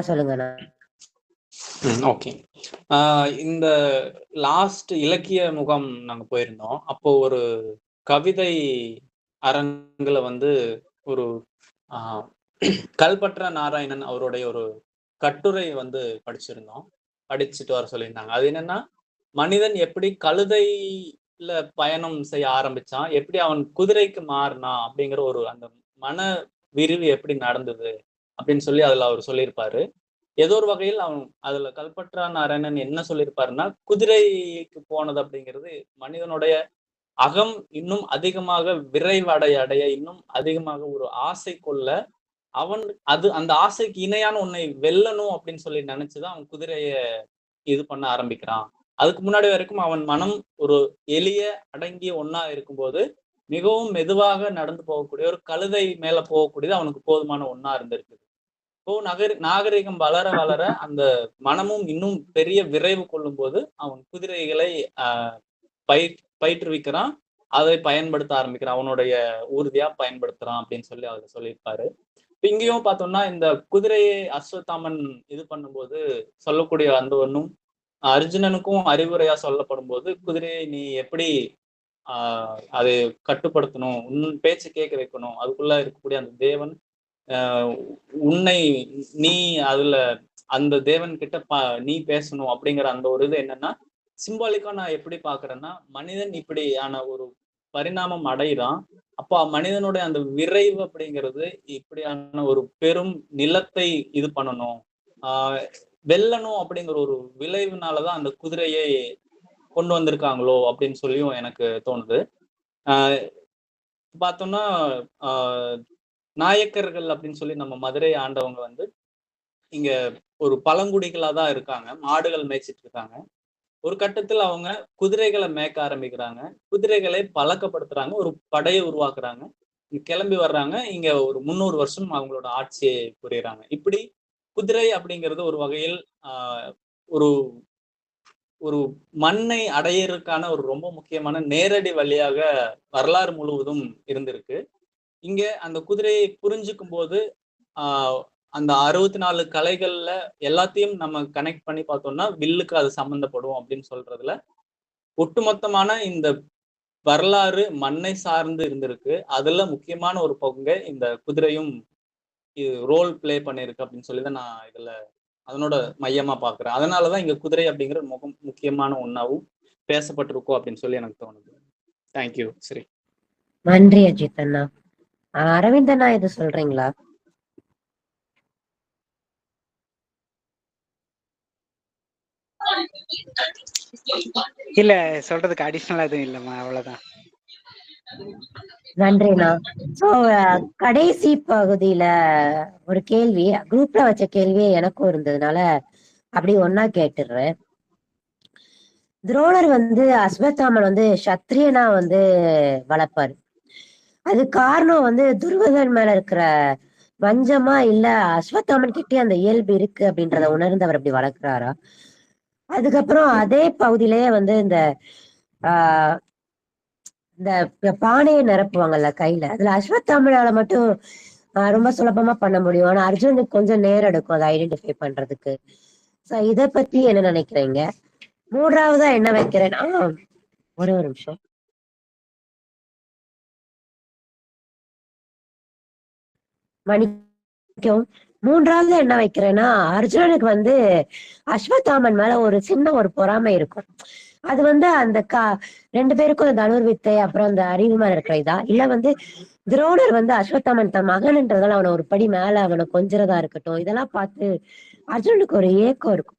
சொல்லுங்கண்ணா. ஓகே. இந்த லாஸ்ட் இலக்கிய முகாம் நாங்க போயிருந்தோம். அப்போ ஒரு கவிதை அரங்குல வந்து ஒரு கல்பற்ற நாராயணன் அவருடைய ஒரு கட்டுரை வந்து படிச்சுட்டு வர சொல்லியிருந்தாங்க. அது என்னன்னா, மனிதன் எப்படி கழுதையில பயணம் செய்ய ஆரம்பிச்சான், எப்படி அவன் குதிரைக்கு மாறினான் அப்படிங்கிற ஒரு அந்த மன விரிவு எப்படி நடந்தது அப்படின்னு சொல்லி அதுல அவர் சொல்லியிருப்பாரு. ஏதோ ஒரு வகையில் அவன் அதுல கல்பற்றா நாராயணன் என்ன சொல்லியிருப்பாருன்னா, குதிரைக்கு போனது அப்படிங்கிறது மனிதனுடைய அகம் இன்னும் அதிகமாக விரைவடைய இன்னும் அதிகமாக ஒரு ஆசை கொள்ள அவன் அந்த ஆசைக்கு இணையான உன்னை வெல்லணும் அப்படின்னு சொல்லி நினைச்சுதான் அவன் குதிரைய இது பண்ண ஆரம்பிக்கிறான். அதுக்கு முன்னாடி வரைக்கும் அவன் மனம் ஒரு எளிய அடங்கிய ஒன்னா இருக்கும்போது மிகவும் மெதுவாக நடந்து போகக்கூடிய ஒரு கழுதை மேல போகக்கூடியது அவனுக்கு போதுமான ஒன்னா இருந்திருக்கு. இப்போ நாகரிகம் வளர வளர அந்த மனமும் இன்னும் பெரிய விரைவு கொள்ளும் போது அவன் குதிரைகளை பயிற்றுவிக்கிறான், அதை பயன்படுத்த ஆரம்பிக்கிறான், அவனுடைய ஊர்தியா பயன்படுத்துறான் அப்படின்னு சொல்லி அவர் சொல்லியிருப்பாரு. இங்கேயும் பார்த்தோம்னா இந்த குதிரையை அஸ்வத்தாமன் இது பண்ணும்போது சொல்லக்கூடிய அந்த ஒன்றும் அர்ஜுனனுக்கும் அறிவுரையா சொல்லப்படும் போது, குதிரையை நீ எப்படி அதை கட்டுப்படுத்தணும், உன் பேச்சு கேட்க வைக்கணும், அதுக்குள்ள இருக்கக்கூடிய அந்த தேவன் உன்னை நீ அதுல அந்த தேவன் கிட்ட நீ பேசணும் அப்படிங்கிற அந்த ஒரு இது என்னன்னா சிம்பாலிக்கா நான் எப்படி பாக்குறேன்னா, மனிதன் இப்படியான ஒரு பரிணாமம் அடைகிறான். அப்போ மனிதனுடைய அந்த விரைவு அப்படிங்கிறது இப்படியான ஒரு பெரும் நிலத்தை இது பண்ணணும், வெல்லணும் அப்படிங்கிற ஒரு விளைவுனாலதான் அந்த குதிரையை கொண்டு வந்திருக்காங்களோ அப்படின்னு சொல்லியும் எனக்கு தோணுது. பார்த்தோம்னா நாயக்கர்கள் அப்படின்னு சொல்லி நம்ம மதுரை ஆண்டவங்க வந்து இங்க ஒரு பழங்குடிகளா தான் இருக்காங்க, மாடுகள் மேய்ச்சிட்டு இருக்காங்க. ஒரு கட்டத்துல அவங்க குதிரைகளை மேய்க்க ஆரம்பிக்கிறாங்க, குதிரைகளை பழக்கப்படுத்துறாங்க, ஒரு படையை உருவாக்குறாங்க, கிளம்பி வர்றாங்க. இங்க ஒரு 300 வருஷம் அவங்களோட ஆட்சியை புரியுறாங்க. இப்படி குதிரை அப்படிங்கிறது ஒரு வகையில் ஒரு ஒரு மண்ணை அடையிறதுக்கான ஒரு ரொம்ப முக்கியமான நேரடி வழியாக வரலாறு முழுவதும் இருந்திருக்கு. இங்க அந்த குதிரையை புரிஞ்சுக்கும் போது அந்த 64 கலைகள்ல எல்லாத்தையும் நம்ம கனெக்ட் பண்ணி பார்த்தோம்னா வில்லுக்கு அது சம்மந்தப்படும் அப்படின்னு சொல்றதுல ஒட்டுமொத்தமான இந்த வரலாறு மண்ணை சார்ந்து இருந்திருக்கு. அதுல முக்கியமான ஒரு பங்கை இந்த குதிரையும் ரோல் பிளே பண்ணிருக்கு அப்படின்னு சொல்லிதான் நான் இதுல அதனோட மையமா பாக்குறேன். அதனாலதான் இங்க குதிரை அப்படிங்கிற முக்கியமான ஒன்னாவும் பேசப்பட்டிருக்கோம் அப்படின்னு சொல்லி எனக்கு தோணுது. தேங்க்யூ. சரி, நன்றி அஜித் அண்ணா. அரவிந்த் அண்ணா இது சொல்றீங்களா? இல்ல, சொல்றதுக்கு அடிஷனலா எதுவும் இல்லம்மா, அவ்வளவுதான். நன்றிண்ணா. சோ கடைசி பகுதியில ஒரு கேள்வி குரூப்ல வச்ச கேள்வி எனக்கும் இருந்ததுனால அப்படி ஒன்னா கேட்டுடுறேன். துரோணர் வந்து அஸ்வத்தாமன் வந்து சத்திரியனா வந்து வளர்ப்பாரு. அது காரணம் வந்து துருவதன் மேல இருக்கிற வஞ்சமா இல்ல அஸ்வத்தாமன் கிட்டே அந்த இயல்பு இருக்கு அப்படின்றத உணர்ந்து அவர் அப்படி வளர்க்கிறாரா? அதுக்கப்புறம் அதே பகுதியிலேயே வந்து இந்த ஆஹ் இந்த பானையை நிரப்புவாங்கல்ல கையில, அதுல அஸ்வத்தாமனால மட்டும் ரொம்ப சுலபமா பண்ண முடியும், ஆனா அர்ஜுனுக்கு கொஞ்சம் நேரம் எடுக்கும் அதை ஐடென்டிஃபை பண்றதுக்கு. சோ இத பத்தி என்ன நினைக்கிறீங்க? மூன்றாவதா என்ன வைக்கிறேன்னா, ஒரு நிமிஷம், மன்னிக்கவும், மூன்றாவது என்ன வைக்கிறேன்னா, அர்ஜுனனுக்கு வந்து அஸ்வத்தாமன் மேல ஒரு சின்ன ஒரு பொறாமை இருக்கும். அது வந்து அந்த ரெண்டு பேருக்கும் அந்த தனுர்வித்தை அப்புறம் அந்த அறிவு மேல இருக்கிற இதா, இல்ல வந்து துரோணர் வந்து அஸ்வத்தாமன் தன் மகன்ன்றதால அவனை ஒரு படி மேல அவனை கொஞ்சறதா இருக்கட்டும், இதெல்லாம் பார்த்து அர்ஜுனனுக்கு ஒரு ஏக்கம் இருக்கும்.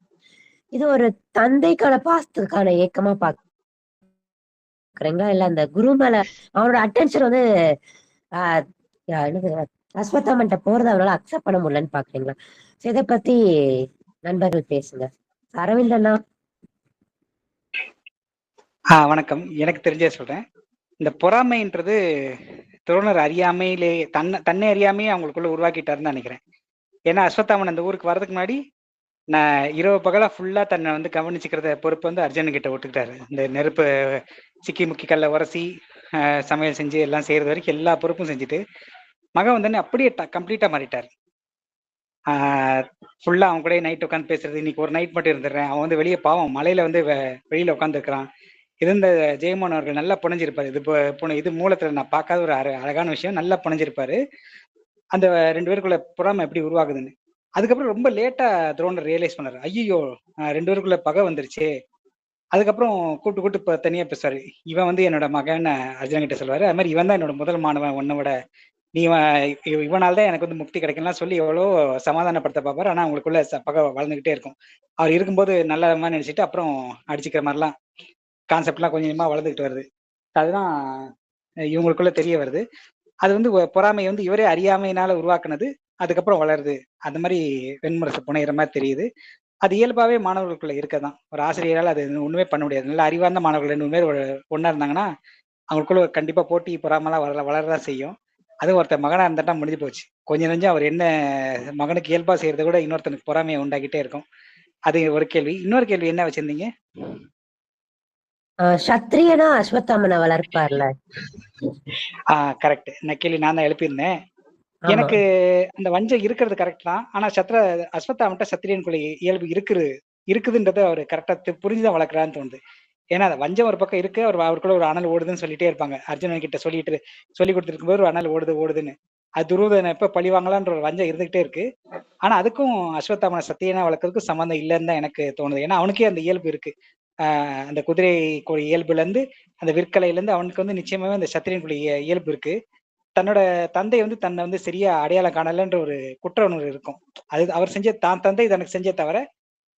இது ஒரு தந்தைக்கான பாசத்துக்கான ஏக்கமா பாக்குறீங்களா, இல்ல அந்த குரு மேல அவனோட அட்டென்ஷன் வந்து ஆஹ் அஸ்வத்தாமன்ட்ட போறத அவனால அக்செப்ட் பண்ண முடியலன்னு பாக்குறீங்களா? இதை பத்தி நண்பர்கள் பேசுங்க. அரவிந்த் அண்ணா. வணக்கம். எனக்கு தெரிஞ்சே சொல்றேன். இந்த பொறாமைன்றது துரோணர் அறியாமையிலே தன்னை அறியாமையே அவங்களுக்குள்ள உருவாக்கிட்டாருன்னு நினைக்கிறேன். ஏன்னா அஸ்வத்தாமன் அந்த ஊருக்கு வர்றதுக்கு முன்னாடி நான் இரவு பகலா ஃபுல்லா தன்னை வந்து கவனிச்சுக்கிறத பொறுப்பு வந்து அர்ஜுனன் கிட்ட விட்டுக்கிட்டாரு. இந்த நெருப்பு சிக்கி முக்கி கல்ல உரசி சமையல் செஞ்சு எல்லாம் செய்யறது வரைக்கும் எல்லா பொறுப்பும் செஞ்சுட்டு மகன் வந்தோடனே அப்படியே கம்ப்ளீட்டா மாறிட்டார். ஃபுல்லா அவன் கூட நைட் உட்காந்து பேசுறது, இன்னைக்கு ஒரு நைட் மட்டும் இருந்துடுறேன். அவன் வந்து வெளியே பாவம் மலையில வந்து வெளியில உட்காந்துருக்கிறான். இருந்த ஜெயமோகன் அவர்கள் நல்லா புனைஞ்சிருப்பாரு. இது மூலத்துல நான் பார்க்காத ஒரு அழகான விஷயம், நல்லா புனைஞ்சிருப்பாரு அந்த 2 பேருக்குள்ள பொறாமை எப்படி உருவாகுதுன்னு. அதுக்கப்புறம் ரொம்ப லேட்டா துரோணர் ரியலைஸ் பண்ணாரு, ஐயோ 2 பேருக்குள்ள பகை வந்துருச்சு. அதுக்கப்புறம் கூட்டு தனியா பேசுவாரு. இவன் வந்து என்னோட மகன் அர்ஜுனன் கிட்ட சொல்லுவாரு, அது மாதிரி இவன் தான் என்னோட முதல் மாணவன், உன்னை விட நீ இவனால்தான் எனக்கு வந்து முக்தி கிடைக்கலாம் சொல்லி எவ்வளோ சமாதானப்படுத்த பார்ப்பாரு. ஆனா அவங்களுக்குள்ள பகை வளர்ந்துகிட்டே இருக்கும். அவர் இருக்கும்போது நல்ல மாதிரி நினைச்சிட்டு அப்புறம் அடிச்சுக்கிற மாதிரிலாம் கான்செப்ட்லாம் கொஞ்சமா வளர்ந்துகிட்டு வருது. அதுதான் இவங்களுக்குள்ள தெரிய வருது. அது வந்து பொறாமை வந்து இவரே அறியாமையினால உருவாக்குனது, அதுக்கப்புறம் வளருது. அந்த மாதிரி வெண்முரசு புனைகிற மாதிரி தெரியுது. அது இயல்பாவே மாணவர்களுக்குள்ள இருக்கதான். ஒரு ஆசிரியரால் அது ஒண்ணுமே பண்ண முடியாது. நல்ல அறிவார்ந்த மாணவர்கள் 2 பேர் ஒன்னா இருந்தாங்கன்னா அவங்களுக்குள்ள கண்டிப்பா போட்டி பொறாமலாம் வளரதான் செய்யும். அது ஒருத்தர் மகனா இருந்துட்டா முடிஞ்சு போச்சு. கொஞ்சம் நெஞ்சம் அவர் என்ன மகனுக்கு இயல்பா செய்யறதை விட இன்னொருத்தனுக்கு பொறாமையை உண்டாக்கிட்டே இருக்கும். அது ஒரு கேள்வி. இன்னொரு கேள்வி என்ன வச்சிருந்தீங்க? சத்திரியனா அஸ்வத்தாமனை வளர்ப்பார்ல. கரெக்ட். கேள்வி நான் தான் எழுப்பியிருந்தேன். எனக்கு அந்த வஞ்சம் இருக்கிறது கரெக்ட் தான். ஆனா அஸ்வத்தாமன்ட்ட சத்திரியனுக்குள்ள இயல்பு இருக்குதுன்றத அவர் கரெக்டா புரிஞ்சுதான் வளர்க்குறான்னு தோணுது. ஏன்னா அந்த வஞ்சம் ஒரு பக்கம் இருக்கு, அவருக்குள்ள ஒரு அனல் ஓடுதுன்னு சொல்லிட்டே இருப்பாங்க. அர்ஜுனன் கிட்ட சொல்லி கொடுத்துருக்கும் போது ஒரு அனல் ஓடுதுன்னு. அது துருவதனை எப்ப பழி வாங்கலான்ற ஒரு வஞ்சம் இருந்துகிட்டே இருக்கு. ஆனா அதுக்கும் அஸ்வத்தாமனை சத்தியனா வளர்க்கறதுக்கும் சம்மந்தம் இல்லைன்னு தான் எனக்கு தோணுது. ஏன்னா அவனுக்கே அந்த இயல்பு இருக்கு. அந்த குதிரை இயல்புல இருந்து, அந்த விற்கலையில இருந்து அவனுக்கு வந்து நிச்சயமாவே அந்த சத்திரியனுக்குள்ள இயல்பு இருக்கு. தன்னோட தந்தை வந்து தன்னை வந்து சரியா அடையாளம் காணலன்ற ஒரு குற்ற உணர்வு இருக்கும். அது அவர் செஞ்ச தான் தந்தை தனக்கு செஞ்சே தவிர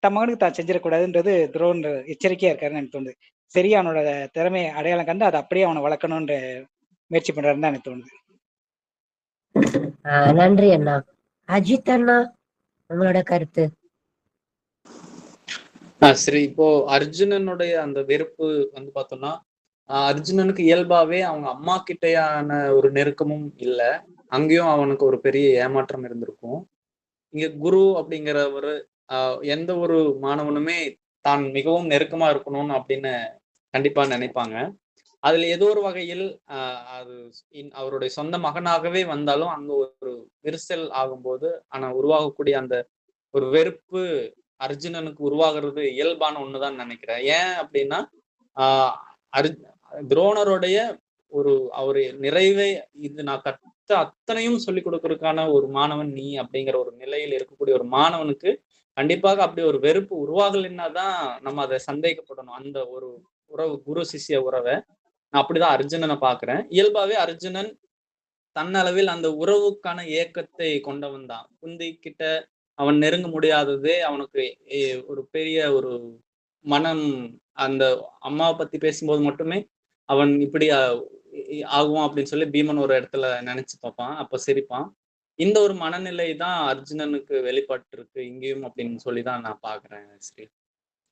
தன் மகனுக்கு தான் செஞ்சிடக்கூடாதுன்றது துரோணர் எச்சரிக்கையா இருக்காருன்னு எனக்கு தோணுது. சரியா அவனோட திறமையை அடையாளம் கண்டு அதை அப்படியே அவனை வளர்க்கணும்ன்ற முயற்சி பண்றாருன்னு தான் எனக்கு தோணுது. நன்றி அண்ணா. அஜித் அண்ணா, உங்களோட கருத்து? சரி, இப்போ அர்ஜுனனுடைய அந்த வெறுப்பு வந்து பார்த்தோம்னா, அர்ஜுனனுக்கு இயல்பாவே அவங்க அம்மா கிட்டையான ஒரு நெருக்கமும் இல்ல. அங்கேயும் அவனுக்கு ஒரு பெரிய ஏமாற்றம் இருந்திருக்கும். இங்க குரு அப்படிங்கிறவரு எந்த ஒரு மாணவனுமே தான் மிகவும் நெருக்கமா இருக்கணும்னு அப்படின்னு கண்டிப்பா நினைப்பாங்க. அதுல ஏதோ ஒரு வகையில் அது அவருடைய சொந்த மகனாகவே வந்தாலும் அங்க ஒரு விரிசல் ஆகும்போது ஆனா உருவாகக்கூடிய அந்த ஒரு வெறுப்பு அர்ஜுனனுக்கு உருவாகிறது இயல்பான ஒண்ணுதான் நினைக்கிறேன். ஏன் அப்படின்னா துரோணருடைய அவரு நிறைவே இது நான் கத்த அத்தனையும் சொல்லிக் கொடுக்கறதுக்கான ஒரு மாணவன் நீ அப்படிங்கிற ஒரு நிலையில் இருக்கக்கூடிய ஒரு மாணவனுக்கு கண்டிப்பாக அப்படி ஒரு வெறுப்பு உருவாகலைன்னா தான் நம்ம அதை சந்தேகப்படணும். அந்த ஒரு உறவு, குரு சிஷ்ய உறவை நான் அப்படிதான் அர்ஜுனனை பாக்குறேன். இயல்பாவே அர்ஜுனன் தன்னளவில் அந்த உறவுக்கான ஏக்கத்தை கொண்டவன் தான். குந்தி கிட்ட அவன் நெருங்க முடியாததே அவனுக்கு ஒரு பெரிய ஒரு மனம். அந்த அம்மாவை பத்தி பேசும்போது மட்டுமே அவன் இப்படி ஆகுவான் அப்படின்னு சொல்லி பீமன் ஒரு இடத்துல நினைச்சு பார்ப்பான், அப்ப சிரிப்பான். இந்த ஒரு மனநிலை தான் அர்ஜுனனுக்கு வெளிப்பட்டு இருக்கு இங்கேயும் அப்படின்னு சொல்லிதான் நான் பாக்குறேன். சரி,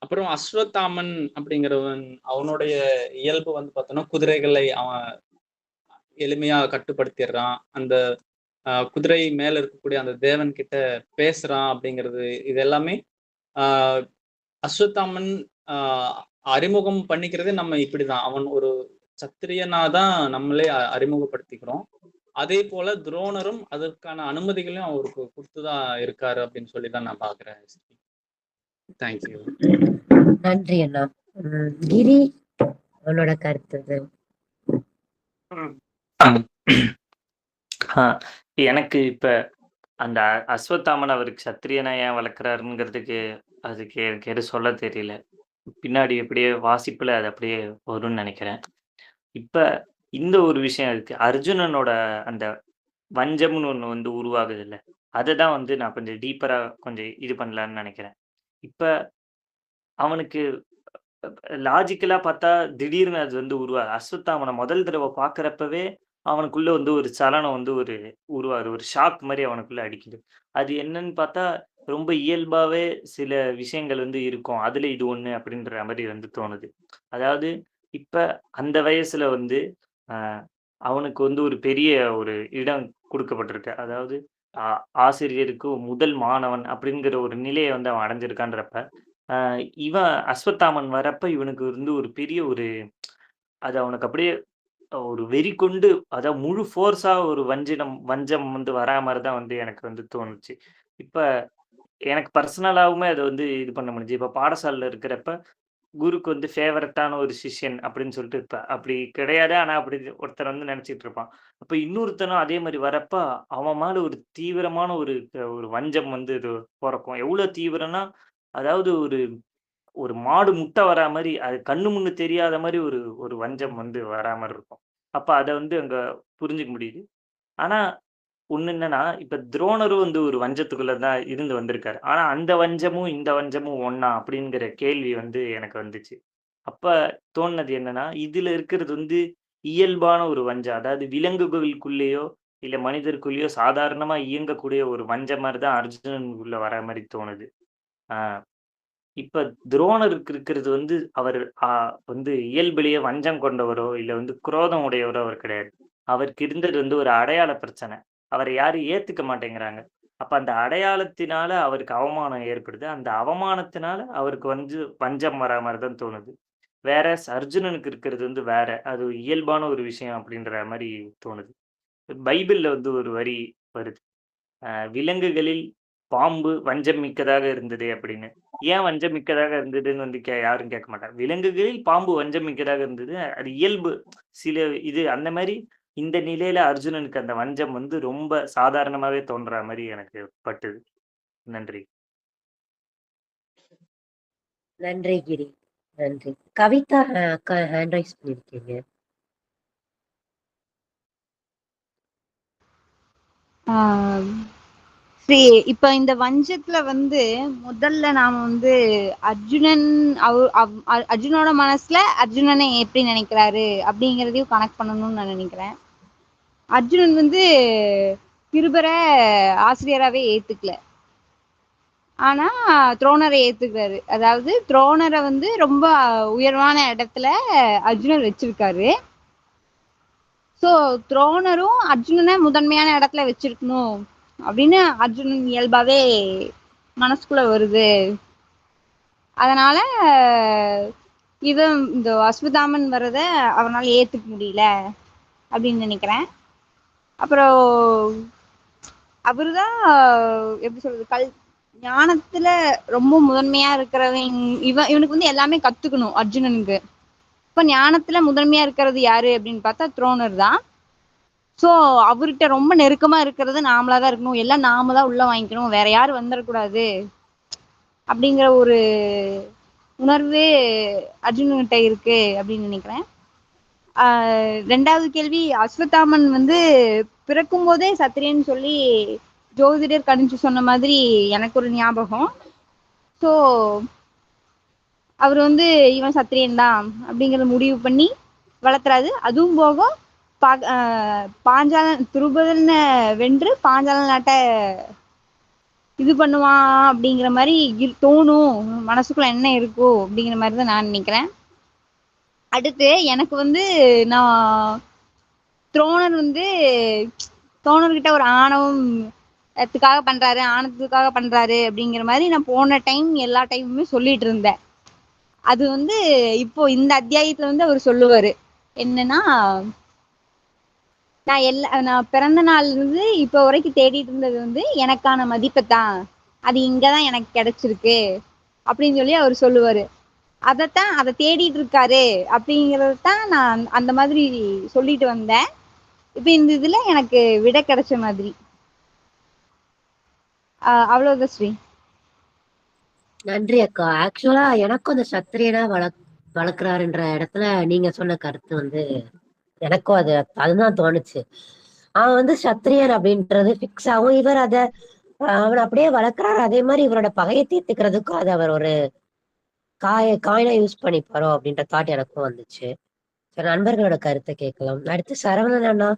அப்புறம் அஸ்வத்தாமன் அப்படிங்கிறவன் அவனுடைய இயல்பு வந்து பார்த்தோன்னா குதிரைகளை அவன் எளிமையா கட்டுப்படுத்திடுறான். அந்த குதிரை மேல இருக்கக்கூடிய அந்த தேவன் கிட்ட பேசுறான் அப்படிங்கிறது இது எல்லாமே அஸ்வத்தாமன் அறிமுகம் பண்ணிக்கிறதே நம்ம இப்படிதான். அவன் ஒரு சத்திரியனாதான் நம்மளே அறிமுகப்படுத்திக்கிறோம். அதே போல துரோணரும் அதற்கான அனுமதிகளையும் அவருக்கு கொடுத்துதான் இருக்காரு அப்படின்னு சொல்லிதான் நான் பாக்குறேன். தேங்க்யூ. நன்றி அண்ணா. கிரி, உன்னோட கருத்து? எனக்கு இப்ப அந்த அஸ்வத்தாமன் அவருக்கு சத்திரியனை ஏன் வளர்க்குறாருங்கிறதுக்கு அதுக்கு எனக்கு எதுவும் சொல்ல தெரியல. பின்னாடி எப்படியே வாசிப்புல அது அப்படியே வரும்னு நினைக்கிறேன். இப்ப இந்த ஒரு விஷயம் இருக்கு. அர்ஜுனனோட அந்த வஞ்சம்னு ஒண்ணு வந்து உருவாகுது இல்ல, அததான் வந்து நான் கொஞ்சம் டீப்பரா கொஞ்சம் இது பண்ணலான்னு நினைக்கிறேன். இப்ப அவனுக்கு லாஜிக்கலா பார்த்தா திடீர்னு அது வந்து அஸ்வத்தாமன முதல் தடவை பார்க்குறப்பவே அவனுக்குள்ள வந்து ஒரு சலனம் வந்து உருவாகுது. ஒரு ஷாக் மாரி அவனுக்குள்ள அடிக்குது. அது என்னன்னு பார்த்தா, ரொம்ப இயல்பாவே சில விஷயங்கள் வந்து இருக்கும். அதுல இது ஒண்ணு அப்படின்ற மாரி வந்து தோணுது. அதாவது இப்ப அந்த வயசுல வந்து அ அவனுக்கு வந்து ஒரு பெரிய ஒரு இடம் குடுக்கப்பட்டிருக்கு. அதாவது ஆ ஆசிரியருக்கு முதல் மாணவன் அப்படிங்கிற ஒரு நிலைய வந்து அவன் அடைஞ்சிருக்கான்றப்ப, அ இவன் அஸ்வத்தாமன் வரப்ப இவனுக்கு வந்து ஒரு பெரிய அது அவனுக்கு அப்படியே ஒரு வெறி கொண்டு அதாவது முழு ஃபோர்ஸா ஒரு வஞ்சம் வந்து வரா மாரி தான் வந்து எனக்கு வந்து தோணுச்சு. இப்ப எனக்கு பர்சனலாவுமே அத வந்து இது பண்ண முடிஞ்சுது. இப்ப பாடசாலைல இருக்கிறப்ப, குருக்கு வந்து ஃபேவரட்டான ஒரு சிஷ்யன் அப்படின்னு சொல்லிட்டு அப்படி கிடையாது. ஆனா அப்படி ஒருத்தர் வந்து நெனச்சுட்டு இருப்பான். அப்ப இன்னொருத்தனும் அதே மாரி வரப்ப, அவன் மேல ஒரு தீவிரமான ஒரு வஞ்சம் வந்து இது பொறக்கும். எவ்வளோ தீவிரம்னா, அதாவது ஒரு ஒரு மாடு முட்டை வரா மாரி, அது கண்ணு முன்னு தெரியாத மாரி ஒரு ஒரு வஞ்சம் வந்து வரா மாரி இருக்கும். அப்ப அத வந்து அங்க புரிஞ்சுக்க முடியுது. ஆனா, ஒண்ணு என்னன்னா, இப்ப துரோணரும் வந்து ஒரு வஞ்சத்துக்குள்ள தான் இருந்து வந்திருக்காரு. ஆனா, அந்த வஞ்சமும், இந்த வஞ்சமும் ஒண்ணா? அப்படிங்கிற கேள்வி வந்து எனக்கு வந்துச்சு. அப்ப தோணுனது என்னன்னா, இதுல இருக்கிறது வந்து இயல்பான ஒரு வஞ்சம். அதாவது விலங்குகளுக்குள்ளேயோ, இல்ல மனிதருக்குள்ளேயோ சாதாரணமா இயங்கக்கூடிய ஒரு வஞ்சம் மாரி தான் அர்ஜுனனுக்குள்ள வரா மாரி தோணுது. ஆ. இப்ப துரோணருக்கு இருக்கிறது வந்து அவர் வந்து இயல்பிலேயே வஞ்சம் கொண்டவரோ, இல்ல வந்து குரோதம் உடையவரோ அவர் கிடையாது. அவருக்கு இருந்தது வந்து ஒரு அடையாள பிரச்சனை. அவர யாரும் ஏத்துக்க மாட்டேங்கிறாங்க. அப்ப அந்த அடையாளத்தினால அவருக்கு அவமானம் ஏற்படுது. அந்த அவமானத்தினால அவருக்கு வந்து வஞ்சம் வரா மாரி தான் தோணுது. அர்ஜுனனுக்கு இருக்கிறது வந்து வேற. அது இயல்பான ஒரு விஷயம் அப்படின்ற மாரி தோணுது. பைபிள்ல வந்து ஒரு வரி வருது. விலங்குகளில் பாம்பு வஞ்சம் மிக்கதாக இருந்தது அப்படின்னு. ஏன் வஞ்சம் மிக்கதாக இருந்ததுன்னு வந்து யாரும் கேட்க மாட்டாங்க. விலங்குகளில் பாம்பு வஞ்சம் மிக்கதாக இருந்தது. அது இயல்பு. சில இது அந்த மாரி இந்த நிலையில அர்ஜுனனுக்கு அந்த வஞ்சம் வந்து ரொம்ப சாதாரணமாவே தோன்றா மாரி எனக்கு பட்டுது. நன்றி. நன்றி கிரி. நன்றி. கவிதா அக்கா ஹேண்ட் ரைஸ் பண்ணிருக்கீங்க. சரி, இப்ப இந்த வஞ்சத்துல வந்து முதல்ல நாம வந்து அர்ஜுனன் அர்ஜுனோட மனசுல அர்ஜுனனை எப்படி நினைக்கிறாரு அப்படிங்கறதையும் கனெக்ட் பண்ணணும்னு நான் நினைக்கிறேன். அர்ஜுனன் வந்து கிருபரை ஆசிரியராகவே ஏத்துக்கல, ஆனா துரோணரை ஏத்துக்கிறாரு. அதாவது துரோணரை வந்து ரொம்ப உயர்வான இடத்துல அர்ஜுனர் வச்சிருக்காரு. ஸோ துரோணரும் அர்ஜுனனை முதன்மையான இடத்துல வச்சிருக்கணும் அப்படின்னு அர்ஜுனன் இயல்பாவே மனசுக்குள்ள வருது. அதனால இவன் இந்த அஸ்வத்தாமன் வர்றத அவனால ஏத்துக்க முடியல அப்படின்னு நினைக்கிறேன். அப்புறம் அவருதான் எப்படி சொல்றது, ஞானத்துல ரொம்ப முதன்மையா இருக்கிறவன். இவனுக்கு வந்து எல்லாமே கத்துக்கணும் அர்ஜுனனுக்கு. இப்ப ஞானத்துல முதன்மையா இருக்கிறது யாரு அப்படின்னு பார்த்தா துரோணர் தான். ஸோ அவர்கிட்ட ரொம்ப நெருக்கமா இருக்கிறது நாமளா தான் இருக்கணும், எல்லாம் நாம தான் உள்ள வாங்கிக்கணும், வேற யாரும் வந்துடக்கூடாது அப்படிங்கிற ஒரு உணர்வு அர்ஜுனன்கிட்ட இருக்கு அப்படின்னு நினைக்கிறேன். ரெண்டாவது கேள்வி, அஸ்வத்தாமன் வந்து பிறக்கும் போதே சத்திரியன்னு சொல்லி ஜோதிடர் கணிச்சு சொன்ன மாதிரி எனக்கு ஒரு ஞாபகம். ஸோ அவர் வந்து இவன் சத்திரியன் தான் அப்படிங்கறத முடிவு பண்ணி வளர்த்துறாரு. அதுவும் போக பாஞ்சாலன் துருபதனை வென்று பாஞ்சால நாட்டை இது பண்ணுவான் அப்படிங்கிற மாதிரி தோணும், மனசுக்குள்ள என்ன இருக்கோ அப்படிங்கிற மாதிரி தான் நான் நினைக்கிறேன். அடுத்து எனக்கு வந்து நான் துரோணர் வந்து துரோணர்கிட்ட ஒரு ஆணவத்துக்காக பண்றாரு அப்படிங்கிற மாதிரி நான் போன டைம் எல்லா டைமுமே சொல்லிட்டு இருந்தேன். அது வந்து இப்போ இந்த அத்தியாயத்துல வந்து அவர் சொல்லுவாரு என்னன்னா, நான் பிறந்த நாள்ல இருந்து இப்ப வரைக்கும் தேடிட்டு இருந்தது வந்து எனக்கான மதிப்பை தான், அது இங்கதான் எனக்கு கிடைச்சிருக்கு அப்படின்னு சொல்லி அவர் சொல்லுவாரு. அதை தேடிட்டு இருக்காரு அப்படிங்கறதான் நான் அந்த மாதிரி சொல்லிட்டு வந்தேன். இப்ப இந்த இதுல எனக்கு விட கிடைச்ச மாதிரி. அவ்வளவுதான் ஸ்ரீ. நன்றி அக்கா. ஆக்சுவலா எனக்கும் அந்த சத்திரியனா வளர்க்குறாருன்ற இடத்துல நீங்க சொன்ன கருத்து வந்து எனக்கும் அதுதான் தோணுச்சு. அவன் வந்து சத்திரியன் அப்படின்றது பிக்ஸ் ஆகும். இவர் அவன் அப்படியே வளர்க்குறாரு. அதே மாதிரி இவரோட பகையை தீர்த்துக்கிறதுக்கும் அதை அவர் ஒரு காயினா யூஸ் பண்ணிப்பாரோ அப்படின்ற தாட் எனக்கும் வந்துச்சு. நண்பர்களோட கருத்தை கேட்கலாம். அடுத்து சரவணன் அண்ணா.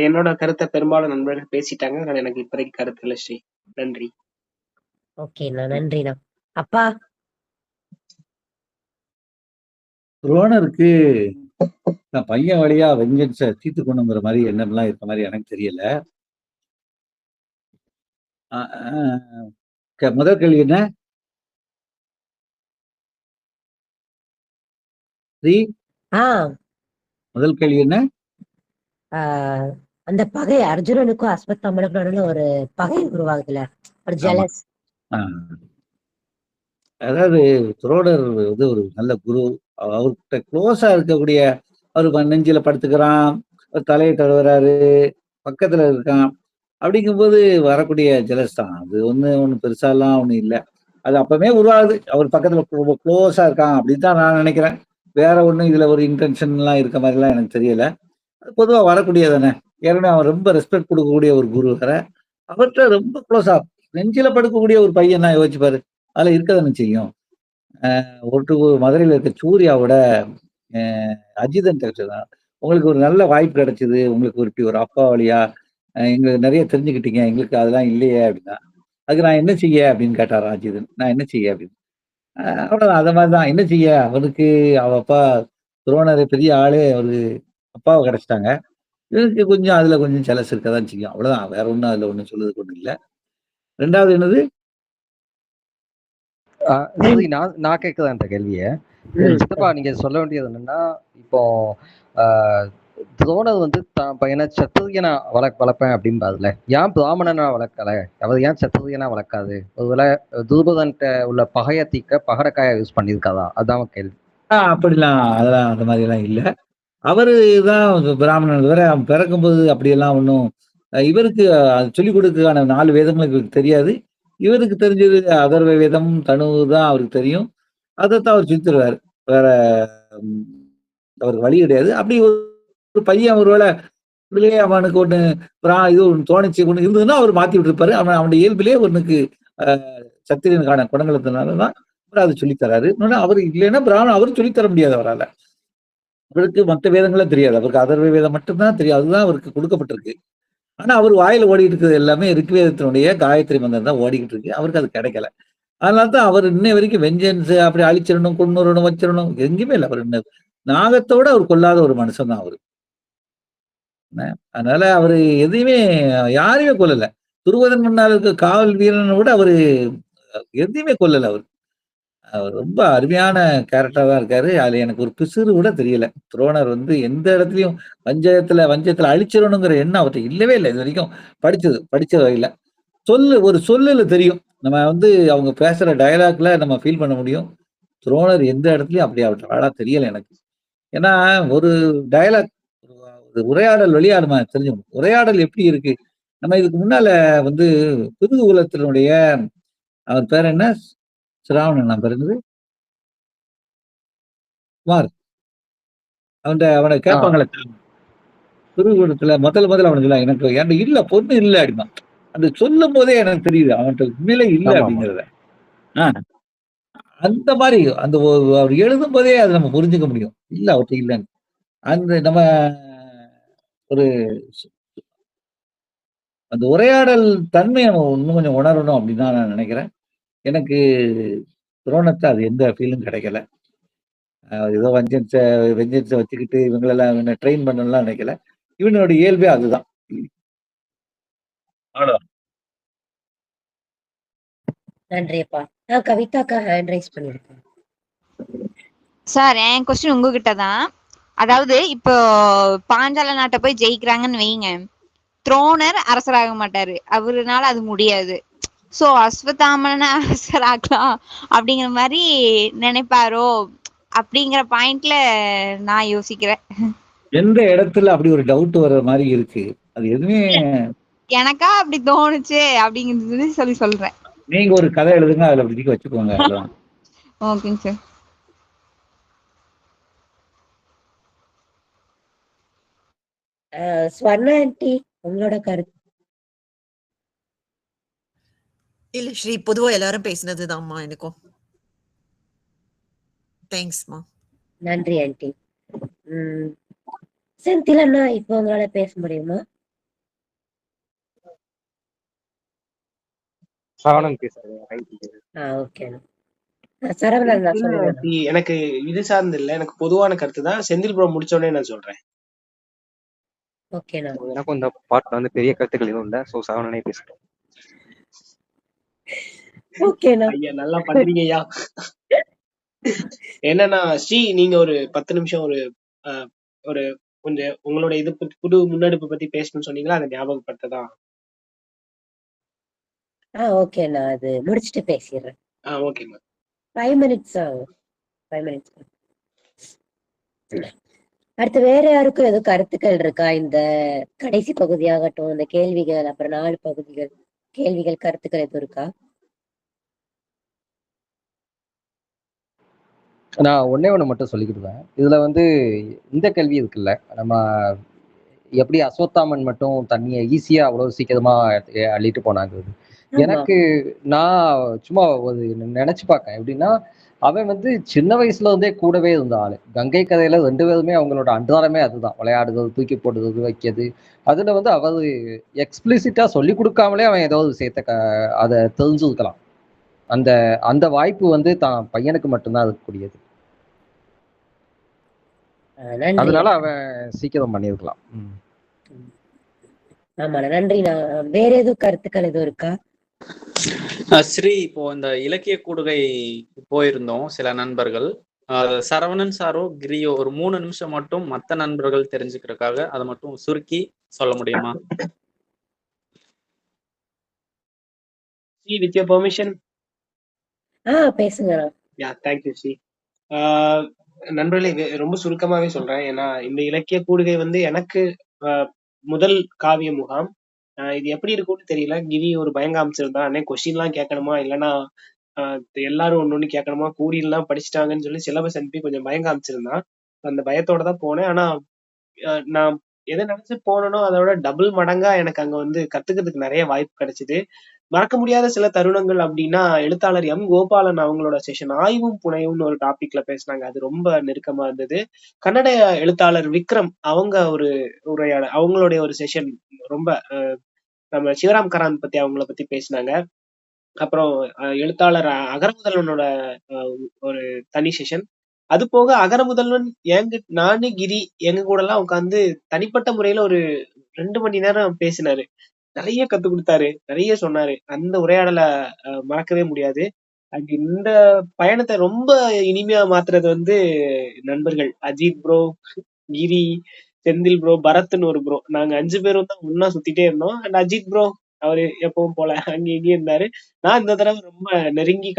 என்னோட கருத்தை பெரும்பாலும் நண்பர்கள் பேசிட்டாங்க. அதனால எனக்கு இப்போதைக்கு கருத்து இல்லை ஸ்ரீ. நன்றி. ஓகேண்ணா, நன்றிண்ணா. அப்பா, துரோணருக்கு நான் பையன் வழியா வெஞ்சன்ஸை தீர்த்து கொண்டுங்கிற மாதிரி எண்ணம்லாம் இருக்க மாதிரி எனக்கு தெரியல. முதல் கேள்வி என்ன? முதல் கேள்வி என்ன? அந்த பகை அர்ஜுனனுக்கும் அஸ்வத்தாமனுக்கும் நடுவுல ஒரு பகை உருவாகுதுல, ஒரு ஜெலஸ். அதாவது துரோணர் வந்து ஒரு நல்ல குரு. அவர்கிட்ட க்ளோஸா இருக்கக்கூடிய, அவர் நெஞ்சில படுத்துக்கிறான், தலையை தடவுறாரு, பக்கத்துல இருக்கான். அப்படிங்கும்போது வரக்கூடிய ஜெலஸ் தான். அது ஒண்ணு பெருசாலாம் ஒண்ணு இல்லை. அது அப்பவே உருவாகுது. அவர் பக்கத்துல ரொம்ப க்ளோஸா இருக்கான் அப்படின்னு தான் நான் நினைக்கிறேன். வேற ஒண்ணும் இதுல ஒரு இன்டென்ஷன் எல்லாம் இருக்க மாதிரிலாம் எனக்கு தெரியல. பொதுவா வரக்கூடியதானே. ஏன்னா அவன் ரொம்ப ரெஸ்பெக்ட் கொடுக்கக்கூடிய ஒரு குரு வேற. அவர்கிட்ட ரொம்ப க்ளோஸா நெஞ்சில படுக்கக்கூடிய ஒரு பையன் தான் யோசிச்சு பாரு. அதுல இருக்கதானே செய்யும். மதுரையில இருக்க சூர்யாவோட அஜிதன் கிடைச்சதான் உங்களுக்கு ஒரு நல்ல வாய்ப்பு கிடைச்சது, உங்களுக்கு ஒரு அப்பா வழியா எங்களுக்கு நிறைய தெரிஞ்சுக்கிட்டீங்க, எங்களுக்கு அதெல்லாம் இல்லையே அப்படின்னா, அதுக்கு நான் என்ன செய்ய அப்படின்னு கேட்டாரா அஜிதன். நான் என்ன செய்ய அப்படின்னு. அவ்வளவுதான். அந்த மாதிரிதான் என்ன செய்ய. அவனுக்கு அவ அப்பா துரோணர் பெரிய ஆளு, அவரு அப்பாவை கிடைச்சிட்டாங்க. இவனுக்கு கொஞ்சம் அதுல கொஞ்சம் செலஸ் இருக்கதான் செய்யும். அவ்வளவுதான். வேற ஒண்ணும் அதுல ஒண்ணும் சொல்றதுக்கு ஒண்ணும் இல்லை. ரெண்டாவது என்னது? நான் கேட்குதான் இந்த கேள்வியை. சித்தப்பா, நீங்க சொல்ல வேண்டியது என்னன்னா, இப்போ துரோணர் வந்து தான் பையனை சத்திரியனா வளர்ப்பேன் அப்படின்பாதுல, ஏன் பிராமணனா வளர்க்கல, அவர் ஏன் சத்திரியனா வளர்க்காது? ஒருவேளை துருபதன்ட்ட உள்ள பகைய தீக்க பகடக்காய யூஸ் பண்ணியிருக்காதா? அதான் கேள்வி. அப்படிலாம் அதெல்லாம் அந்த மாதிரி எல்லாம் இல்ல. அவரு தான் பிராமணன் வேற. அவன் பிறக்கும்போது அப்படியெல்லாம் ஒன்றும் இவருக்கு சொல்லிக் கொடுக்கான 4 வேதங்களும் இவருக்கு தெரியாது. இவருக்கு தெரிஞ்சது அதர்வ வேதம், தனு தான் அவருக்கு தெரியும். அதைத்தான் அவர் சொல்லித் தருவாரு. வேற ம், அவருக்கு வழி கிடையாது. அப்படி ஒரு பையன் ஒருவேளை இயல்பிலேயே அவனுக்கு ஒண்ணு இது ஒண்ணு தோணுச்சு ஒண்ணு இருந்ததுன்னா அவர் மாத்தி விட்டுருப்பாரு. அவனுடைய இயல்பிலேயே ஒண்ணுக்கு சத்திரியனுக்கான குணங்கள் இருந்ததுனாலதான் அவர் அதை சொல்லித் தராரு. இன்னொன்னு அவரு இல்லைன்னா பிராமணன் அவரும் சொல்லித் தர முடியாது அவரால. அவருக்கு மத்த வேதங்களே தெரியாது. அவருக்கு அதர்வ வேதம் மட்டும்தான் தெரியும். அதுதான் அவருக்கு கொடுக்கப்பட்டிருக்கு. ஆனா அவர் வாயில ஓடிட்டு இருக்கிறது எல்லாமே ரிக்வேதத்தினுடைய காயத்ரி மந்திரம் தான் ஓடிக்கிட்டு இருக்கு. அவருக்கு அது கிடைக்கல. அதனால தான் அவர் இன்னை வரைக்கும் வெஞ்சன்ஸ் அப்படி அழிச்சிடணும், கொன்னுறணும், வச்சிடணும் எங்கேயுமே இல்ல. அவர் நாகத்தோட அவர் கொல்லாத ஒரு மனுஷன் தான் அவரு. அதனால அவரு எதையுமே யாரையுமே கொல்லல. துருவதன் முன்னால இருக்க காவல் வீரனை விட அவரு எதையுமே கொல்லல அவரு. அவர் ரொம்ப அருமையான கேரக்டரா தான் இருக்காரு. அதுல எனக்கு ஒரு பிசுறு கூட தெரியல. துரோணர் வந்து எந்த இடத்துலயும் வஞ்சத்துல அழிச்சிடணுங்கிற எண்ணம் அவர்ட்ட இல்லவே இல்ல. இதுவரைக்கும் படிச்ச வகையில. ஒரு சொல்லுல தெரியும். நம்ம வந்து அவங்க பேசுற டயலாக்ல நம்ம ஃபீல் பண்ண முடியும். துரோணர் எந்த இடத்துலயும் அப்படி அவர்ட்ட ஆளா தெரியல எனக்கு. ஏன்னா ஒரு டயலாக் ஒரு உரையாடல் வழியா நம்ம தெரிஞ்சுக்கணும். உரையாடல் எப்படி இருக்கு? நம்ம இதுக்கு முன்னால வந்து குருகுலத்தினுடைய அவர் பேர் என்ன? சிராவணன் பேர் என்னது? குமார். அவனை கேட்பாங்களே குருகுலத்துல முதல்ல அவனுக்கு எனக்கு என்கிட்ட இல்ல பொண்ணு இல்ல அப்படிமா. அந்த சொல்லும் போதே எனக்கு தெரியுது அவன்கிட்ட உண்மையிலே இல்ல அப்படிங்கிறத. அந்த மாதிரி அவர் எழுதும் போதே அதை நம்ம புரிஞ்சுக்க முடியும். இல்ல அவர்கிட்ட இல்லைன்னு. அந்த நம்ம ஒரு அந்த உரையாடல் தன்மையை நம்ம இன்னும் கொஞ்சம் உணரணும் அப்படின்னு தான் நான் நினைக்கிறேன். எனக்கு துரோணத்தை அது எந்த ஃபீலும் கிடைக்கல. ஏதோ வெஞ்சன்ஸை வச்சுக்கிட்டு இவங்களெல்லாம் ட்ரெயின் பண்ணலாம் நினைக்கல. இவனோட இயல்பே அதுதான். அவ்வளவுதான். நன்றிப்பா. நான் கவிதாக்கா ஹேண்ட் ரைஸ் பண்ணிருக்கேன். சார் என் கொஸ்டின் உங்ககிட்ட தான். அதாவது இப்போ பாஞ்சால நாட்டை போய் ஜெயிக்கிறாங்கன்னு வைங்க, துரோணர் அரசராக மாட்டாரு, அவருனால அது முடியாது. சோ அஸ்வத்தாமன அரசராகலாம் அப்படிங்கிற மாதிரி நினைப்பாரோ அப்படிங்கிற பாயிண்ட்ல நான் யோசிக்கிறேன். எந்த இடத்துல அப்படி ஒரு டவுட் வர்ற மாதிரி இருக்கு? அது எதுவுமே எனக்கா அப்படி தோணுச்சு அப்படிங்கிறது சொல்றேன். நீங்க ஒரு கதை எழுதுங்க, அதுல அப்படி வச்சுக்கோங்க. அவ்வளவுதான். ஓகேங்க சார். ஸ்வர்ணா ஆன்ட்டி உங்களோட கருத்து? இல்ல ஸ்ரீ, பொதுவா எல்லாரும் பேசினதுதான்மா எனக்கும். தேங்க்ஸ்மா. நன்றி ஆன்ட்டி. செந்தில் அண்ணா இப்போ உங்களால பேச முடியுமா? சரவணன் பேசுறேன். ஓகே. சரவணன் தான் சொல்லுங்க. எனக்கு இது சார்ந்து இல்ல, எனக்கு பொதுவான கருத்து தான். செந்தில் ப்ரோ முடிச்ச உடனே நான் சொல்றேன். ஓகேண்ணா. எனக்கும் இந்த பார்ட்ல வந்து பெரிய கருத்துக்கள் எதுவும் இல்ல. சோ சரவணனே பேசுறேன். ஓகேண்ணா. ஐயா நல்லா பண்றீங்க ஐயா. என்னன்னா ஸ்ரீ, நீங்க ஒரு 10 நிமிஷம் ஒரு கொஞ்சம் உங்களோட இது புது முன்னெடுப்பு பத்தி பேசணும்னு சொன்னீங்களா, அதை ஞாபகப்படுத்ததான். ஓகேண்ணா, அது முடிச்சுட்டு பேசிடுறேன். ஓகேம்மா. 5 மினிட்ஸ் ஆகும். 5 மினிட்ஸ். அடுத்து வேற யாருக்கும் எதுவும் கருத்துக்கள் இருக்கா? இந்த கடைசி பகுதியாகட்டும், இந்த கேள்விகள், அப்புறம் 4 பகுதிகள் கேள்விகள், கருத்துக்கள் எதுவும் இருக்கா? நான் ஒண்ணே ஒண்ணு மட்டும் சொல்லிக்கிடுவேன். இதுல வந்து இந்த கேள்வி இருக்குல்ல, நம்ம எப்படி அஸ்வத்தாமன் மட்டும் தண்ணியை ஈஸியா அவ்வளவு சீக்கிரமா அள்ளிட்டு போனாங்க. எனக்கு நான் சும்மா ஒரு நினைச்சு பார்க்கேன். எப்படின்னா, அவன் வந்து சின்ன வயசுல இருந்தே கூடவே இருந்த ஆளு. கங்கை கதையில 2 பேருமே அவங்களோட அன்றாடமே அதுதான். விளையாடுறது, தூக்கி போடுறது, வைக்கிறது. அதுல வந்து அவரு எக்ஸ்பிளிசிட்டா சொல்லி கொடுக்காமலே அவன் ஏதோ ஒரு விஷயத்த அதை தெரிஞ்சுக்கலாம். அந்த அந்த வாய்ப்பு வந்து தான் பையனுக்கு மட்டும்தான் இருக்கக்கூடியது. அதனால அவன் சீக்கிரம் பண்ணிருக்கலாம். ஆமா, நன்றி. நான் வேற எதுவும் கருத்துக்கள் எதுவும் இருக்கா? ஸ்ரீ, இப்போ இந்த இலக்கிய கூடுகை போயிருந்தோம் சில நண்பர்கள். சரவணன் சாரோ கிரியோ ஒரு 3 நிமிஷம் மட்டும் மத்த நண்பர்கள் தெரிஞ்சுக்கிறதுக்காக அதை மட்டும் சுருக்கி சொல்ல முடியுமா? See, with your permission. பேசுங்க. யா, தேங்க்யூ சி. நண்பர்களே, இது ரொம்ப சுருக்கமாவே சொல்றேன். ஏன்னா இந்த இலக்கிய கூடுகை வந்து எனக்கு முதல் காவிய முகாம். இது எப்படி இருக்கும்னு தெரியல. கிரி ஒரு பயங்க அமைச்சிருந்தான். அன்னைக்கு கொஸ்டின் எல்லாம் கேட்கணுமா, இல்லைன்னா எல்லாரும் ஒண்ணு கேட்கணுமா, கூடியெல்லாம் படிச்சுட்டாங்கன்னு சொல்லி சிலபஸ் அனுப்பி கொஞ்சம் பயங்க அமைச்சிருந்தான். அந்த பயத்தோட தான் போனேன். ஆனா நான் எதை நினைச்சு போனனோ அதோட டபுள் மடங்கா எனக்கு அங்க வந்து கத்துக்கிறதுக்கு நிறைய வாய்ப்பு கிடைச்சது. மறக்க முடியாத சில தருணங்கள் அப்படின்னா, எழுத்தாளர் எம் கோபாலன் அவங்களோட செஷன் ஆய்வும் புனைவும்னு ஒரு டாபிக்ல பேசினாங்க. அது ரொம்ப நெருக்கமா இருந்தது. கன்னட எழுத்தாளர் விக்ரம் அவங்க ஒரு உரையாடல், அவங்களுடைய ஒரு செஷன் ரொம்ப நம்ம சிவராம் கராந்த் பத்தி அவங்கள பத்தி பேசினாங்க. அப்புறம் எழுத்தாளர் அகரமுதல்வனோட ஒரு தனி செஷன். அது போக அகரமுதல்வன் நானு கிரி எங்க கூட எல்லாம் உட்காந்து தனிப்பட்ட முறையில ஒரு 2 மணி நேரம் பேசினாரு. நிறைய கத்து கொடுத்தாரு, நிறைய சொன்னாரு. அந்த உரையாடலை மறக்கவே முடியாது. அங்க இந்த பயணத்தை ரொம்ப இனிமையா மாத்துறது வந்து நண்பர்கள் அஜித் ப்ரோ, கிரி, செந்தில் ப்ரோ, பரத்னு ஒரு ப்ரோ. நாங்க 5 பேரும் தான் ஒன்னா சுத்திட்டே இருந்தோம். அண்ட் அஜித் ப்ரோ அவரு எப்பவும் போல அங்கே இங்கேயும் இருந்தாரு. நான் இந்த தடவை ரொம்ப நெருங்கி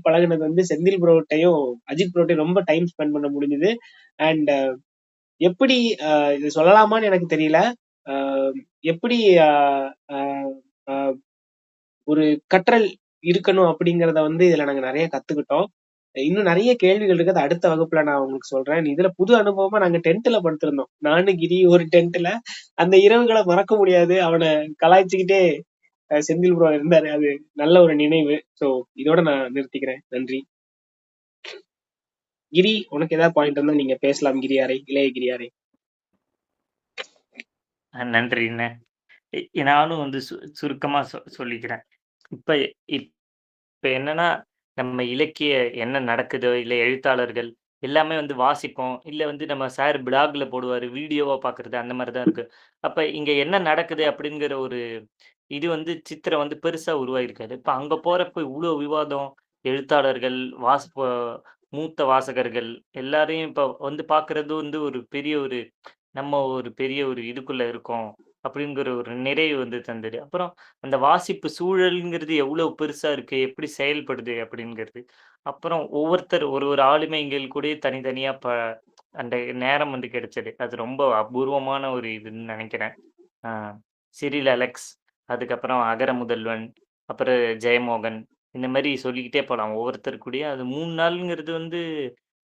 பழகினது வந்து செந்தில் ப்ரோட்டையும் அஜித் ப்ரோட்டையும் ரொம்ப டைம் ஸ்பெண்ட் பண்ண முடிஞ்சது. அண்ட் எப்படி இது சொல்லலாமான்னு எனக்கு தெரியல. எப்படி ஒரு கற்றல் இருக்கணும் அப்படிங்கறத வந்து இதுல நாங்க நிறைய கத்துக்கிட்டோம். இன்னும் நிறைய கேள்விகள் இருக்கு. அது அடுத்த வகுப்புல நான் உங்களுக்கு சொல்றேன். இதுல புது அனுபவமா நாங்க டென்ட்ல படுத்திருந்தோம். நானும் கிரி ஒரு டென்ட்ல. அந்த இரவுகளை மறக்க முடியாது. அவனை கலாய்ச்சிக்கிட்டே செந்தில் ப்ரோ இருந்தாரு. அது நல்ல ஒரு நினைவு. சோ இதோட நான் நிறுத்திக்கிறேன். நன்றி. கிரி, உனக்கு ஏதாவது பாயிண்ட் இருந்தா நீங்க பேசலாம். கிரியாரை, இளைய கிரியாரை. நன்றிண்ணே. நானும் வந்து சுருக்கமா சொல்லிக்கிறேன். இப்ப இப்ப என்னன்னா, நம்ம இலக்கிய என்ன நடக்குதோ, இல்ல எழுத்தாளர்கள் எல்லாமே வந்து வாசிப்போம். இல்ல வந்து நம்ம சார் பிளாக்ல போடுவாரு, வீடியோவா பார்க்குறது அந்த மாரி தான் இருக்கு. அப்ப இங்க என்ன நடக்குது அப்படிங்கிற ஒரு இது வந்து சித்திரம் வந்து பெருசா உருவாகியிருக்காது. இப்ப அங்க போறப்ப இவ்ளோ விவாதம், எழுத்தாளர்கள், மூத்த வாசகர்கள் எல்லாரையும் இப்ப வந்து பார்க்குறது வந்து நம்ம ஒரு பெரிய ஒரு இதுக்குள்ள இருக்கோம். அப்படிங்கிற ஒரு நிறைவு வந்து தந்தது. அப்புறம் அந்த வாசிப்பு சூழல்ங்கிறது எவ்வளவு பெருசா இருக்கு, எப்படி செயல்படுது அப்படிங்கிறது. அப்புறம் ஒவ்வொருத்தர் ஒரு ஒரு ஆளுமைகள் கூடயே தனித்தனியா அந்த நேரம் வந்து கிடைச்சது. அது ரொம்ப அபூர்வமான ஒரு இதுன்னு நினைக்கிறேன். ஆ சிரில் அலெக்ஸ், அதுக்கப்புறம் அகர முதல்வன், அப்புறம் ஜெயமோகன், இந்த மாரி சொல்லிக்கிட்டே போலாம். ஒவ்வொருத்தர் கூடயும் அது 3 நாளுங்கிறது வந்து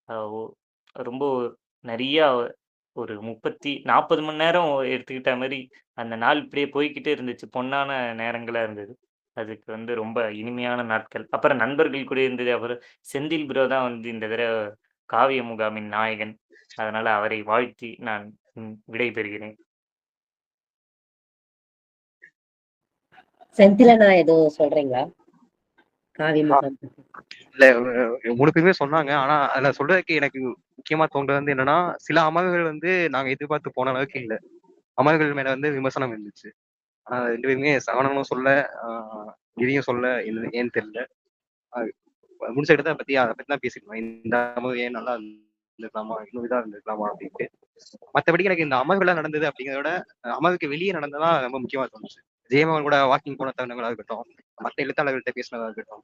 அ ஒ ரொம்ப நெறையா ஒரு 40 மணி நேரம் எடுத்துக்கிட்ட மாரி, அந்த நாள் இப்படியே போய்க்கிட்டே இருந்துச்சு. பொன்னான நேரங்களா இருந்தது. அதுக்கு வந்து ரொம்ப இனிமையான நாட்கள். அப்புறம் நண்பர்கள் கூட இருந்தது. அப்புறம் செந்தில் ப்ரோ தான் வந்து இந்த தடவ காவிய முகாமின் நாயகன். அதனால அவரை வாழ்த்தி நான் விடைபெறுகிறேன். செந்திலனா எதுவும் சொல்றீங்களா? காவி முகாம். இல்ல 3 பேருமே சொன்னாங்க. ஆனா அதுல சொல்றதுக்கு எனக்கு முக்கியமா தோன்றது வந்து என்னன்னா, சில அமர்வுகள் வந்து நாங்க எதிர்பார்த்து போன அளவுக்கு இல்ல. அமர்வுகள் மேல வந்து விமர்சனம் இருந்துச்சு. ஆனா 2 பேருமே சரவணனும் சொல்ல, கிரியும் சொல்ல, ஏன்னு தெரியல. முடிச்ச இடத்த அதை பத்தி தான் பேசிருக்கோம். இந்த அமர்வு ஏன் நல்லா இருந்திருக்கலாமா, இன்னும் இதா இருந்திருக்கலாமா அப்படின்ட்டு. மற்றபடி எனக்கு இந்த அமர்வுல நடந்தது அப்படிங்கிறத விட அமர்வுக்கு வெளியே நடந்ததா ரொம்ப முக்கியமா தோணுச்சு. ஜெயமோகன் கூட வாக்கிங் போன தருணங்களா இருக்கட்டும், மற்ற எழுத்தாளர்கள்ட்ட பேசினதா இருக்கட்டும்.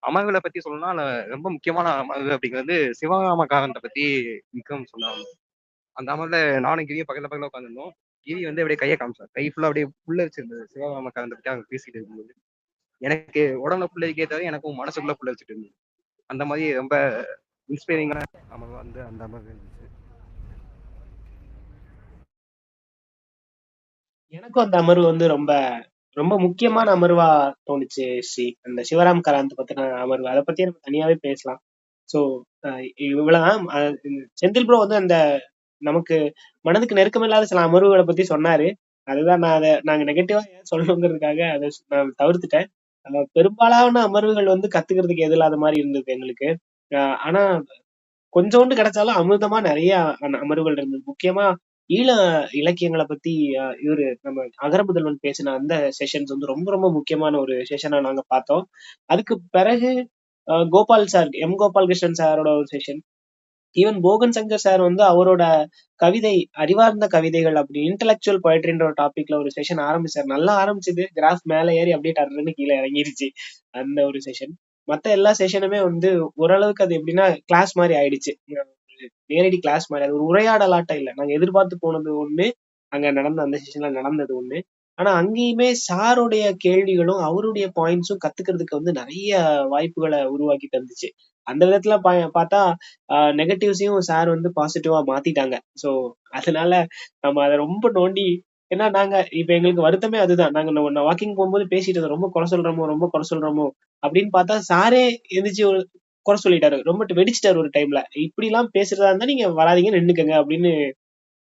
அமர்வுகளை பத்தி சொல்லணும்னா ரொம்ப முக்கியமான அமர்வு அப்படிங்கிறது சிவகாமகாரத்தை பத்தி விக்ரம் சொன்னாங்க. அந்த அமர்வுல நானும் கிரியும் பக்கத்துல உட்காந்துருந்தோம். கிரி வந்து அப்படியே கையை காமிச்சார். கை ஃபுல்லா அப்படியே புல்லரிச்சிருந்தது சிவகாமகாரத்தை பத்தி அவங்க பேசிட்டு இருக்கும்போது. எனக்கு உடம்புல புல்லரிக்கே தவிர எனக்கும் மனசுக்குள்ள புல்லரிச்சிட்டு இருந்தது. அந்த மாதிரி ரொம்ப இன்ஸ்பைரிங்கான அமர்வு வந்து அந்த அமர்வு இருந்துச்சு. எனக்கும் அந்த அமர்வு வந்து ரொம்ப ரொம்ப முக்கியமான அமர்வா தோணுச்சு. அந்த சிவராம் கராந்த் பத்தின அமர்வு, அதை பத்தி நம்ம தனியாவே பேசலாம். சோ இவ்வளவுதான். செந்தில் ப்ரோ வந்து அந்த நமக்கு மனதுக்கு நெருக்கமில்லாத சில அமர்வுகளை பத்தி சொன்னாரு. அதுதான் நாங்க நெகட்டிவா ஏன் சொல்லணுங்கிறதுக்காக அதை நான் தவிர்த்துட்டேன். பெரும்பாலான அமர்வுகள் வந்து கத்துக்கிறதுக்கு எது இல்லாத மாதிரி இருந்தது எங்களுக்கு. ஆனா கொஞ்சோண்டு கிடைச்சாலும் அமிர்தமா நிறைய அமர்வுகள் இருந்தது. முக்கியமா ஈழ இலக்கியங்களை பத்தி இவரு நம்ம அகரமுதல்வன் பேசின அந்த செஷன்ஸ் வந்து ரொம்ப ரொம்ப முக்கியமான ஒரு செஷனா நாங்க பார்த்தோம். அதுக்கு பிறகு கோபால் சார், கோபாலகிருஷ்ணன் சாரோட ஒரு session, even Bogan Shankar sir வந்து அவரோட கவிதை, அறிவார்ந்த கவிதைகள் அப்படி இன்டெலக்சுவல் பொயட்ரின்ற ஒரு டாபிக்ல ஒரு செஷன் ஆரம்பிச்சார். நல்லா ஆரம்பிச்சது, கிராஃப் மேல ஏறி அப்படியே டர்ன்னு கீழே இறங்கிருச்சு அந்த ஒரு செஷன். மத்த எல்லா செஷனுமே வந்து ஓரளவுக்கு அது எப்படின்னா கிளாஸ் மாதிரி ஆயிடுச்சு. நேரடி கிளாஸ் மாதிரி, அது ஒரு உரையாடலாட்டம் இல்லை. நாங்க எதிர்பார்த்து போனது ஒண்ணு, அங்க நடந்த அந்த செஷன்ல நடந்தது ஒண்ணு. ஆனா அங்கேயுமே சாருடைய கேள்விகளும் அவருடைய பாயிண்ட்ஸும் கத்துக்கிறதுக்கு வந்து நிறைய வாய்ப்புகளை உருவாக்கி தந்துச்சு. அந்த விதத்துல பார்த்தா நெகட்டிவ்ஸையும் சார் வந்து பாசிட்டிவா மாத்திட்டாங்க. சோ அதனால நம்ம அதை ரொம்ப நோண்டி, ஏன்னா நாங்க இப்ப எங்களுக்கு வருத்தமே அதுதான். நாங்க வாக்கிங் போகும்போது பேசிட்டு இருந்தோம், ரொம்ப குறை சொல்றோமோ அப்படின்னு பார்த்தா சாரே எந்திரிச்சு ஒரு குறை சொல்லிட்டாரு, ரொம்ப வெடிச்சிட்டாரு ஒரு டைம்ல. இப்படி எல்லாம் பேசுறதா இருந்தா நீங்க வராதீங்க, நின்னுக்கங்க அப்படின்னு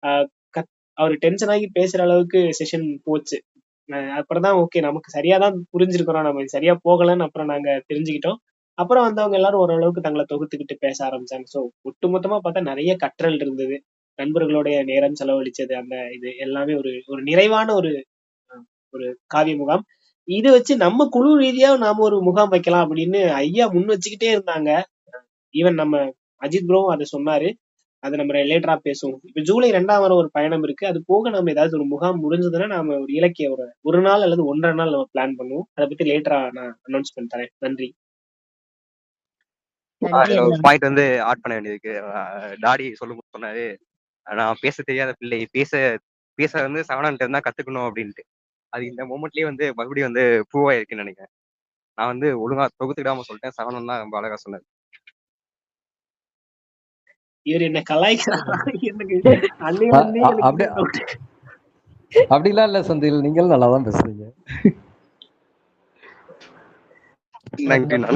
ஆஹ் அவர் டென்ஷன் ஆகி பேசுற அளவுக்கு செஷன் போச்சு. அப்புறம்தான் ஓகே, நமக்கு சரியாதான் புரிஞ்சிருக்கிறோம், நம்ம சரியா போகலன்னு அப்புறம் நாங்க தெரிஞ்சுக்கிட்டோம். அப்புறம் வந்தவங்க எல்லாரும் ஓரளவுக்கு தங்களை தொகுத்துக்கிட்டு பேச ஆரம்பிச்சாங்க. சோ ஒட்டுமொத்தமா பார்த்தா நிறைய கற்றல் இருந்தது, நண்பர்களுடைய நேரம் செலவழிச்சது, அந்த இது எல்லாமே ஒரு ஒரு நிறைவான ஒரு ஒரு காவிய முகாம். இதை வச்சு நம்ம குழு ரீதியா நாம ஒரு முகாம் வைக்கலாம் அப்படின்னு ஐயா முன் வச்சுக்கிட்டே இருந்தாங்க. ஈவன் நம்ம அஜித் ப்ரோவும் அதை சொன்னாரு, அதை நம்ம லேட்டரா பேசுவோம். இப்ப ஜூலை 2ஆம் வாரம் ஒரு பயணம் இருக்கு, அது போக நம்ம ஏதாவது ஒரு முகாம் முடிஞ்சதுன்னா நாம ஒரு இலக்கிய ஒரு நாள் அல்லது 1.5 நாள் நம்ம பிளான் பண்ணுவோம். அதை பத்தி லேட்டரா நான் அனௌன்ஸ் பண்ணி தரேன். நன்றி. பாயிண்ட் வந்து ஆட் பண்ண வேண்டியதுக்கு டாடி சொல்லும் போது சொன்னாரு, நான் பேச தெரியாத பிள்ளை, பேச வந்து சவணன்ட்டு இருந்தா கத்துக்கணும் அப்படின்ட்டு. அது இந்த மொமெண்ட்லயே வந்து மறுபடியும் வந்து ப்ரூவ் ஆயிருக்குன்னு நினைக்கிறேன். நான் வந்து ஒழுங்கா தொகுத்துக்கிடாம சொல்லிட்டேன், சவணன் தான் ரொம்ப அழகா சொன்னாரு. இவர் என்ன கலாய்க்கிறாரா? எனக்கு அன்னையில இருந்தே அப்படி எனக்கு doubt. அப்படிலாம் இல்ல செந்தில், நீங்கள் நல்லா தான் பேசுறீங்க.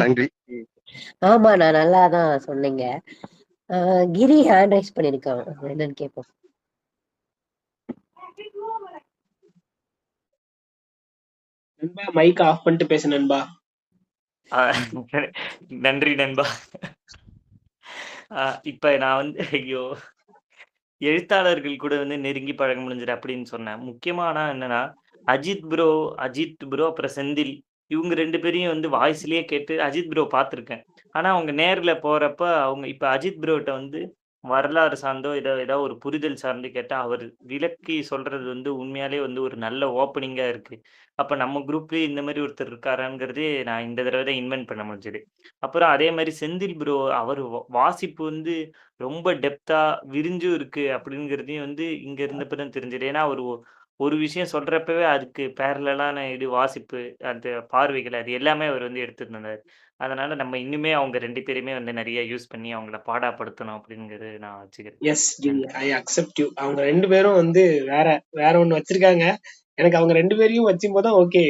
நன்றி. ஆமா, நான் நல்லாதான் சொன்னீங்க. கிரி ஹேண்ட் ரைஸ் பண்ணிருக்கான், என்னன்னு கேட்போம். நண்பா மைக் ஆஃப் பண்ணிட்டு பேசு நண்பா. நன்றி நண்பா. இப்ப நான் வந்து ஐயோ, எழுத்தாளர்கள் கூட வந்து நெருங்கி பழக முடிஞ்சது அப்படின்னு சொன்னேன். முக்கியமா ஆனா என்னன்னா, அஜித் ப்ரோ அப்புறம் செந்தில், இவங்க 2 பேரையும் வந்து வாய்ஸ்லயே கேட்டு அஜித் ப்ரோ பார்த்துருக்கேன். ஆனா அவங்க நேர்ல போறப்ப அவங்க இப்ப அஜித் ப்ரோட்ட வந்து வரலாறு சார்ந்தோ ஏதாவது ஒரு புரிதல் சார்ந்து கேட்டா, அவர் விளக்கி சொல்றது வந்து உண்மையாலே வந்து ஒரு நல்ல ஓப்பனிங்கா இருக்கு. அப்ப நம்ம குரூப்லயே இந்த மாரி ஒருத்தர் இருக்காராங்கிறதே நான் இந்த தடவ தான் இன்வென்ட் பண்ண முடிஞ்சது. அப்புறம் அதே மாரி செந்தில் ப்ரோ அவரு வாசிப்பு வந்து ரொம்ப டெப்த்தா விரிஞ்சும் இருக்கு அப்படிங்கிறதையும் வந்து இங்க இருந்தப்ப தான் தெரிஞ்சது. ஏன்னா அவரு ஒரு விஷயம் சொல்றப்பவே அதுக்கு பேரலலான இது வாசிப்பு, அந்த பார்வைகள் அது எல்லாமே அவர் வந்து எடுத்துட்டு இருந்தாரு. அதனால நம்ம இன்னுமே அவங்க 2 பேரையுமே வந்து நெறைய யூஸ் பண்ணி அவங்கள பாடாப்படுத்தணும் அப்படிங்கிறது நான் வச்சுக்கிறேன். எஸ் கிரி, நன்றி. I accept you. அவங்க 2 பேரும் வந்து வேற வேற ஒண்ணு வச்சிருக்காங்க. எனக்கு அவங்க 2 பேரையும் வச்சும் போதான் ஓகே,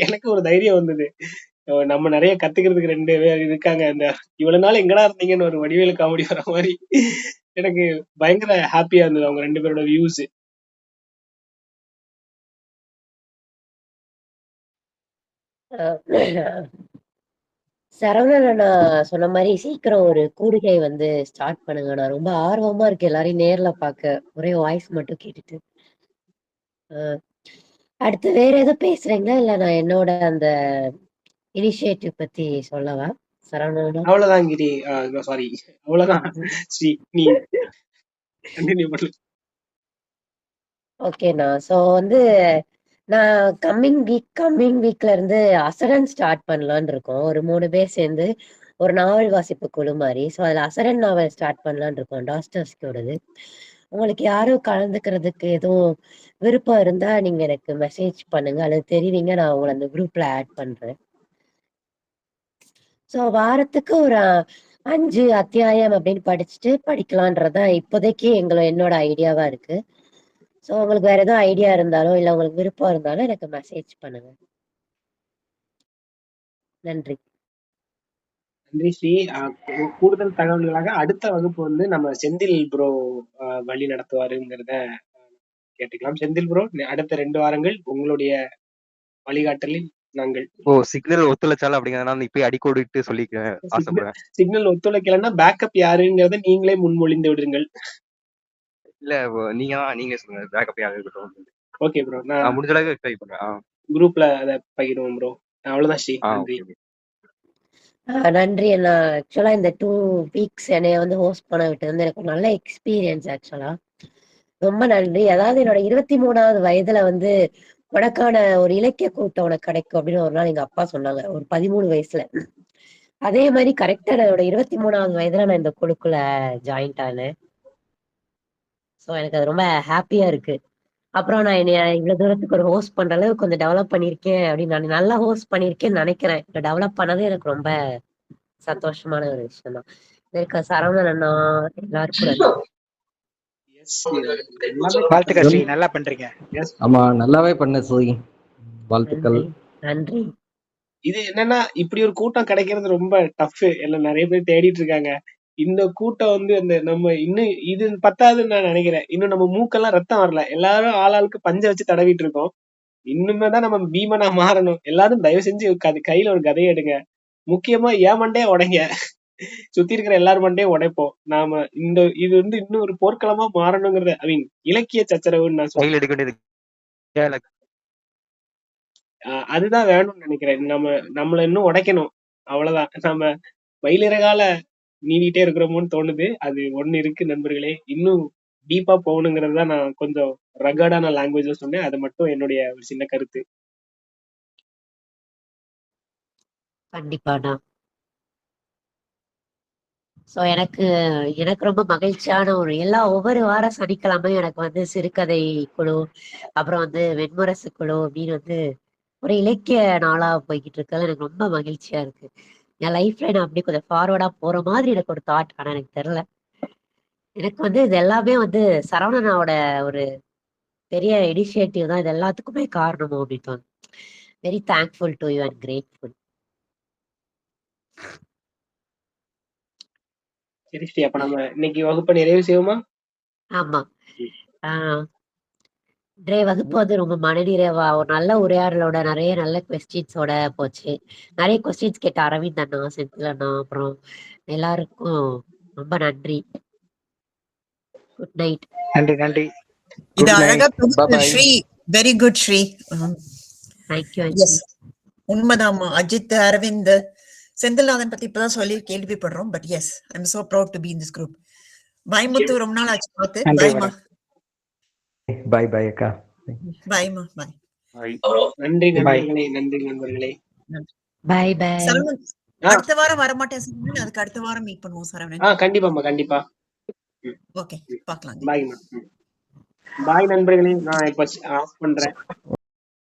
எனக்கு ஒரு தைரியம் வந்தது. நம்ம நிறைய கத்துக்கிறதுக்கு 2 பேர் இருக்காங்க. அந்த இவ்வளவு நாள் எங்கடா இருந்தீங்கன்னு ஒரு வடிவேலு காமெடி வர மாதிரி எனக்கு பயங்கர ஹாப்பியா இருந்தது அவங்க 2 பேரோட வியூஸ். சரவணன் நான் சொன்ன மாதிரி சீக்கிரம் ஒரு கூடுகை வந்து ஸ்டார்ட் பண்ணுங்க. நான் ரொம்ப ஆர்வமா இருக்கு எல்லாரையும் நேர்ல பார்க்க, ஒரே வாய்ஸ் மட்டும் கேட்டுட்டு. அடுத்து வேற எதுவும் பேசுறீங்களா, இல்ல நான் என்னோட அந்த இனிஷியேட்டிவ் பத்தி சொல்லவா சரவணன்? அவ்வளவுதான் கிரி, சாரி, அவ்வளவுதான். ஸ்ரீ, நீ கண்டினியூ பண்ணு. ஓகேண்ணா. ஸோ வந்து நான் கம்மிங் வீக்ல இருந்து அசரன் ஸ்டார்ட் பண்ணலான்னு இருக்கோம். ஒரு 3 பேர் சேர்ந்து ஒரு நாவல் வாசிப்பு குழு மாதிரி. ஸோ அதில் அசரன் நாவல் ஸ்டார்ட் பண்ணலான்னு இருக்கோம், டாஸ்டர்ஸ்கோடது. உங்களுக்கு யாரும் கலந்துக்கிறதுக்கு எதுவும் விருப்பம் இருந்தா நீங்க எனக்கு மெசேஜ் பண்ணுங்க, அல்லது தெரிவிங்க, நான் உங்களை அந்த குரூப்ல ஆட் பண்றேன். ஸோ வாரத்துக்கு ஒரு 5 அத்தியாயம் அப்படின்னு படிக்கலான்றதான் இப்போதைக்கு என்னோட ஐடியாவா இருக்கு. ஸோ உங்களுக்கு வேற எதுவும் ஐடியா இருந்தாலும் இல்ல உங்களுக்கு விருப்பம் இருந்தாலும் எனக்கு மெசேஜ் பண்ணுங்க. நன்றி. நன்றி ஸ்ரீ. கூடுதல் தகவல்களாக அடுத்த வகுப்பு வந்து நம்ம செந்தில் ப்ரோ வழி நடத்துவாருங்கிறத கேட்டுக்கலாம். செந்தில் ப்ரோ, அடுத்த 2 வாரங்கள் உங்களுடைய வழிகாட்டலில் நாங்கள் சிக்னல் ஒத்துழைச்சாலும் அப்படிங்கிறதுனால இப்பயே அடிக்கோடிட்டு சொல்லிக்க ஆசைப்படுறேன். சிக்னல் ஒத்துழைக்கலன்னா பேக்கப் யாருங்கிறத நீங்களே முன்மொழிந்து விடுங்கள். இல்ல நீங்க சொல்லுங்க, பேக்கப் யாரு இருக்கட்டும். ஓகே ப்ரோ, நான் முடிஞ்ச அளவுக்கு ட்ரை பண்றேன். குரூப்ல அதை பகிருவோம் ப்ரோ. அவ்வளவுதான் ஸ்ரீ, நன்றி. நன்றி அண்ணா. ஆக்சுவலா இந்த 2 வீக்ஸ் என்னைய வந்து ஹோஸ்ட் பண்ண விட்டது வந்து எனக்கு ஒரு நல்ல எக்ஸ்பீரியன்ஸ் ஆக்சுவலா. ரொம்ப நன்றி. அதாவது என்னோட 23வது வயதுல வந்து உனக்கான ஒரு இலக்கிய கூட்டம் உனக்கு கிடைக்கும் அப்படின்னு ஒரு நாள் எங்க அப்பா சொன்னாங்க. ஒரு 13 வயசுல. அதே மாதிரி கரெக்டா என்னோட 23வது வயதுல நான் இந்த குழுக்குள்ள ஜாயின்ட் ஆனேன். ஸோ எனக்கு அது ரொம்ப ஹாப்பியா இருக்கு. அப்புறம் நான் என்னைய இவ்வளவு தூரத்துக்கு ஒரு ஹோஸ்ட் பண்ற அளவுக்கு கொஞ்சம் டெவலப் பண்ணியிருக்கேன் அப்படின்னு நான் நல்லா ஹோஸ்ட் பண்ணியிருக்கேன்னு நினைக்கிறேன். இப்ப டெவலப் பண்ணது எனக்கு ரொம்ப சந்தோஷமான ஒரு விஷயம் தான். இருக்க சரவணன் அண்ணா எல்லாருக்கும் நன்றி. எஸ் எல்லாமே வாழ்த்துக்கள் ஸ்ரீ, நன்றி. நல்லா பண்றீங்க. எஸ் ஆமா, நல்லாவே பண்ண சுதி. வாழ்த்துக்கள். நன்றி நன்றி. இது என்னன்னா இப்படி ஒரு கூட்டம் கிடைக்கிறது ரொம்ப டஃப். எல்லாம் நிறைய பேர் தேடிட்டு இருக்காங்க. இந்த கூட்டம் வந்து அந்த நம்ம இன்னும் இது பத்தாதுன்னு நான் நினைக்கிறேன். இன்னும் நம்ம மூக்கெல்லாம் ரத்தம் வரல. எல்லாரும் ஆளாளுக்கு பஞ்சை வச்சு தடவிட்டு இருக்கோம். இன்னுமே தான் நம்ம பீமனா மாறணும். எல்லாரும் தயவு செஞ்சு கையில ஒரு கதையை எடுங்க. முக்கியமா ஏன் மண்டையே உடைங்க. சுத்தி இருக்கிற எல்லார் மண்டையும் உடைப்போம். நாம இது வந்து இன்னும் ஒரு போர்க்களமா மாறணுங்கிறத இலக்கிய சச்சரவுன்னு நான் சொல்றேன். கையில் எடுக்க வேண்டியது அதுதான் வேணும்னு நினைக்கிறேன். நம்மள இன்னும் உடைக்கணும். அவ்வளவுதான். நம்ம மயிலிறகால நீவிட்டே இருக்கிறோமோன்னு தோணுது. அது ஒண்ணு இருக்கு நண்பர்களே. இன்னும் டீப்பா போகணுங்கிறது தான் நான் கொஞ்சம் ரகடான லாங்குவேஜ்ல சொன்னேன். அது மட்டும் என்னுடைய ஒரு சின்ன கருத்து. கண்டிப்பாண்ணா. ஸோ எனக்கு ரொம்ப மகிழ்ச்சியான ஒவ்வொரு வார சனிக்கிழமையும் எனக்கு வந்து சிறுகதை குழு, அப்புறம் வந்து வெண்முரசு குழு அப்படின்னு வந்து ஒரு இலக்கிய நாளா போய்கிட்டு இருக்கிறது எனக்கு ரொம்ப மகிழ்ச்சியா இருக்கு. என் லைஃப்ல நான் அப்படி கொஞ்சம் ஃபார்வர்டா போற மாதிரி எனக்கு ஒரு தாட். ஆனா எனக்கு தெரியல. எனக்கு வந்து இது எல்லாமே வந்து சரவணனாவோட ஒரு பெரிய இனிஷியேட்டிவ் தான் இது எல்லாத்துக்குமே காரணமோ அப்படின்னு தோணுது. Very thankful to you and grateful. சரி ஸ்ரீ, அப்ப நம்ம இன்னைக்கு வகுப்பை நிறைவு செய்வோமா? ஆமா. இன்றைய வகுப்பு வந்து ரொம்ப மனநிறைவா ஒரு நல்ல உரையாடலோட நிறைய நல்ல கொஸ்டின்ஸோட போச்சு. நிறைய கொஸ்டின்ஸ் கேட்ட அரவிந்த் அண்ணா, செந்தில் அண்ணா, அப்புறம் எல்லாருக்கும் ரொம்ப நன்றி. Good night. நன்றி நன்றி. இது குட் அழகா நைட். புகுத்து Sri. Very good Sri. Thank you. Yes, உண்மைதாம்மா. அஜித், அரவிந்த், செந்தில்நாதன் பத்தி இப்பதான் சொல்லி கேள்விப்படுறோம். But yes, I am so proud to be in this group. Bye Muthu, ரொம்ப நாள் ஆச்சு பார்த்து. நன்றி பாய்மா. மேடம். பாய் பாய் அக்கா. பாய்மா. பாய். நன்றி பாய். நண்பர்களே. நன்றி நண்பர்களே. By by. சரவணன், ஆ அடுத்த வாரம் வரமாட்டேன் சரவணன். அதுக்கு அடுத்த வாரம் மீட் பண்ணுவோம் சரவணன். கண்டிப்பாம்மா, கண்டிப்பா. ஓகே, பார்க்கலாம். பாய்மா. பாய் நண்பர்களே. நான் இப்ப ஆஃப் பண்றேன்.